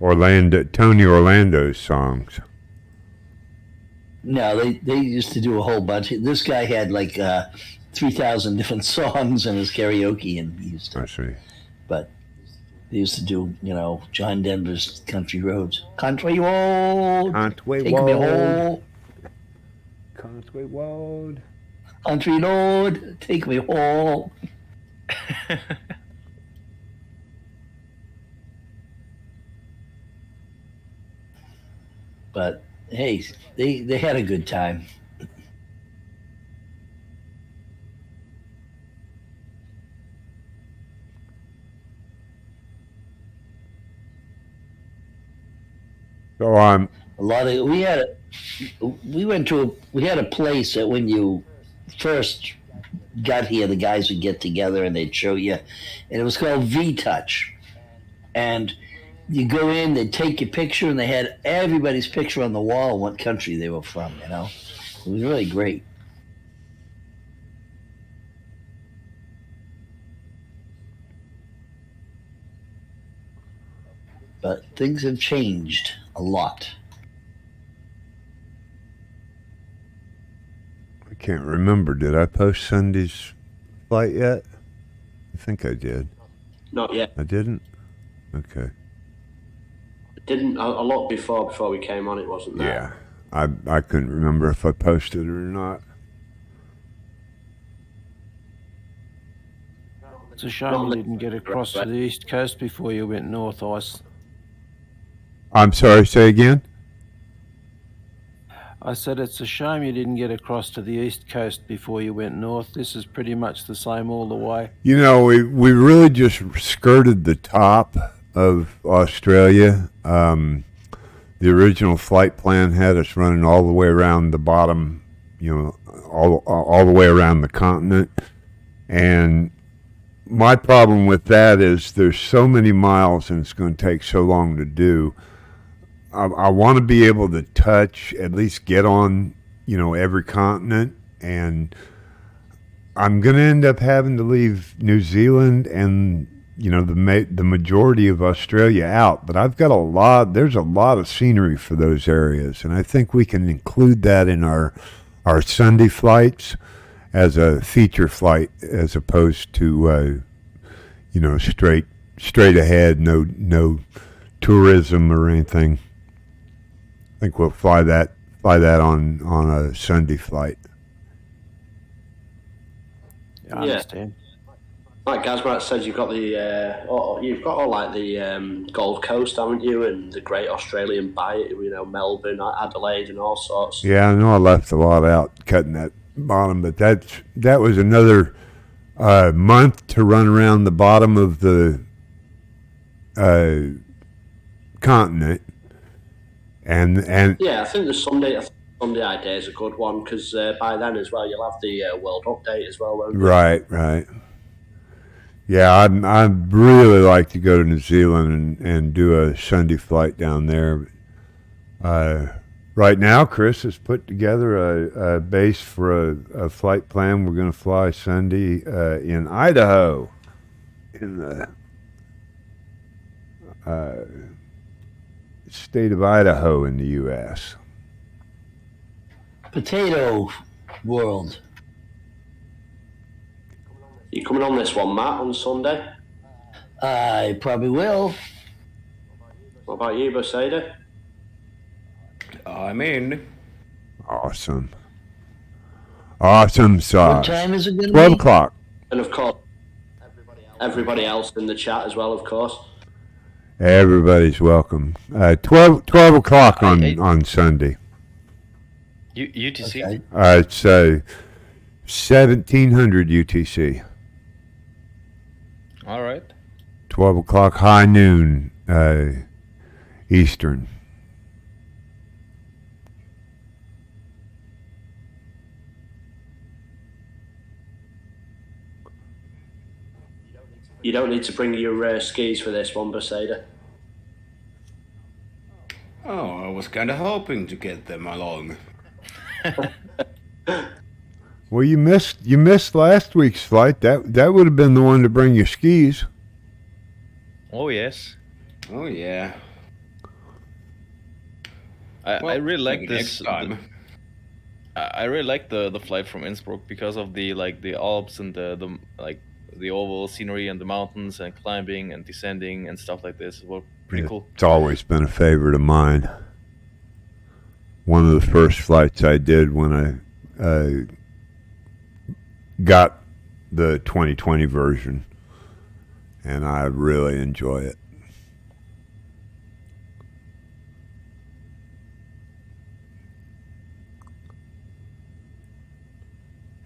Orlando's songs. No, they used to do a whole bunch. This guy had like 3,000 different songs in his karaoke, and he used to. I see. But they used to do, John Denver's Country Roads. Country Road, Country take me home. country road. Country road, take me home. But hey, they had a good time. So I'm A lot of we had a place that when you first got here, the guys would get together and they'd show you, and it was called V Touch, and you go in, they'd take your picture, and they had everybody's picture on the wall, what country they were from. You know, it was really great. But things have changed a lot. I can't remember. Did I post Sunday's flight yet? I think I did. Not yet. I didn't? Okay. Didn't a lot before we came on. It wasn't there. Yeah. I couldn't remember if I posted it or not. It's a shame you didn't get across to the East Coast before you went north, Ice. I'm sorry, say again? I said it's a shame you didn't get across to the East Coast before you went north. This is pretty much the same all the way. You know, we really just skirted the top of Australia. The original flight plan had us running all the way around the bottom, you know, all the way around the continent. And my problem with that is there's so many miles and it's going to take so long to do. I want to be able to touch, at least get on, you know, every continent. And I'm going to end up having to leave New Zealand and, you know, the majority of Australia out. But I've got there's a lot of scenery for those areas. And I think we can include that in our Sunday flights as a feature flight as opposed to, you know, straight ahead, no tourism or anything. I think we'll fly that on a Sunday flight. I understand. Like Gazmat said, you've got all like the Gold Coast, haven't you, and the Great Australian Bight, you know, Melbourne, Adelaide, and all sorts. Yeah, I know I left a lot out cutting that bottom, but that was another month to run around the bottom of the continent. And yeah, I think the Sunday idea is a good one because by then as well you'll have the World Update as well, won't you? Right. Yeah, I'd really like to go to New Zealand and do a Sunday flight down there. Right now, Chris has put together a base for a flight plan. We're going to fly Sunday in Idaho, in the state of Idaho in the U.S. Potato world. You coming on this one, Matt, on Sunday? I probably will. What about you, Beseda? I'm in. Awesome sauce. What time is it going to be? 12 o'clock. And of course, everybody else in the chat as well, of course. Everybody's welcome. 12 o'clock on Sunday. UTC? Okay. It's 1700 UTC. All right. 12 o'clock, high noon Eastern. You don't need to bring your skis for this one, Beseda. Oh, I was kind of hoping to get them along. Well, you missed last week's flight. That would have been the one to bring your skis. Oh yes. Oh yeah. I really like maybe this. next time. I really like the flight from Innsbruck because of the Alps and the oval scenery and the mountains and climbing and descending and stuff like this. Well, pretty cool. It's always been a favorite of mine. One of the first flights I did when I got the 2020 version, and I really enjoy it.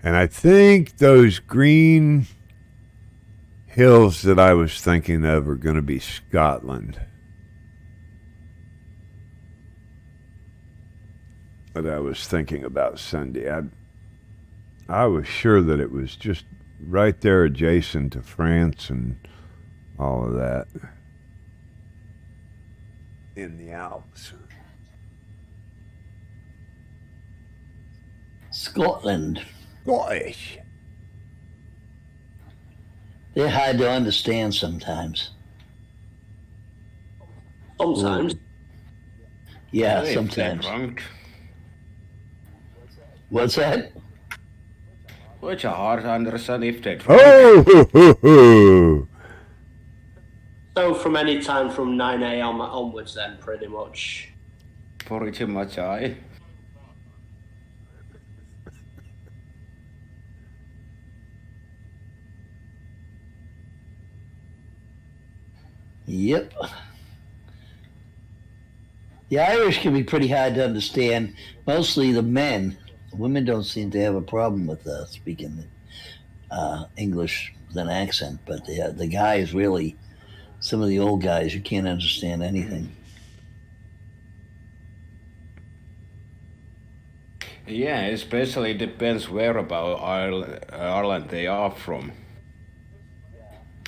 And I think those green hills that I was thinking of are going to be Scotland. That I was thinking about Sunday. I was sure that it was just right there adjacent to France and all of that in the Alps. Scotland. Scottish. They're hard to understand sometimes. Sometimes. Yeah, If they're sometimes. drunk. What's that? Which are hard to understand if they're drunk. Oh! So from any time from 9 a.m. onwards then, pretty much. Pretty much, aye. Yep. The Irish can be pretty hard to understand. Mostly the men. The women don't seem to have a problem with speaking English with an accent, but the guys really, some of the old guys, you can't understand anything. Yeah, especially depends where about Ireland they are from.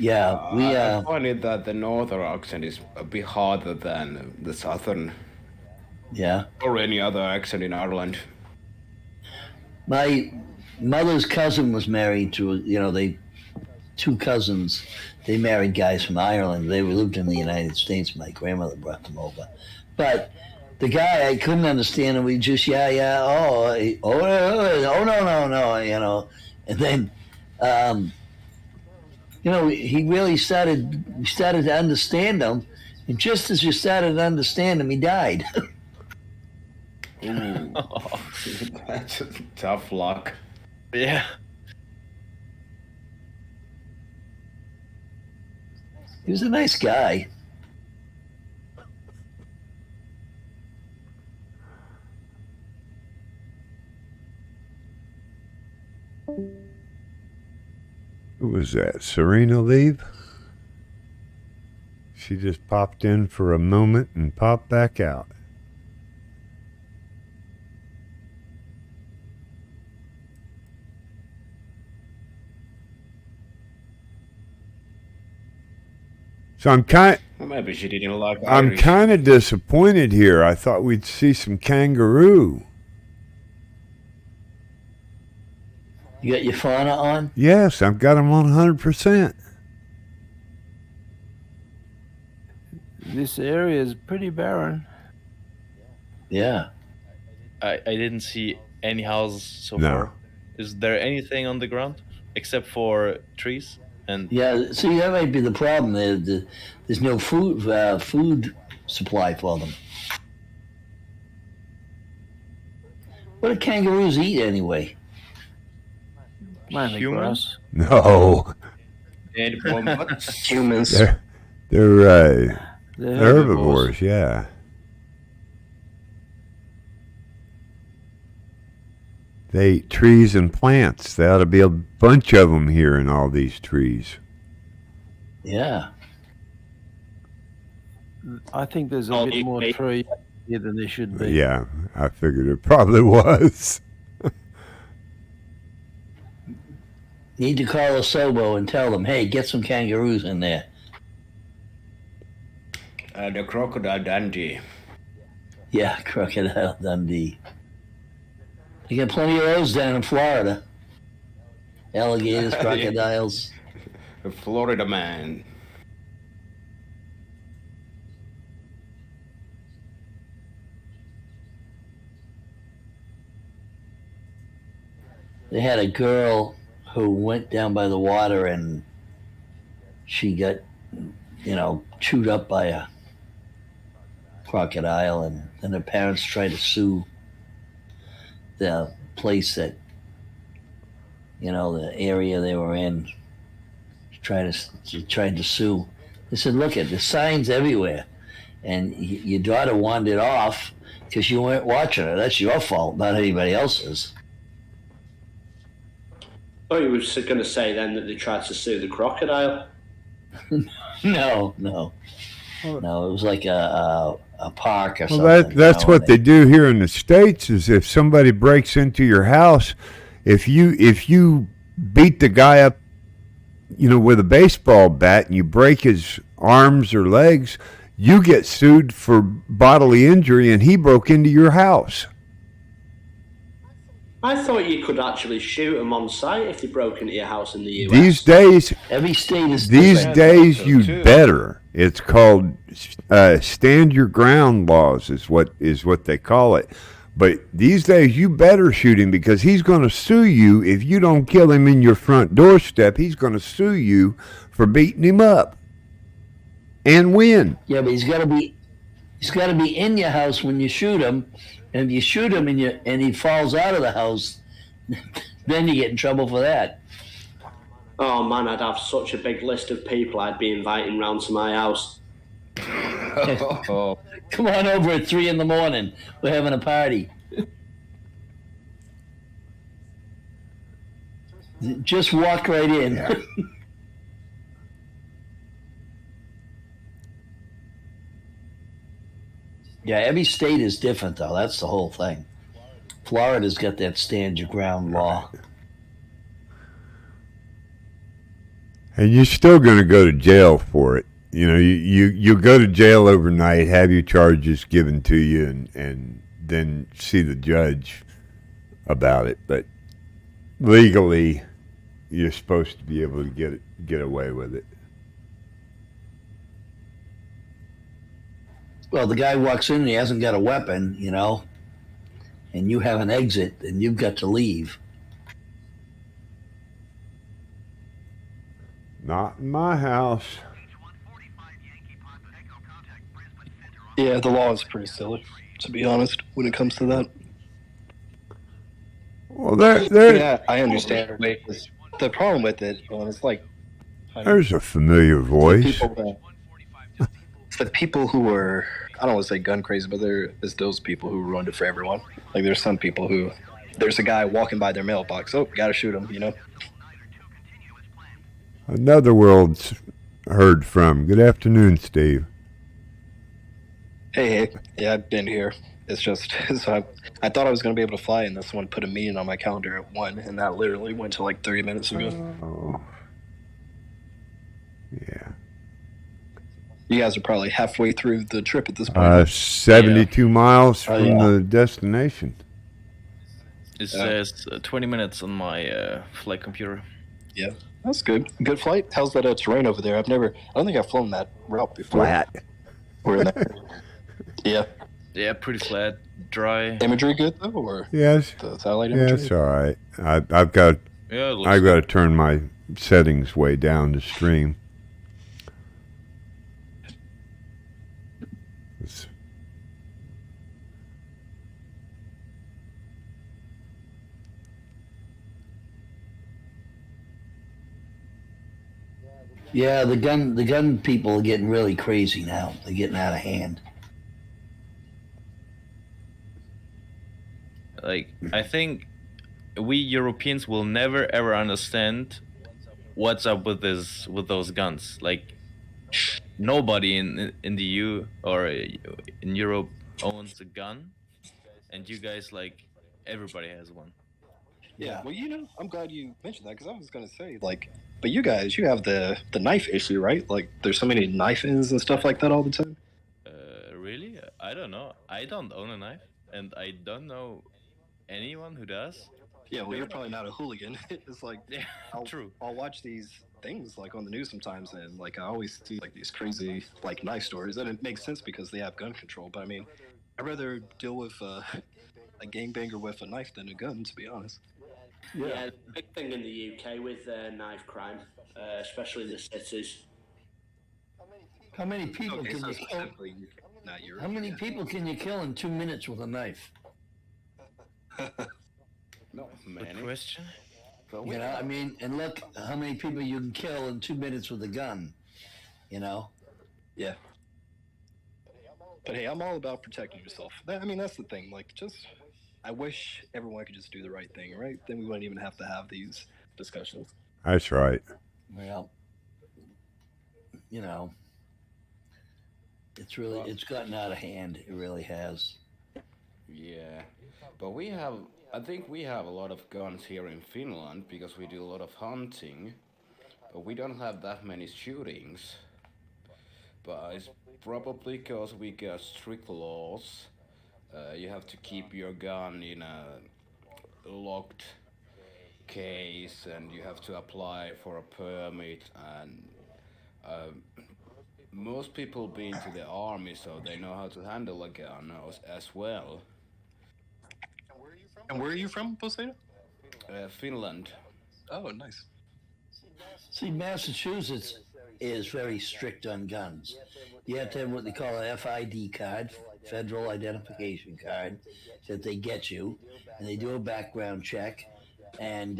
Yeah, I find it that the northern accent is a bit harder than the southern. Yeah. Or any other accent in Ireland. My mother's cousin was married to, two cousins. They married guys from Ireland. They lived in the United States. My grandmother brought them over. But the guy, I couldn't understand him. We just, no, And then, he really started to understand him. And just as you started to understand him, he died. Ooh, that's tough luck. Yeah. He was a nice guy. Who was that? Serena leave? She just popped in for a moment and popped back out. So Maybe she didn't like I'm Irish. kind of disappointed here. I thought we'd see some kangaroo. You got your fauna on? Yes, I've got them on 100%. This area is pretty barren. Yeah. I didn't see any houses so No. far. Is there anything on the ground except for trees? And Yeah, see, that might be the problem. There's no food supply for them. What do kangaroos eat anyway? Mainly Humans? grass. No. Dead wombats. Humans. They're They're herbivores, yeah. They eat trees and plants. There ought to be a bunch of them here in all these trees. Yeah. I think there's a Oh, bit more you- tree here than there should be. Yeah, I figured it probably was. Need to call a Sobo and tell them, hey, get some kangaroos in there. The crocodile Dundee. Yeah, Crocodile Dundee. You get plenty of those down in Florida. Alligators, crocodiles. The Florida man. They had a girl who went down by the water and she got, chewed up by a crocodile, and then her parents tried to sue the place that, the area they were in, tried to sue. They said, "Look at the signs everywhere, and your daughter wandered off because you weren't watching her. That's your fault, not anybody else's." Oh, you were going to say then that they tried to sue the crocodile? No. It was like a park or Well, something. that's what they do here in the States. Is if somebody breaks into your house, if you beat the guy up, with a baseball bat, and you break his arms or legs, you get sued for bodily injury, and he broke into your house. I thought you could actually shoot them on sight if they broke into your house in the US. These days, every state is these different. days you better. It's called stand your ground laws is what they call it. But these days you better shoot him, because he's going to sue you if you don't kill him in your front doorstep. He's going to sue you for beating him up and win. Yeah, but he's got to be in your house when you shoot him. And if you shoot him and he falls out of the house, then you get in trouble for that. Oh man, I'd have such a big list of people I'd be inviting round to my house. Come on over at 3 a.m. We're having a party. Just walk right in. Yeah. Yeah, every state is different, though. That's the whole thing. Florida's got that stand your ground law. And you're still going to go to jail for it. You go to jail overnight, have your charges given to you, and then see the judge about it. But legally, you're supposed to be able to get away with it. Well, the guy walks in and he hasn't got a weapon, and you have an exit, and you've got to leave. Not in my house. Yeah, the law is pretty silly, to be honest, when it comes to that. Well, yeah, I understand. The problem with it, it's like... There's a familiar voice. The people who are, I don't want to say gun crazy, but there's those people who ruined it for everyone. Like, there's some people who, there's a guy walking by their mailbox. Oh, gotta shoot him, Another world's heard from. Good afternoon, Steve. Hey. Yeah, I've been here. It's just, so I thought I was going to be able to fly, and this one put a meeting on my calendar at 1, and that literally went to like 30 minutes ago. Oh. Yeah. You guys are probably halfway through the trip at this point. 72 miles from the destination. It says 20 minutes on my flight computer. Yeah, that's good. Good flight. How's that terrain over there? I don't think I've flown that route before. Flat. Yeah. Yeah, pretty flat, dry. Imagery good though, or yes, the satellite imagery? Yeah, it's all right. I've got to turn my settings way down to stream. Yeah, the gun people are getting really crazy now. They're getting out of hand. Like, I think we Europeans will never ever understand what's up with those guns. Like, nobody in the EU or in Europe owns a gun, and you guys, like, everybody has one. Yeah, well, I'm glad you mentioned that, because I was going to say, like, but you guys, you have the knife issue, right? Like, there's so many knife-ins and stuff like that all the time. Really? I don't know. I don't own a knife, and I don't know anyone who does. Yeah, well, you're probably not a hooligan. It's like, yeah, true. I'll watch these things, like, on the news sometimes, and, like, I always see, like, these crazy, like, knife stories, and it makes sense because they have gun control, but, I mean, I'd rather deal with a gangbanger with a knife than a gun, to be honest. Yeah, big thing in the UK with knife crime, especially in the cities. How many people can you kill? How many people can you kill in 2 minutes with a knife? Not many. Good question. But You know, I mean, and look how many people you can kill in 2 minutes with a gun. You know. Yeah. But hey, I'm all about protecting yourself. I mean, that's the thing. Like, I wish everyone could just do the right thing, right? Then we wouldn't even have to have these discussions. That's right. Well, you know, it's gotten out of hand. It really has. Yeah, but I think we have a lot of guns here in Finland because we do a lot of hunting, but we don't have that many shootings. But it's probably because we got strict laws. You have to keep your gun in a locked case, and you have to apply for a permit. And most people been to the army, so they know how to handle a gun as well. And where are you from, Poseidon? Finland. Oh, nice. See, Massachusetts is very strict on guns. You have to have what they call an FID card, Federal Identification Card, that they get you, and they do a background check. And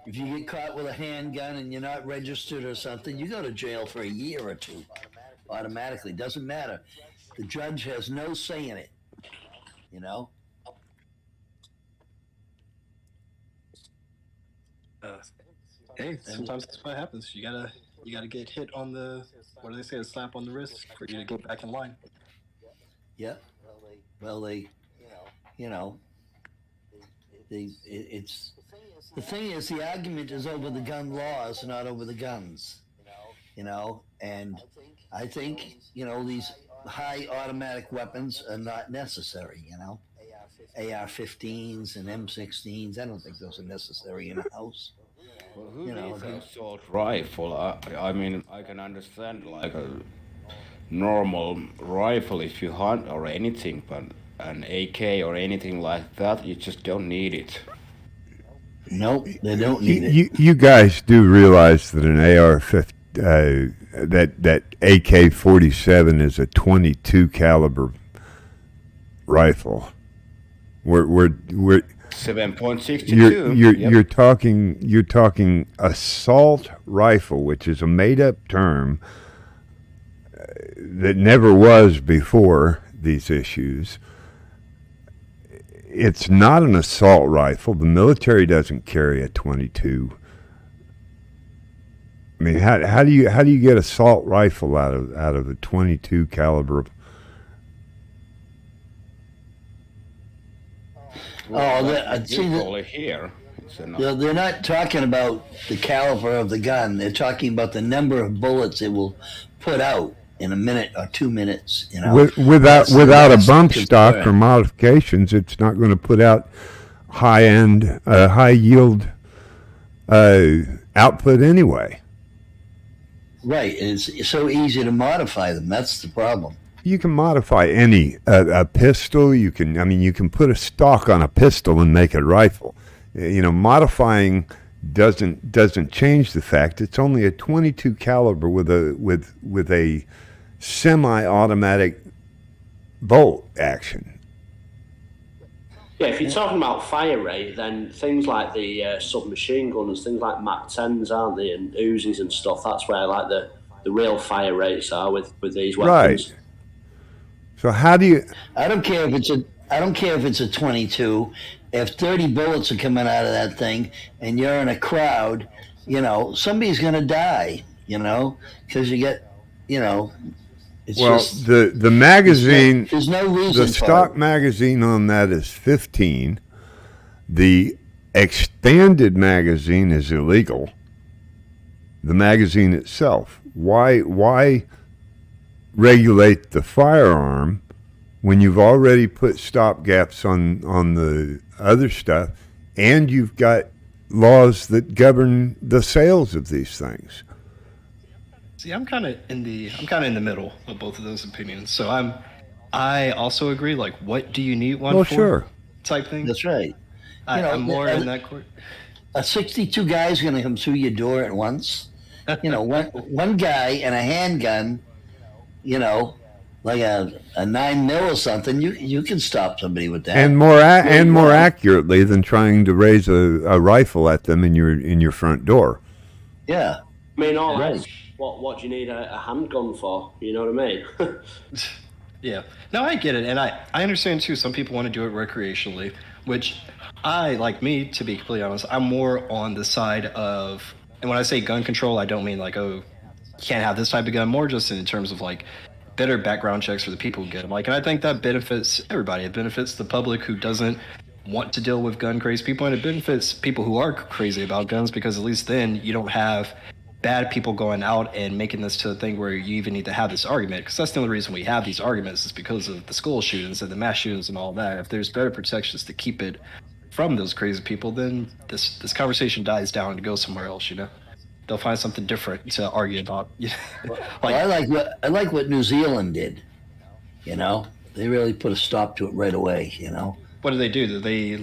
if you get caught with a handgun and you're not registered or something, you go to jail for a year or two automatically. Doesn't matter. The judge has no say in it, you know? Hey, sometimes that's what happens. You gotta get hit on the, what do they say, a slap on the wrist for you to get back in line. Yeah. Well, you know, it's the thing is the argument is over the gun laws, not over the guns. You know, and I think these high automatic weapons are not necessary. You know, AR-15s and M16s. I don't think those are necessary in a house. Well, who needs an assault rifle? I mean, I can understand like a normal rifle if you hunt or anything, but an AK or anything like that, you just don't need it. Nope, they don't need it. You guys do realize that an AR-15, that AK-47 is a 22 caliber rifle. We're 7.62. You're talking assault rifle, which is a made up term that never was before these issues. It's not an assault rifle. The military doesn't carry a 22. I mean, how do you get assault rifle out of a 22 caliber? Here. They're not talking about the caliber of the gun. They're talking about the number of bullets it will put out in a minute or 2 minutes. You know, without a bump stock or modifications, it's not going to put out high yield output anyway. Right, it's so easy to modify them. That's the problem. You can modify any a pistol. You can put a stock on a pistol and make a rifle. Modifying doesn't change the fact it's only a 22 caliber with a semi-automatic bolt action. Yeah, if you're talking about fire rate, then things like the submachine guns, things like MAC-10s, aren't they, and Uzis and stuff. That's where like the real fire rates are with these weapons. Right. So how do you? I don't care if it's a 22. If 30 bullets are coming out of that thing, and you're in a crowd, somebody's going to die. Because you get, It's just, the magazine. There's no reason. The stock magazine on that is 15. The expanded magazine is illegal. The magazine itself. Why regulate the firearm when you've already put stop gaps on the other stuff, and you've got laws that govern the sales of these things? See, I'm kind of in the middle of both of those opinions. So I also agree. Like, what do you need one for? Sure. Type thing. That's right. I'm more in that court. A 62 guy's going to come through your door at once. One guy and a handgun. like a 9 mil or something, you can stop somebody with that. And more accurately than trying to raise a rifle at them in your front door. Yeah. I mean, all right. What do you need a handgun for? You know what I mean? Yeah. No, I get it. And I understand, too, some people want to do it recreationally, which like me, to be completely honest, I'm more on the side of, and when I say gun control, I don't mean like, oh, you can't have this type of gun, more just in terms of like better background checks for the people who get them. Like, and I think that benefits everybody. It benefits the public who doesn't want to deal with gun crazy people, and it benefits people who are crazy about guns, because at least then you don't have bad people going out and making this to a thing where you even need to have this argument, because that's the only reason we have these arguments is because of the school shootings and the mass shootings and all that. If there's better protections to keep it from those crazy people, then this conversation dies down and goes somewhere else. They'll find something different to argue about. I like what New Zealand did. They really put a stop to it right away. What did they do? They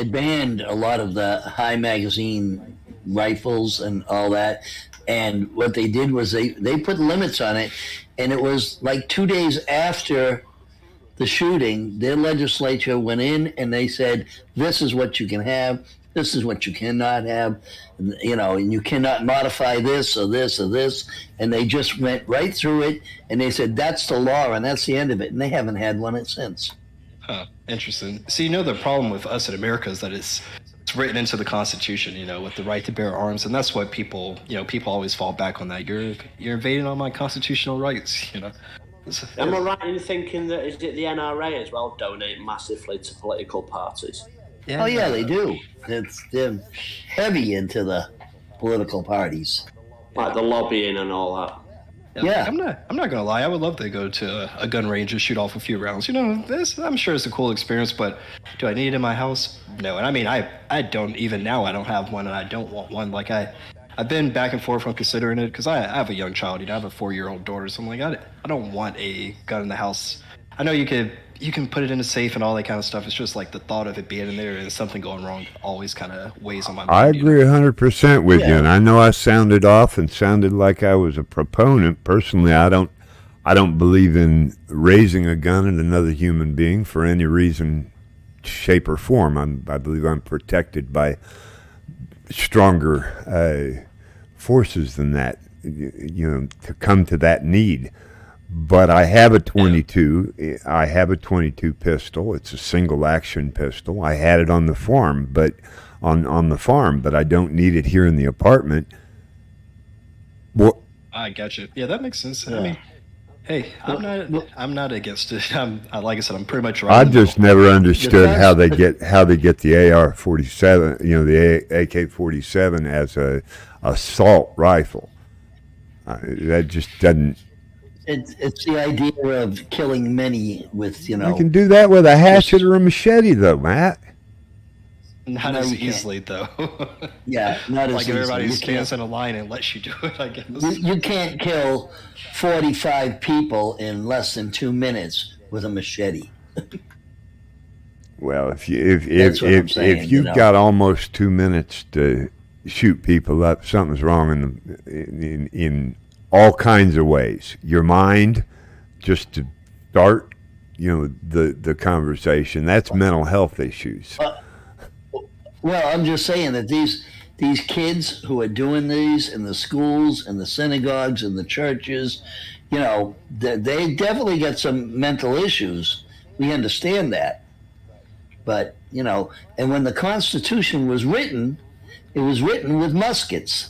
banned a lot of the high magazine rifles and all that. And what they did was they put limits on it. And it was like 2 days after the shooting, their legislature went in and they said, this is what you can have. This is what you cannot have. And you cannot modify this or this or this. And they just went right through it. And they said, that's the law and that's the end of it. And they haven't had one since. Huh, interesting. See, the problem with us in America is that it's written into the Constitution, with the right to bear arms, and that's what people always fall back on that. You're invading on my constitutional rights, Am I right in thinking that is it the NRA as well donate massively to political parties? Yeah. Oh yeah, they do. They're heavy into the political parties, like the lobbying and all that. Yeah, I'm not gonna lie. I would love to go to a gun range and shoot off a few rounds. I'm sure it's a cool experience, but do I need it in my house? No. And I mean, I don't even now. I don't have one, and I don't want one. Like I've been back and forth on considering it because I have a young child. I have a 4-year-old daughter, so I'm like, I don't want a gun in the house. I know you can put it in a safe and all that kind of stuff. It's just like the thought of it being in there and something going wrong always kind of weighs on my mind. I agree 100% with you, and I know I sounded off and sounded like I was a proponent. Personally, I don't believe in raising a gun at another human being for any reason, shape, or form. I believe I'm protected by stronger forces than that, to come to that need. But I have a 22. I have a 22 pistol. It's a single action pistol. I had it on the farm, but on the farm, but I don't need it here in the apartment. Well, I got you. Yeah, that makes sense. I mean, hey, I'm not against it. Like I said, I'm pretty much right. I just never understood how they get the AR-47, the AK-47 as a assault rifle. That just doesn't. It's the idea of killing many with, You can do that with a hatchet or a machete, though, Matt. Not as easily, though. Yeah, not as like easily. Everybody stands in a line and lets you do it, I guess. You can't kill 45 people in less than 2 minutes with a machete. Well, if you've got almost 2 minutes to shoot people up, something's wrong in all kinds of ways. Your mind, just to start, the conversation. That's mental health issues. Well, I'm just saying that these kids who are doing these in the schools and the synagogues and the churches, they definitely got some mental issues. We understand that. But, and when the Constitution was written, it was written with muskets.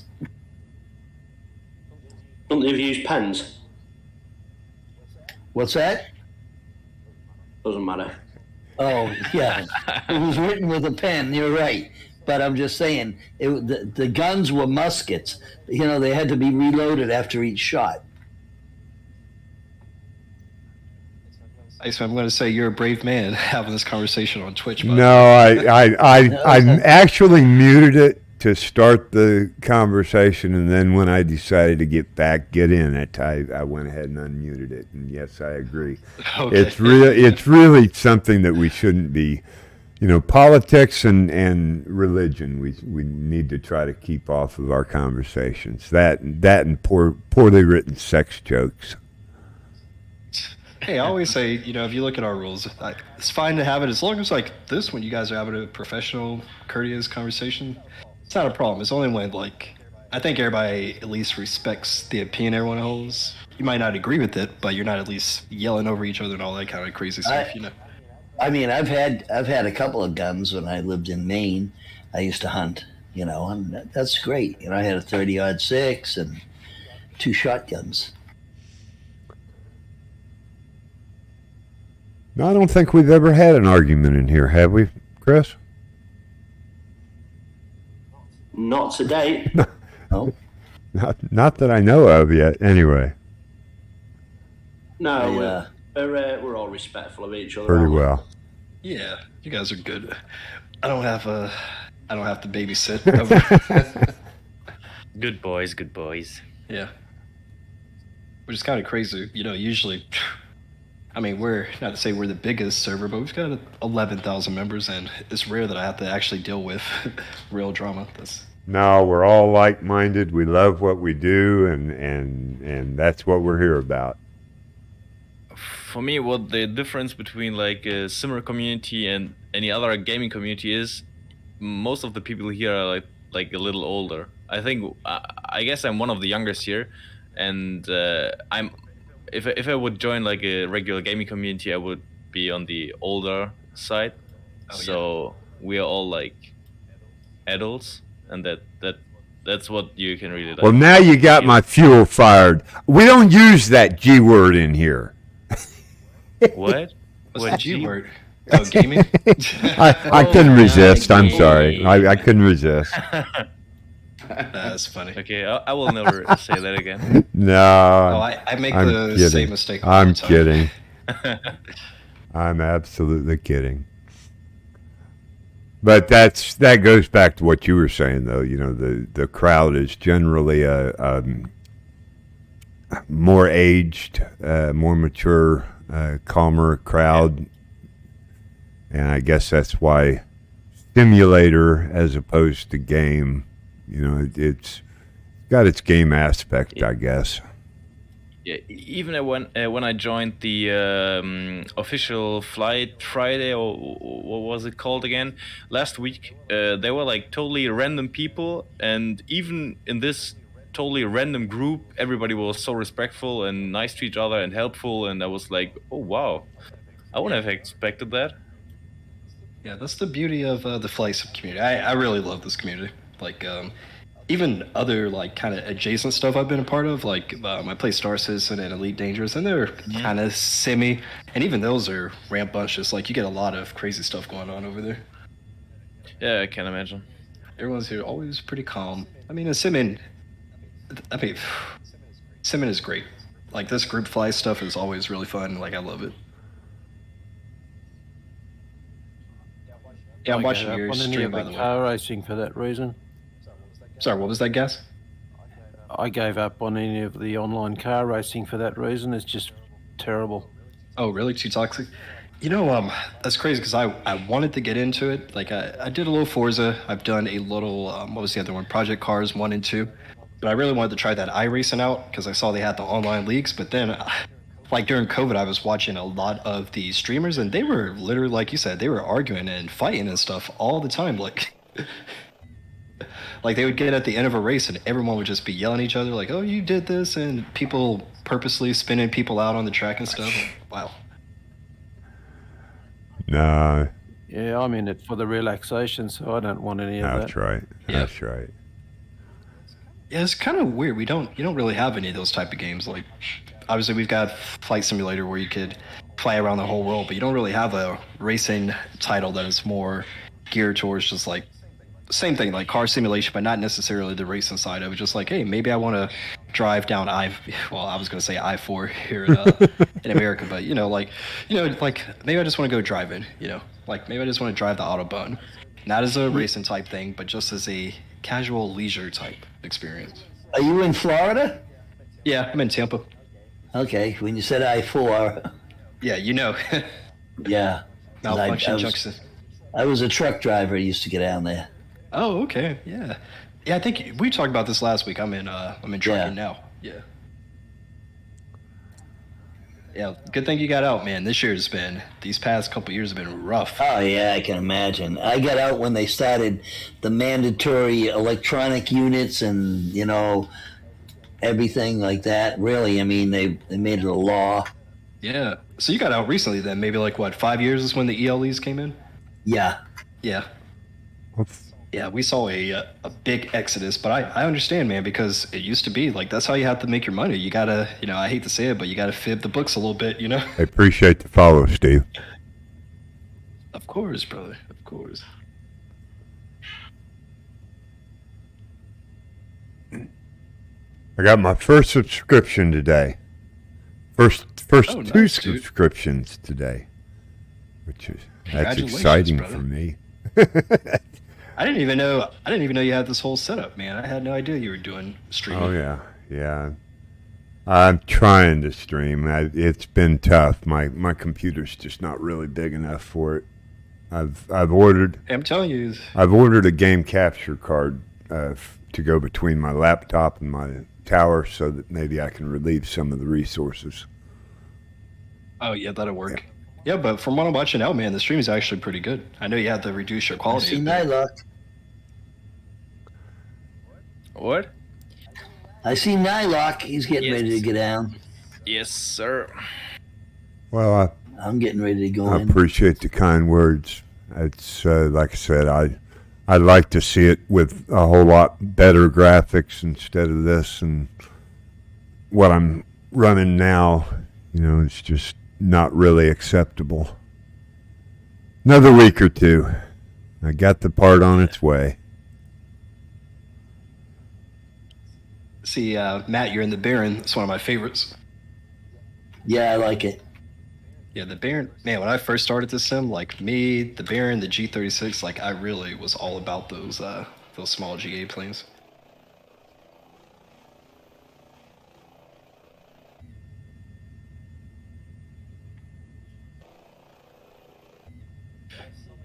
Don't they use pens? What's that? Doesn't matter. Oh, yeah. It was written with a pen, you're right. But I'm just saying, the guns were muskets. They had to be reloaded after each shot. I'm going to say you're a brave man having this conversation on Twitch. No, I actually muted it to start the conversation, and then when I decided to get in it, I went ahead and unmuted it. And yes, I agree. Okay. It's really something that we shouldn't be. Politics and religion, we need to try to keep off of our conversations. That and poorly written sex jokes. Hey, I always say, if you look at our rules, it's fine to have it as long as like this when you guys are having a professional, courteous conversation. It's not a problem. It's only when I think everybody at least respects the opinion everyone holds. You might not agree with it, but you're not at least yelling over each other and all that kind of crazy stuff. I mean, I've had a couple of guns when I lived in Maine. I used to hunt, and that's great. I had a 30-06 and 2 shotguns. No, I don't think we've ever had an argument in here, have we, Chris? Not to date. No. Not that I know of yet, anyway. No, we're all respectful of each other. Pretty well. Yeah, you guys are good. I don't have to babysit. Good boys, good boys. Yeah. Which is kind of crazy. Usually, I mean, we're not to say we're the biggest server, but we've got 11,000 members, and it's rare that I have to actually deal with real drama. No, we're all like-minded. We love what we do, and that's what we're here about. For me, what the difference between like a simmer community and any other gaming community is, most of the people here are like a little older. I think I guess I'm one of the youngest here, and I'm if I would join like a regular gaming community, I would be on the older side. So we are all like adults, and that's what you can really like. Well, now you got my fuel fired. We don't use that G word in here. What? What's the G word? Oh, gaming? I couldn't resist. I'm sorry. I couldn't resist. That's funny. Okay, I will never say that again. No. Oh, I make the kidding. same mistake all I'm the time. kidding. I'm absolutely kidding. But that goes back to what you were saying, though. The crowd is generally a more aged, more mature, calmer crowd, and I guess that's why simulator as opposed to game. It's got its game aspect, I guess. Yeah, even when I joined the official Flight Friday, or what was it called again, last week, there were like totally random people, and even in this totally random group, everybody was so respectful and nice to each other and helpful, and I was like, oh wow, I wouldn't have expected that. Yeah, that's the beauty of the Flight Sim community. I really love this community. Like, even other like kind of adjacent stuff I've been a part of, like I play Star Citizen and Elite Dangerous, and they're kind of semi, and even those are rambunctious. Like, you get a lot of crazy stuff going on over there. Yeah, I can imagine. Everyone's here always pretty calm. I mean, Simmon is great. Like, this group fly stuff is always really fun. Like, I love it. Yeah, I'm watching your stream, by the way. Car racing for that reason. Sorry, what was that, Gas? I gave up on any of the online car racing for that reason. It's just terrible. Oh, really? Too toxic? That's crazy because I wanted to get into it. Like, I did a little Forza. I've done a little, what was the other one? Project Cars 1 and 2. But I really wanted to try that iRacing out because I saw they had the online leagues. But then, like during COVID, I was watching a lot of the streamers, and they were literally, like you said, they were arguing and fighting and stuff all the time. Like, like they would get at the end of a race, and everyone would just be yelling at each other, like, "Oh, you did this," and people purposely spinning people out on the track and stuff. Wow. No. Yeah, I'm in it for the relaxation, so I don't want any of that. That's right. Yeah. That's right. Yeah, it's kind of weird. You don't really have any of those type of games. Like, obviously we've got Flight Simulator where you could fly around the whole world, but you don't really have a racing title that is more geared towards just like same thing, like car simulation, but not necessarily the racing side of it. Just like, hey, maybe I want to drive down I was going to say I-4 here in America, but like maybe I just want to go driving. Like maybe I just want to drive the Autobahn, not as a racing type thing, but just as a casual leisure type experience. Are you in Florida? Yeah, I'm in Tampa. Okay, when you said I-4. Yeah, Yeah. Malfunction Junction. I was a truck driver. I used to get down there. Oh, okay. Yeah. Yeah, I think we talked about this last week. I'm in trucking now. Yeah. Yeah, good thing you got out, man. These past couple years have been rough. Oh yeah, I can imagine. I got out when they started the mandatory electronic units and everything like that. Really, I mean they made it a law. Yeah. So you got out recently then? Maybe like what, 5 years is when the ELEs came in? Yeah. Yeah. Yeah, we saw a big exodus, but I understand, man, because it used to be like that's how you have to make your money. You gotta, I hate to say it, but you gotta fib the books a little bit, I appreciate the follow, Steve. Of course, brother. Of course. I got my first subscription today. First Oh, two nice, dude. subscriptions today, which is that's Congratulations, exciting brother. for me. I didn't even know you had this whole setup, man. I had no idea you were doing streaming. Oh yeah. I'm trying to stream. It's been tough. My computer's just not really big enough for it. I've ordered. I'm telling you. I've ordered a game capture card to go between my laptop and my tower, so that maybe I can relieve some of the resources. Oh yeah, that'll work. Yeah, but from what I'm watching out, man, the stream is actually pretty good. I know you have to reduce your I quality. see Nylock. What? I see Nylock. He's getting ready to get down. Yes, sir. Well, I'm getting ready to go I in. appreciate the kind words. It's like I said, I'd like to see it with a whole lot better graphics instead of this, and what I'm running now, it's just not really acceptable. Another week or two. I got the part on its way. See, Matt, you're in the Baron. It's one of my favorites. Yeah, I like it. Yeah, the Baron, man, when I first started this sim, like me, the Baron, the G36, like I really was all about those small GA planes.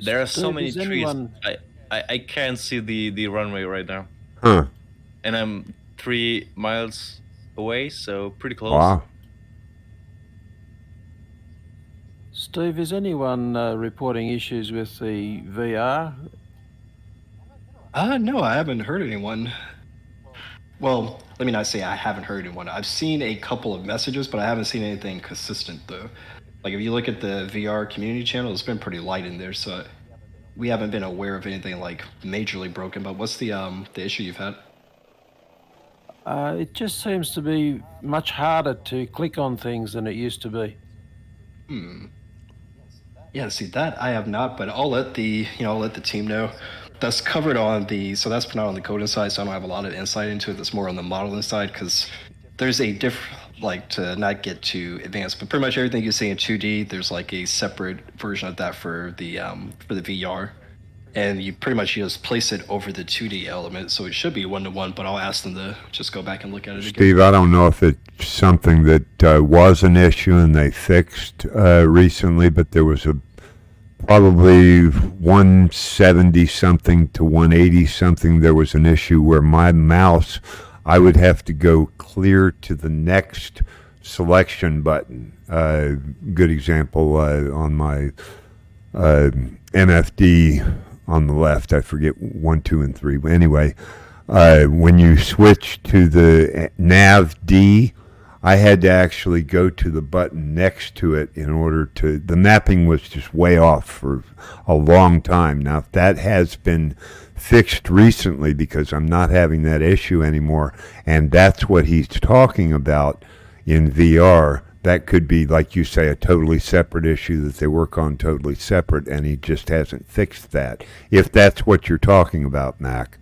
There are so Steve, many is trees. anyone- I can't see the runway right now. Huh. And I'm 3 miles away, so pretty close. Wow. Steve, is anyone reporting issues with the VR? No, I haven't heard anyone. Well, let me not say I haven't heard anyone. I've seen a couple of messages, but I haven't seen anything consistent though. Like if you look at the VR community channel, it's been pretty light in there, so we haven't been aware of anything like majorly broken. But what's the issue you've had? It just seems to be much harder to click on things than it used to be. Yeah, see that I have not, but I'll let the team know. That's covered on so that's not on the coding side, so I don't have a lot of insight into it. That's more on the modeling side, because there's a to not get too advanced, but pretty much everything you see in 2D, there's like a separate version of that for the VR. And you pretty much just place it over the 2D element, so it should be 1-to-1, but I'll ask them to just go back and look at it again. Steve, I don't know if it's something that was an issue and they fixed recently, but there was probably 170 something to 180 something. There was an issue where my mouse, I would have to go clear to the next selection button. Good example on my MFD on the left. I forget 1, 2, and 3. Anyway, when you switch to the Nav D, I had to actually go to the button next to it in order to. The mapping was just way off for a long time. Now, if that has been fixed recently, because I'm not having that issue anymore, and that's what he's talking about in VR, that could be, like you say, a totally separate issue that they work on totally separate, and he just hasn't fixed that. If that's what you're talking about, Mac.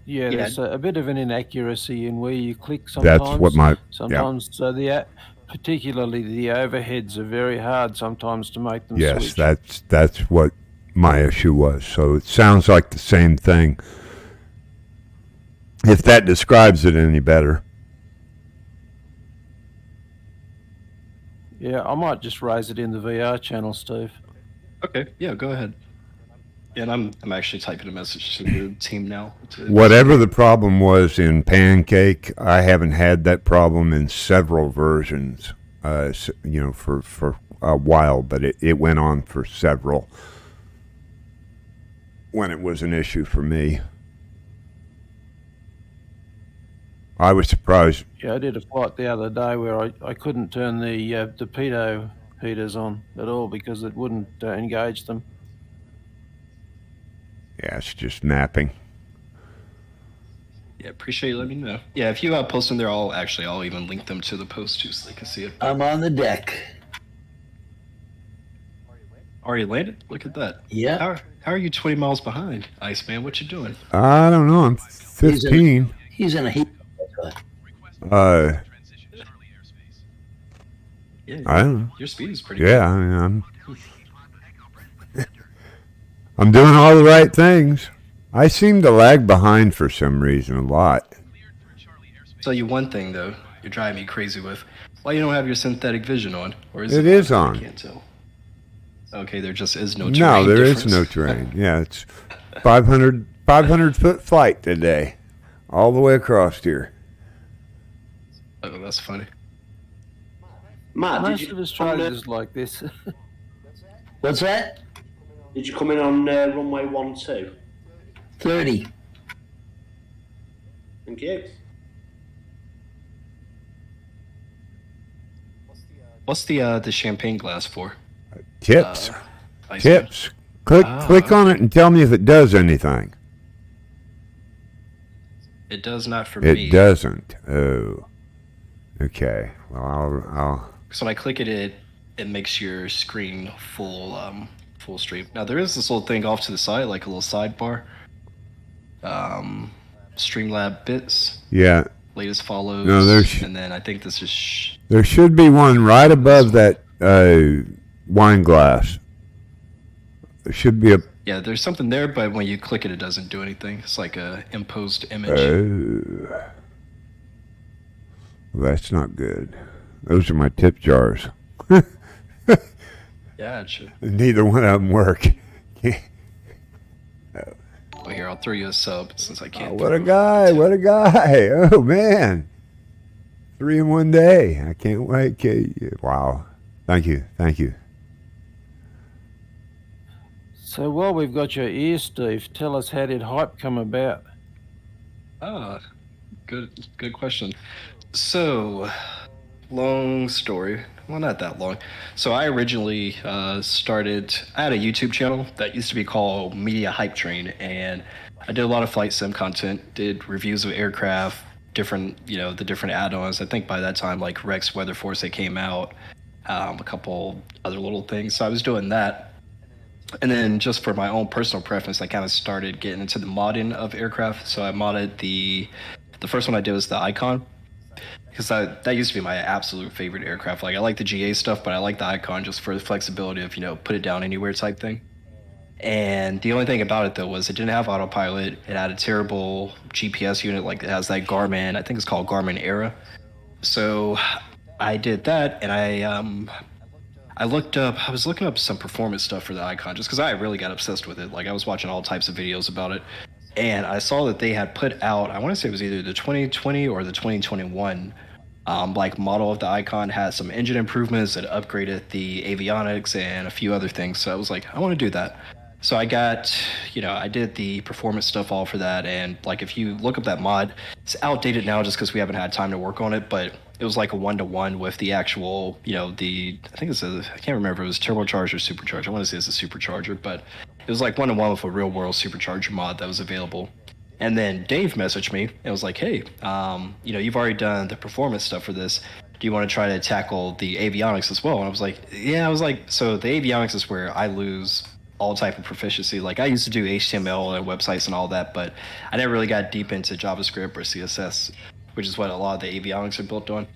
Yeah, there's a bit of an inaccuracy in where you click sometimes. That's what sometimes. So particularly the overheads are very hard sometimes to make them switch. Yes, that's what my issue was. So it sounds like the same thing. If that describes it any better. Yeah, I might just raise it in the VR channel, Steve. Okay, yeah, go ahead. And I'm actually typing a message to the team now. Whatever the problem was in Pancake, I haven't had that problem in several versions. For a while, but it went on for several when it was an issue for me. I was surprised. Yeah, I did a flight the other day where I couldn't turn the pitot heaters on at all because it wouldn't engage them. Yeah, it's just napping. Yeah, appreciate you letting me know. Yeah, if you post them there, I'll even link them to the post too so they can see it. I'm on the deck. Already landed? Look at that. Yeah. How are you 20 miles behind, Iceman? What you doing? I don't know. I'm 15. He's in a heat. Yeah, I don't know. Your speed is pretty good. Yeah, I mean, I'm doing all the right things. I seem to lag behind for some reason a lot. Tell you one thing though, you're driving me crazy with. Why you don't have your synthetic vision on? Or is it is on? I can't tell. Okay, there just is no terrain. No, there difference. is no terrain. Yeah, it's 500 foot flight today, all the way across here. Oh, that's funny. Matt, most of Australia is like this. What's that? Did you come in on runway 12? 30. Thank you. What's the champagne glass for? Tips. Tips. Click on it and tell me if it does anything. It does not for me. It doesn't. Oh. Okay. Well, I'll. So when I click it makes your screen full stream. Now there is this little thing off to the side, like a little sidebar. Streamlab bits. Yeah. Latest follows. No, and then I think this is. There should be one right above that wine glass. There should be a. Yeah, there's something there, but when you click it, it doesn't do anything. It's like a imposed image. Oh. Well, that's not good. Those are my tip jars. Yeah, it should. Neither one of them work. Well, here, I'll throw you a sub since I can't. What a guy! What a guy! Oh man, 3 in 1 day. I can't wait. Wow. Thank you. Thank you. So while we've got your ear, Steve, tell us, how did hype come about? Good question. So, long story. Well, not that long. So I originally I had a YouTube channel that used to be called Media Hype Train, and I did a lot of flight sim content, did reviews of aircraft, the different add-ons. I think by that time, like Rex Weather Force, they came out, a couple other little things. So I was doing that. And then just for my own personal preference, I kind of started getting into the modding of aircraft. So I modded the first one I did was the Icon, because that used to be my absolute favorite aircraft. Like, I like the GA stuff, but I like the Icon just for the flexibility of, put it down anywhere type thing. And the only thing about it, though, was it didn't have autopilot. It had a terrible GPS unit, like it has that Garmin, I think it's called Garmin Era. So I did that, and I was looking up some performance stuff for the Icon just because I really got obsessed with it. Like, I was watching all types of videos about it. And I saw that they had put out, I want to say it was either the 2020 or the 2021 model of the Icon, had some engine improvements that upgraded the avionics and a few other things. So I was like, I want to do that. So I did the performance stuff all for that. And like, if you look up that mod, it's outdated now just because we haven't had time to work on it. But it was like a 1-to-1 with the actual, I can't remember if it was turbocharged or supercharged. I want to say it's a supercharger, but it was like 1-to-1 with a real world supercharger mod that was available. And then Dave messaged me and was like, hey, you've already done the performance stuff for this. Do you want to try to tackle the avionics as well? And I was like, yeah. I was like, so the avionics is where I lose all type of proficiency. Like, I used to do HTML and websites and all that, but I never really got deep into JavaScript or CSS, which is what a lot of the avionics are built on.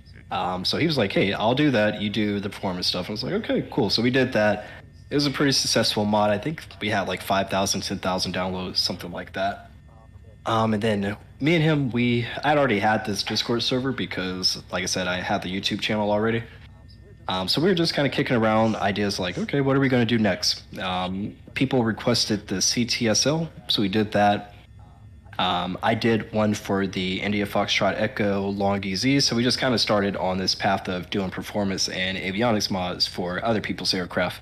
So he was like, hey, I'll do that. You do the performance stuff. I was like, okay, cool. So we did that. It was a pretty successful mod. I think we had like 5,000, 10,000 downloads, something like that. And then me and him, I'd already had this Discord server because, like I said, I had the YouTube channel already. So we were just kind of kicking around ideas like, okay, what are we going to do next? People requested the CTSL, so we did that. I did one for the India Foxtrot Echo Long EZ, so we just kind of started on this path of doing performance and avionics mods for other people's aircraft.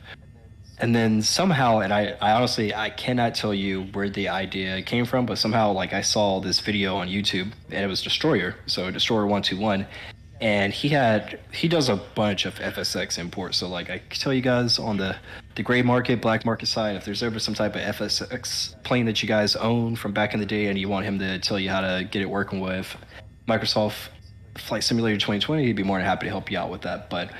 And then somehow, and I honestly, I cannot tell you where the idea came from, but somehow, like, I saw this video on YouTube, and it was Destroyer, so Destroyer 121, and he does a bunch of FSX imports. So, like, I can tell you guys on the gray market, black market side, if there's ever some type of FSX plane that you guys own from back in the day, and you want him to tell you how to get it working with Microsoft Flight Simulator 2020, he'd be more than happy to help you out with that. But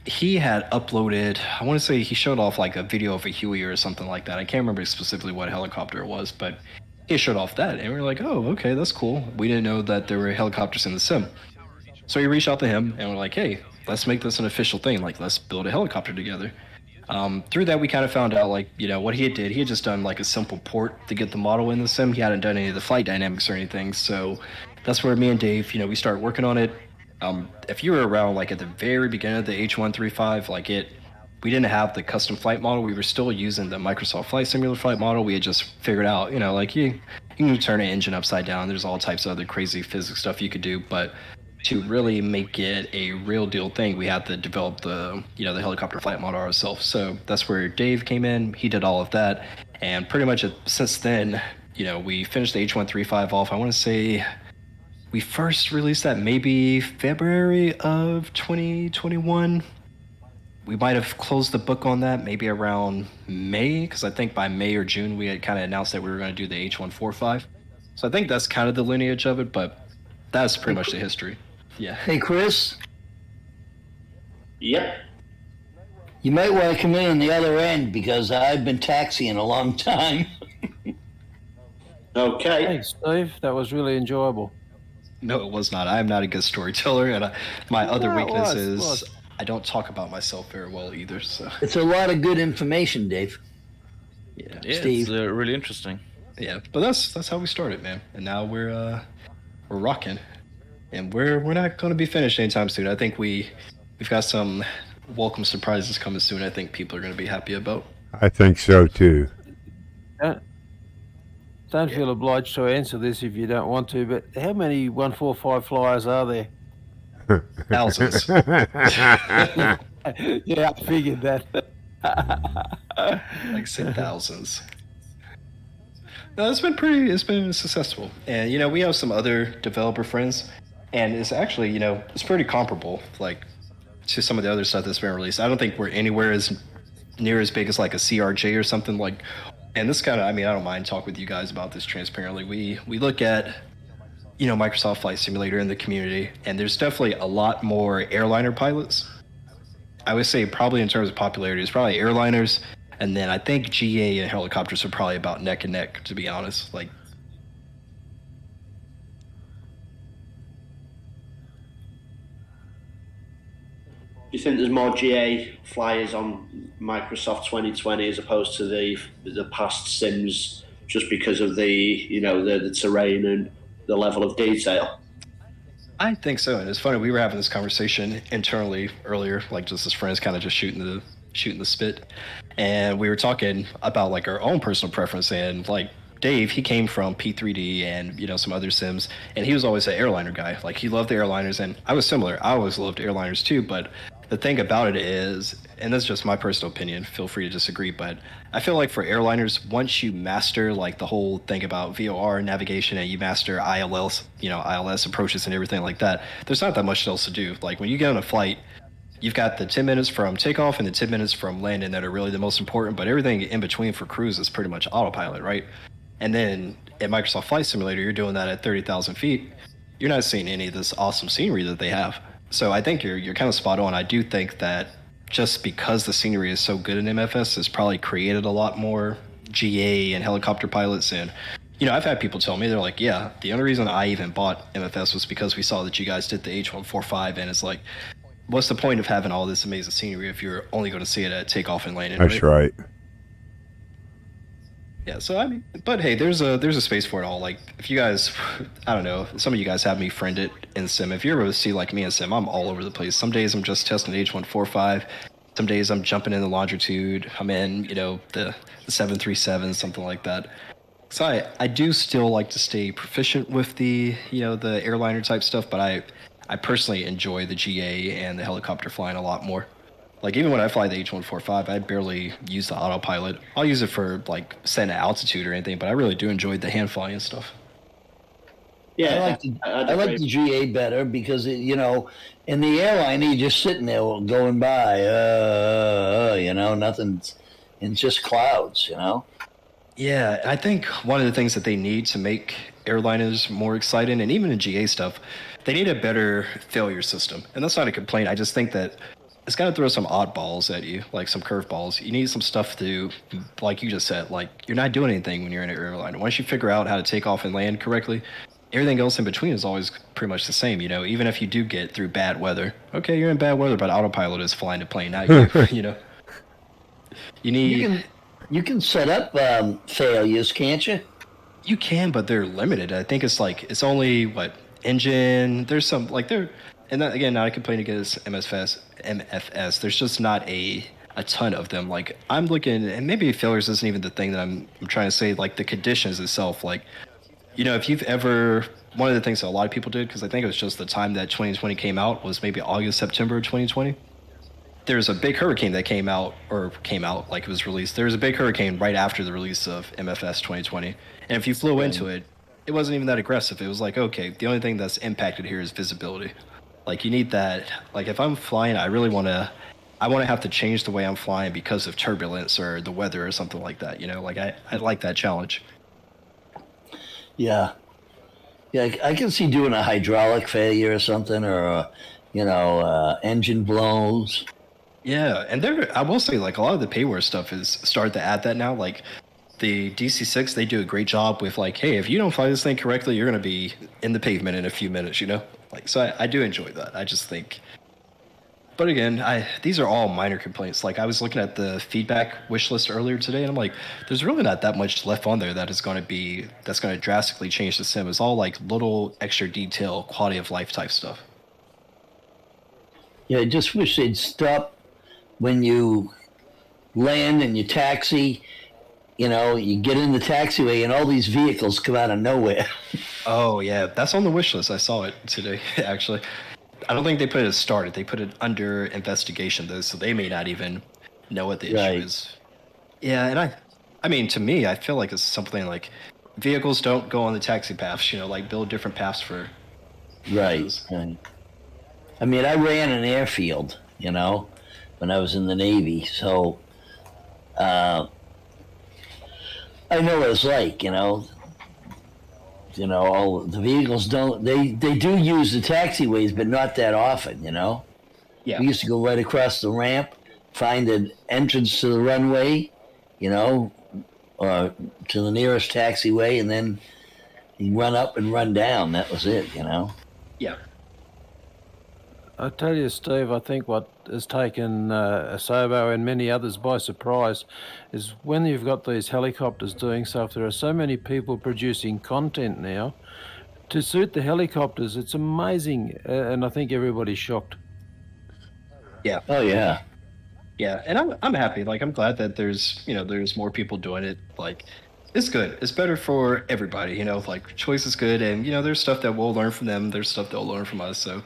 he had uploaded, I want to say he showed off like a video of a Huey or something like that. I can't remember specifically what helicopter it was, but he showed off that, and we were like, oh, okay, that's cool. We didn't know that there were helicopters in the sim. So we reached out to him, and we're like, hey, let's make this an official thing. Like, let's build a helicopter together. Through that, we kind of found out, like, you know, what he had did. He had just done like a simple port to get the model in the sim. He hadn't done any of the flight dynamics or anything. So that's where me and Dave, you know, we started working on it. If you were around like at the very beginning of the H135, like we didn't have the custom flight model. We were still using the Microsoft Flight Simulator flight model. We had just figured out, you know, like you can turn an engine upside down. There's all types of other crazy physics stuff you could do, but to really make it a real deal thing, we had to develop the helicopter flight model ourselves. So that's where Dave came in. He did all of that, and pretty much since then, you know, we finished the H135 off. I want to say we first released that maybe February of 2021. We might have closed the book on that maybe around May, because I think by May or June we had kind of announced that we were going to do the H145. So I think that's kind of the lineage of it, but that's pretty much the history. Yeah. Hey, Chris? Yep. You might want to come in on the other end, because I've been taxiing a long time. Okay. Thanks, Steve. That was really enjoyable. No, it was not. I am not a good storyteller, and my other No, it weakness was. is I don't talk about myself very well either. So It's a lot of good information, Dave. yeah, Steve. It's really interesting. yeah. But that's how we started, man. And now we're rocking, and we're not going to be finished anytime soon. I think we've got some welcome surprises coming soon. I think people are going to be happy about. I think so too. Don't feel obliged to answer this if you don't want to, but how many 145 flyers are there? Thousands. Yeah, I figured that. Like I said, thousands. No, it's been successful. And, you know, we have some other developer friends, and it's actually, you know, it's pretty comparable, like, to some of the other stuff that's been released. I don't think we're anywhere as near as big as, like, a CRJ or something, like, and this kind of, I mean, I don't mind talking with you guys about this transparently. We look at, you know, Microsoft Flight Simulator in the community, and there's definitely a lot more airliner pilots. I would say probably in terms of popularity, it's probably airliners, and then I think GA and helicopters are probably about neck and neck, to be honest. Like, Do you think there's more GA flyers on Microsoft 2020 as opposed to the past sims, just because of the terrain and the level of detail? I think so, and it's funny. We were having this conversation internally earlier, like just as friends, kind of just shooting the spit, and we were talking about like our own personal preference. And like Dave, he came from P3D and, you know, some other sims, and he was always an airliner guy. Like, he loved the airliners, and I was similar. I always loved airliners too, but the thing about it is, and that's just my personal opinion, feel free to disagree, but I feel like for airliners, once you master like the whole thing about VOR navigation and you master ILS, you know, ILS approaches and everything like that, there's not that much else to do. Like, when you get on a flight, you've got the 10 minutes from takeoff and the 10 minutes from landing that are really the most important, but everything in between for cruise is pretty much autopilot, right? And then at Microsoft Flight Simulator, you're doing that at 30,000 feet. You're not seeing any of this awesome scenery that they have. So I think you're kind of spot on. I do think that just because the scenery is so good in MFS, it's probably created a lot more GA and helicopter pilots. And, you know, I've had people tell me, they're like, yeah, the only reason I even bought MFS was because we saw that you guys did the H145, and it's like, what's the point of having all this amazing scenery if you're only going to see it at takeoff and landing? That's right. Yeah, so I mean, but hey, there's a space for it all. Like, if you guys, I don't know, some of you guys have me friended in Sim. If you're able to see like me in Sim, I'm all over the place. Some days I'm just testing H145. Some days I'm jumping in the longitude. I'm in, the 737, something like that. So I do still like to stay proficient with the, the airliner type stuff, but I personally enjoy the GA and the helicopter flying a lot more. Like, even when I fly the H145, I barely use the autopilot. I'll use it for like setting altitude or anything, but I really do enjoy the hand flying stuff. Yeah, I like the GA better because in the airline you're just sitting there going by, nothing's, it's just clouds, Yeah, I think one of the things that they need to make airliners more exciting, and even in GA stuff, they need a better failure system. And that's not a complaint. I just think that it's got to throw some oddballs at you, like some curveballs. You need some stuff to, like you just said, like you're not doing anything when you're in an airline. Once you figure out how to take off and land correctly, everything else in between is always pretty much the same. Even if you do get through bad weather, okay, you're in bad weather, but autopilot is flying the plane, not you. You need. You can set up failures, can't you? You can, but they're limited. I think it's only engine. There's some and that, again, not a complaint against MFS. There's just not a ton of them. Like, I'm looking, and maybe failures isn't even the thing that I'm trying to say. Like, the conditions itself. Like, if you've ever, one of the things that a lot of people did, because I think it was just the time that 2020 came out, was maybe August, September of 2020. There's a big hurricane that came out like it was released. There was a big hurricane right after the release of MFS 2020. And if you flew into it, it wasn't even that aggressive. It was like, okay, the only thing that's impacted here is visibility. Like, you need that. Like, if I'm flying, I want to have to change the way I'm flying because of turbulence or the weather or something like that. Like, I like that challenge. Yeah. Yeah, I can see doing a hydraulic failure or something, or engine blows. Yeah, and I will say, like, a lot of the payware stuff is started to add that now. Like, the DC6, they do a great job with, like, hey, if you don't fly this thing correctly, you're going to be in the pavement in a few minutes, Like, so I do enjoy that. I just think, but again, these are all minor complaints. Like, I was looking at the feedback wish list earlier today, and I'm like, there's really not that much left on there that's going to drastically change the sim. It's all like little extra detail, quality of life type stuff. Yeah, I just wish they'd stop when you land and you taxi, you get in the taxiway and all these vehicles come out of nowhere. Oh, yeah. That's on the wish list. I saw it today, actually. I don't think they put it as started. They put it under investigation, though, so they may not even know what the issue is. Yeah, and I mean, to me, I feel like it's something like vehicles don't go on the taxi paths, like build different paths for... Right. I mean, I ran an airfield, when I was in the Navy, so I know what it's like, all the vehicles they do use the taxiways, but not that often, Yeah. We used to go right across the ramp, find an entrance to the runway, or to the nearest taxiway, and then you run up and run down. That was it, Yeah. I tell you, Steve, I think what has taken Asobo and many others by surprise is when you've got these helicopters doing stuff, there are so many people producing content now to suit the helicopters. It's amazing, and I think everybody's shocked. Yeah. Oh, yeah. Yeah, and I'm happy. Like, I'm glad that there's more people doing it. Like, it's good. It's better for everybody, like, choice is good, and, there's stuff that we'll learn from them. There's stuff they'll learn from us, so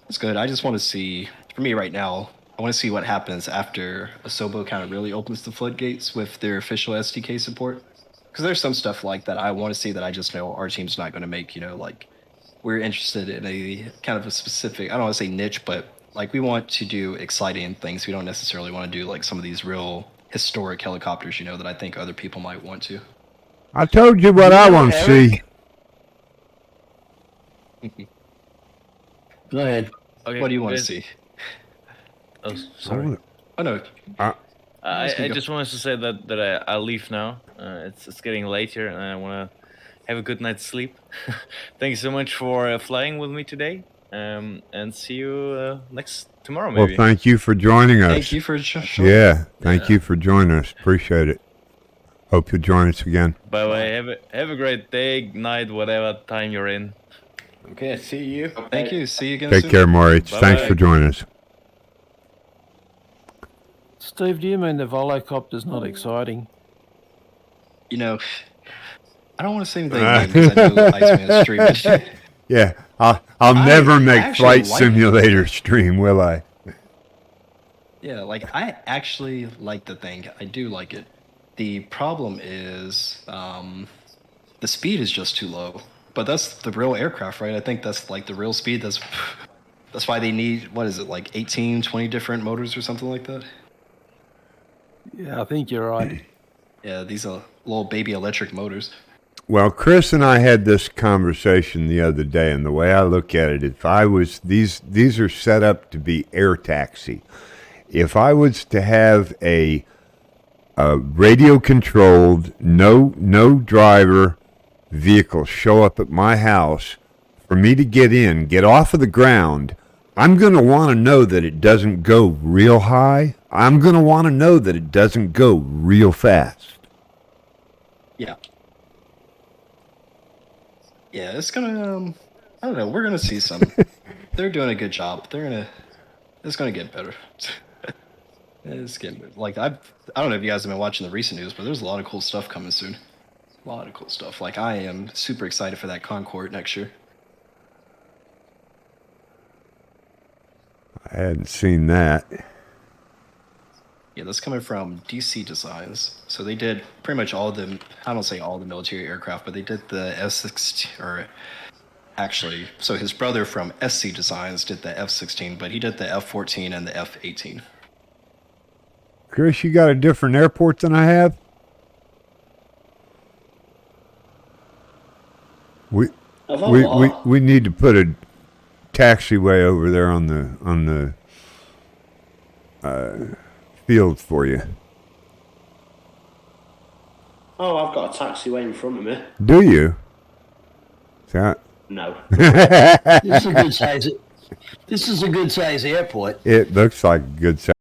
it's good. I just want to see, for me right now, I want to see what happens after Asobo kind of really opens the floodgates with their official SDK support. Because there's some stuff like that I want to see that I just know our team's not going to make, like, we're interested in a kind of a specific, I don't want to say niche, but like, we want to do exciting things. We don't necessarily want to do like some of these real historic helicopters, that I think other people might want to. I told you what I want to see. Go ahead. Okay, what do you want to see? Oh, sorry. Oh, no. I just wanted to say that I'll leave now. It's getting late here, and I want to have a good night's sleep. Thank you so much for flying with me today. And see you tomorrow, maybe. Well, thank you for joining us. Thank you for thank you for joining us. Appreciate it. Hope you'll join us again. Bye bye. Have a great day, night, whatever time you're in. Okay, see you. Thank you. See you again Take soon. care, Maurits. Thanks Bye-bye. for joining us. Steve, do you mean the volocopter's not exciting? You know, I don't want to say anything again because I know Iceman's streaming. Yeah, I'll never make Flight Simulator stream, will I? Yeah, like I actually like the thing. I do like it. The problem is the speed is just too low. But that's the real aircraft, right? I think that's like the real speed. That's why they need, what is it, like 18, 20 different motors or something like that? Yeah, I think you're right. Yeah, these are little baby electric motors. Well, Chris and I had this conversation the other day, and the way I look at it, if I was these are set up to be air taxi. If I was to have a radio controlled, no driver vehicle show up at my house for me to get off of the ground, I'm going to want to know that it doesn't go real high. I'm going to want to know that it doesn't go real fast. Yeah. Yeah, it's gonna, I don't know, we're gonna see some. They're doing a good job. It's gonna get better. It's getting better. Like, I don't know if you guys have been watching the recent news, but there's a lot of cool stuff coming soon. A lot of cool stuff. Like, I am super excited for that Concorde next year. I hadn't seen that. Yeah, that's coming from DC Designs. So they did pretty much all of the, I don't say all the military aircraft, but they did the F-16, or actually, so his brother from SC Designs did the F-16, but he did the F-14 and the F-18. Chris, you got a different airport than I have? We need to put a taxiway over there on the field for you. Oh, I've got a taxiway in front of me. Do you? No. This is a good size airport. It looks like a good size.